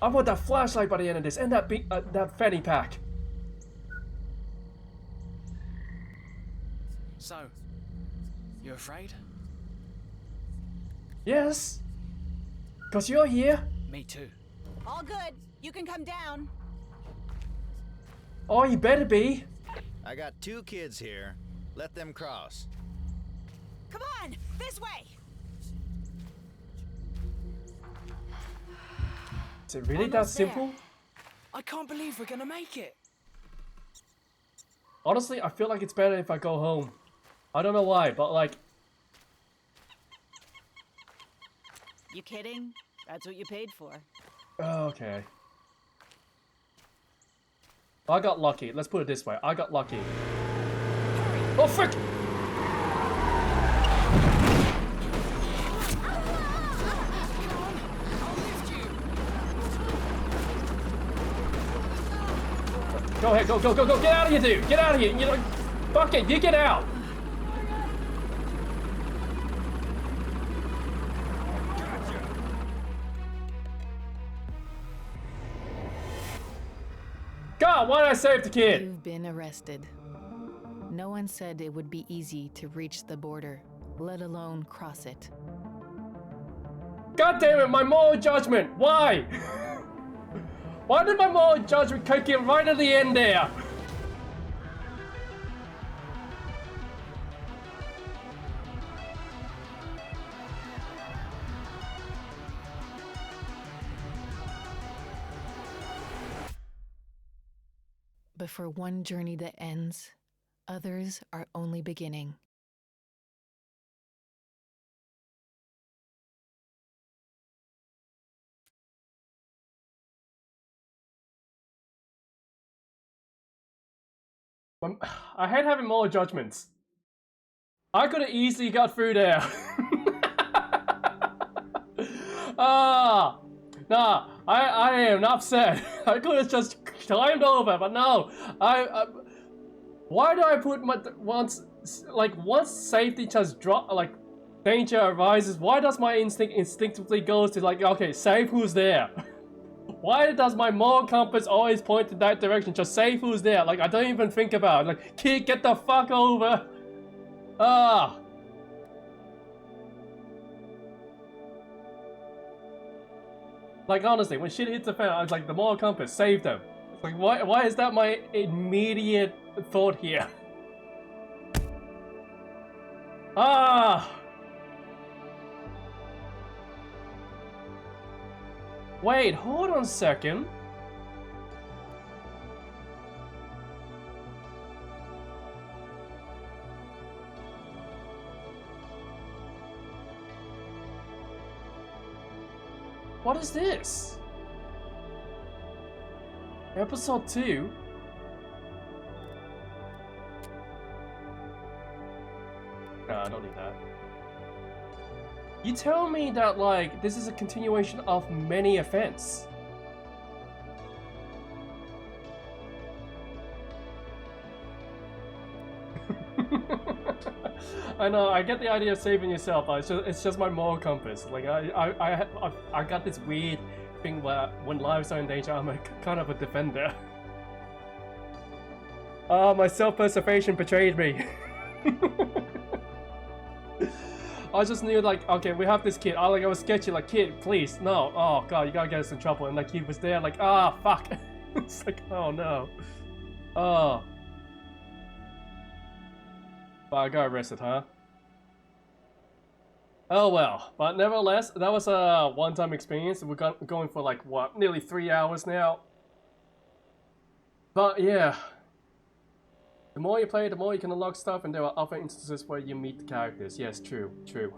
I want that flashlight by the end of this, and that fanny pack. So, you afraid? Yes. Cause you're here. Me too. All good. You can come down. Oh, you better be. I got two kids here. Let them cross. Come on, this way. Is it really that simple? I can't believe we're gonna make it. Honestly, I feel like it's better if I go home. I don't know why, but like... You kidding? That's what you paid for. Oh, okay. I got lucky. Let's put it this way. I got lucky. Oh, frick! Go ahead, go. Get out of here, dude. Get out of here. You know, fuck it. You get out. God, why did I save the kid? You've been arrested. No one said it would be easy to reach the border, let alone cross it. God damn it, my moral judgment. Why? Why did my moral judgment kick in right at the end there? But for one journey that ends, others are only beginning. I hate having moral judgments. I could have easily got through there. Nah, I am upset. I could have just climbed over, but no. Why do I put my once safety just drop, like danger arises? Why does my instinct instinctively goes to like, okay, save who's there? Why does my moral compass always point in that direction? Just say who's there. Like, I don't even think about it. Like, kid, get the fuck over. Ah. Like, honestly, when shit hits the fan, I was like, the moral compass, save them. It's like, why is that my immediate thought here? Ah. Wait, hold on a second. What is this? Episode 2? Nah, I don't need that. You tell me that, like, this is a continuation of many events. I know, I get the idea of saving yourself, but it's just my moral compass. Like, I got this weird thing where when lives are in danger, I'm kind of a defender. Oh, my self-preservation betrayed me. I just knew, like, okay, we have this kid. I was sketchy, like, kid, please, no. Oh god, you gotta get us in trouble. And like, he was there, like, ah, fuck. It's like, oh no. Oh. But I got arrested, huh? Oh well. But nevertheless, that was a one-time experience. We're going for like, what, nearly 3 hours now. But yeah. The more you play, the more you can unlock stuff, and there are other instances where you meet the characters. Yes, true, true.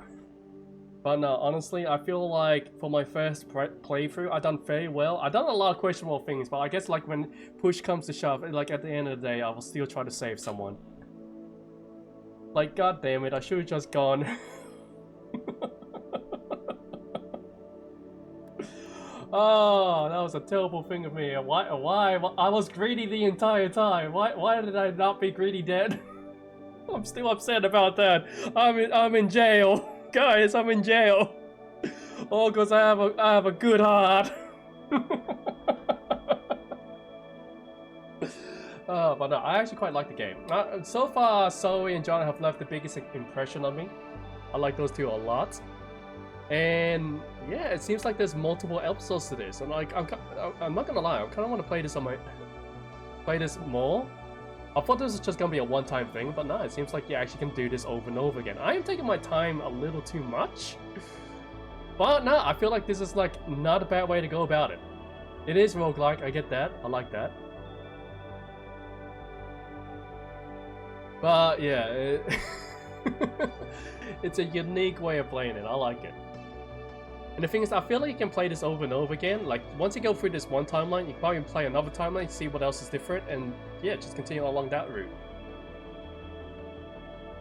But no, honestly, I feel like for my first playthrough, I done very well. I done a lot of questionable things, but I guess like when push comes to shove, like at the end of the day, I will still try to save someone. Like, god damn it, I should have just gone. Oh, that was a terrible thing of me. Why? I was greedy the entire time. Why did I not be greedy dead? I'm still upset about that. I'm in jail. Guys, I'm in jail. All because I have a good heart. But no, I actually quite like the game. So far, Zoe and John have left the biggest impression on me. I like those two a lot. And yeah, it seems like there's multiple episodes to this. And like, I'm not gonna lie, I kind of want to play this more. I thought this was just gonna be a one-time thing, but no, it seems like you actually can do this over and over again. I am taking my time a little too much. But no, I feel like this is like not a bad way to go about it. It is roguelike, I get that. I like that. But yeah, it's a unique way of playing it. I like it. And the thing is, I feel like you can play this over and over again. Like, once you go through this one timeline, you can probably play another timeline, see what else is different, and yeah, just continue along that route.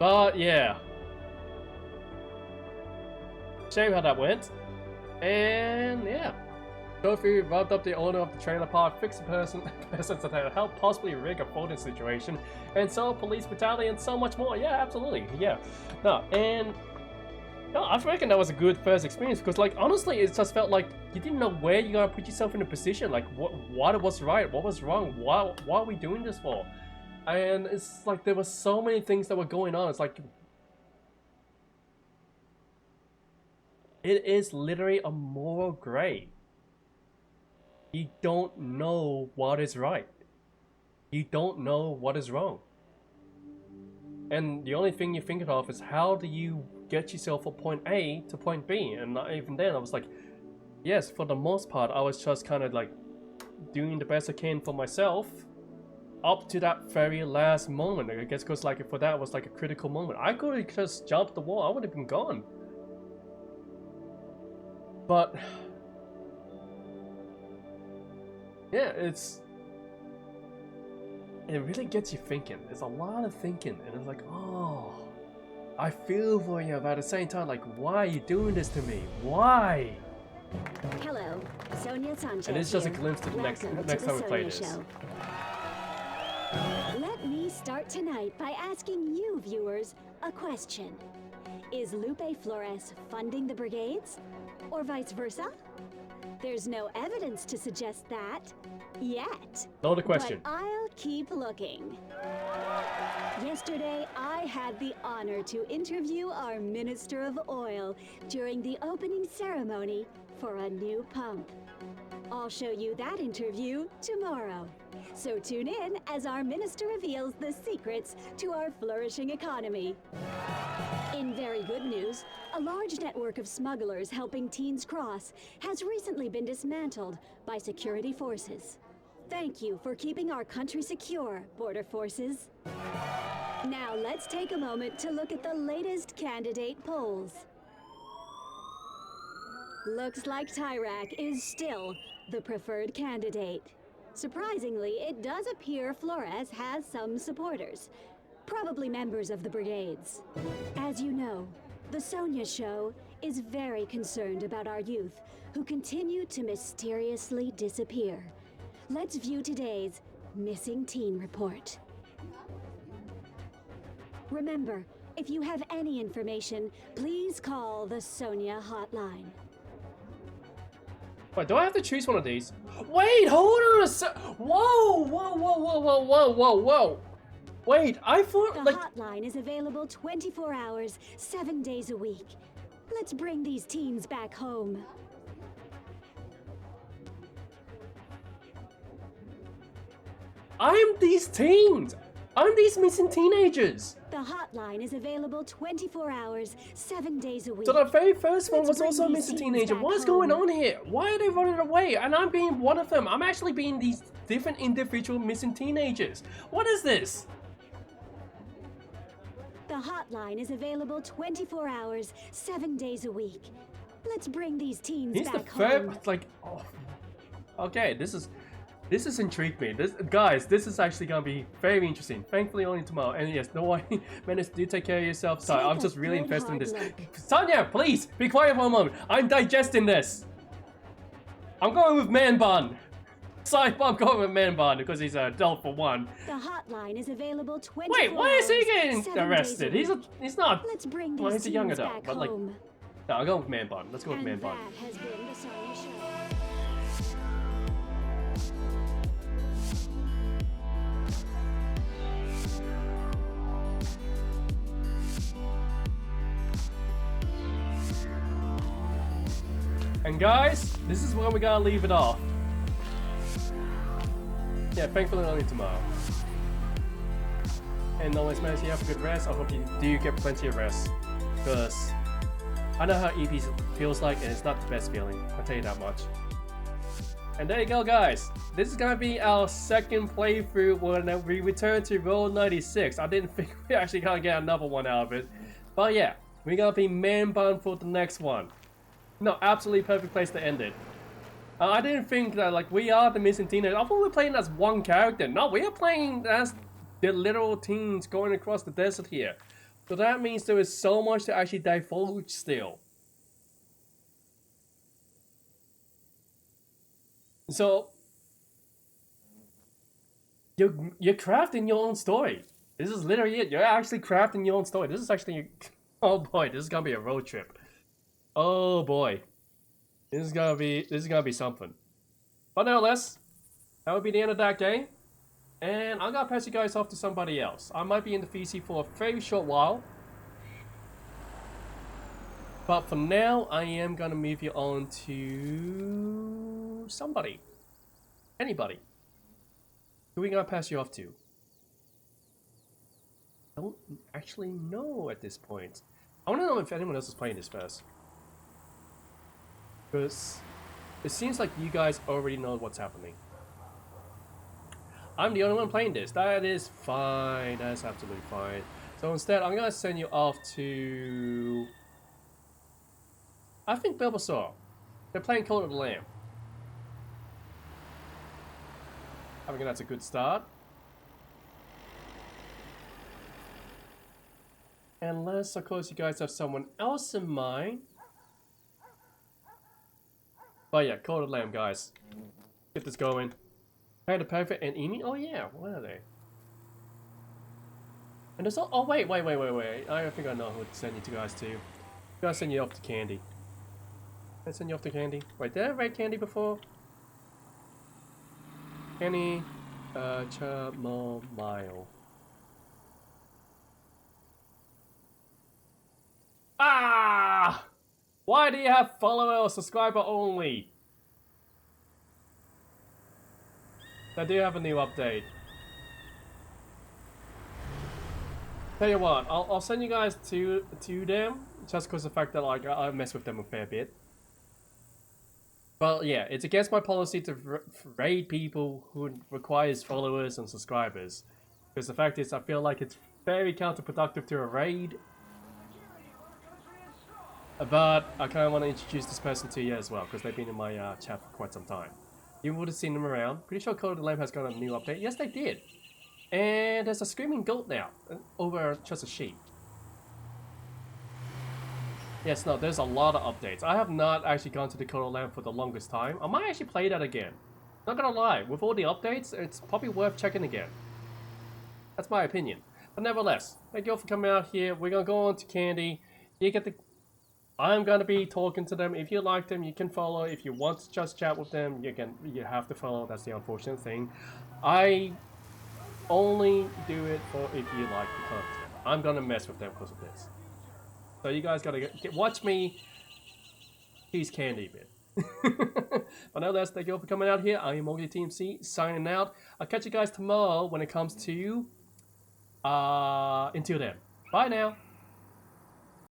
But yeah. Shame how that went. And yeah. Sophie robbed up the owner of the trailer park, fixed the persons that helped possibly rig a folding situation, and saw police brutality and so much more. Yeah, absolutely. Yeah. No, and no, I reckon that was a good first experience because, like, honestly, it just felt like you didn't know where you gotta put yourself in a position. Like, what was right, what was wrong, why are we doing this for? And it's like there were so many things that were going on. It's like it is literally a moral gray. You don't know what is right. You don't know what is wrong. And the only thing you're thinking of is how do you get yourself from point A to point B? And even then I was like, yes, for the most part, I was just kind of like doing the best I can for myself up to that very last moment. I guess because like for that was like a critical moment. I could have just jumped the wall. I would have been gone. But yeah, it really gets you thinking. There's a lot of thinking, and it's like, oh, I feel for you, but at the same time, like, why are you doing this to me? Why? Hello, Sonia Sanchez. And it's just a here. glimpse to the next Welcome time we the play Sonia this. Show. Let me start tonight by asking you, viewers, a question. Is Lupe Flores funding the brigades? Or vice versa? There's no evidence to suggest that. Yet. Not a question. But I'll keep looking. Yesterday, I had the honor to interview our Minister of Oil during the opening ceremony for a new pump. I'll show you that interview tomorrow. So tune in as our minister reveals the secrets to our flourishing economy. In very good news, a large network of smugglers helping teens cross has recently been dismantled by security forces. Thank you for keeping our country secure, border forces. Now let's take a moment to look at the latest candidate polls. Looks like Tyrak is still the preferred candidate. Surprisingly, it does appear Flores has some supporters, probably members of the brigades. As you know, the Sonia Show is very concerned about our youth who continue to mysteriously disappear. Let's view today's Missing Teen Report. Remember, if you have any information, please call the Sonia hotline. Wait, do I have to choose one of these? Wait, hold on a sec. Whoa, whoa, whoa, whoa, whoa, whoa, whoa, whoa. Wait, I thought The hotline is available 24 hours, 7 days a week. Let's bring these teens back home. I'm these teens. I'm these missing teenagers. The hotline is available 24 hours, 7 days a week. So the very first one was Let's bring also a these missing teens teenager. back What's home. going on here? Why are they running away? And I'm being one of them. I'm actually being these different individual missing teenagers. What is this? The hotline is available 24 hours, 7 days a week. Let's bring these teens He's the back third, home. like, oh. Okay, this is intrigued me. Guys, this is actually gonna be very interesting. Thankfully, only tomorrow. And yes, no worry, Menace, do take care of yourself. Sorry, Take I'm a just really good invested in this. hard Sonia, please be quiet for a moment. I'm digesting this. I'm going with Man Bun. Sorry, I'm going with Man Bun because he's an adult for one. The hotline is available 24 Wait, why is he hours, getting 7 days arrested? a He's week. he's not. Let's bring Well, these he's a young teens adult, back but like, home. no, I'll go with Man Bun. Let's go with And Man Bun. that has been the Sonia Show. And guys, this is where we gotta leave it off. Yeah, thankfully only tomorrow. And always, man, you have a good rest. I hope you do get plenty of rest. Because I know how EP feels like, and it's not the best feeling. I'll tell you that much. And there you go, guys. This is gonna be our second playthrough when we return to Roll 96. I didn't think we actually gonna get another one out of it. But yeah, we're gonna be Man Bun for the next one. No, absolutely perfect place to end it. I didn't think that, like, we are the missing teenagers. I thought we were playing as one character. No, we are playing as the literal teens going across the desert here. So that means there is so much to actually divulge still. So, you're crafting your own story. This is literally it. You're actually crafting your own story. This is actually, oh boy, this is gonna be a road trip. Oh boy, this is gonna be something. But nevertheless, that would be the end of that game, and I'm gonna pass you guys off to somebody else. I might be in the VC for a very short while, but for now, I am gonna move you on to somebody, anybody. Who are we gonna pass you off to? I don't actually know at this point. I want to know if anyone else is playing this first. Because it seems like you guys already know what's happening. I'm the only one playing this. That is fine. That's absolutely fine. So instead, I'm going to send you off to... I think Bulbasaur. They're playing Cult of the Lamb. I think that's a good start. Unless, of course, you guys have someone else in mind. But yeah, Cult of the Lamb, guys. Get this going. Panda Perfect and Emi? Oh yeah, what are they? And there's oh wait. I think I know who to send you guys to. I'm gonna send you off to Candy. I send you off to Candy. Wait, did I raid Candy before? Candy, chamomile. Ah! Why do you have follower or subscriber only? They do have a new update. Tell you what, I'll send you guys to them just because of the fact that like I mess with them a fair bit. But yeah, it's against my policy to raid people who requires followers and subscribers. Because the fact is, I feel like it's very counterproductive to a raid. But I kind of want to introduce this person to you as well, because they've been in my chat for quite some time. You would have seen them around. Pretty sure Code of the Lamb has got a new update. Yes, they did. And there's a screaming goat now, over just a sheep. Yes, no, there's a lot of updates. I have not actually gone to the Code of the Lamb for the longest time. I might actually play that again. Not gonna lie, with all the updates, it's probably worth checking again. That's my opinion. But nevertheless, thank you all for coming out here. We're gonna go on to Candy. You get the... I'm gonna be talking to them. If you like them, you can follow. If you want to just chat with them, you have to follow. That's the unfortunate thing. I only do it for if you like the content. I'm gonna mess with them because of this. So you guys gotta watch me tease Candy a bit. But nonetheless, thank you all for coming out here. I am Morgan Team C signing out. I'll catch you guys tomorrow when it comes to until then. Bye now.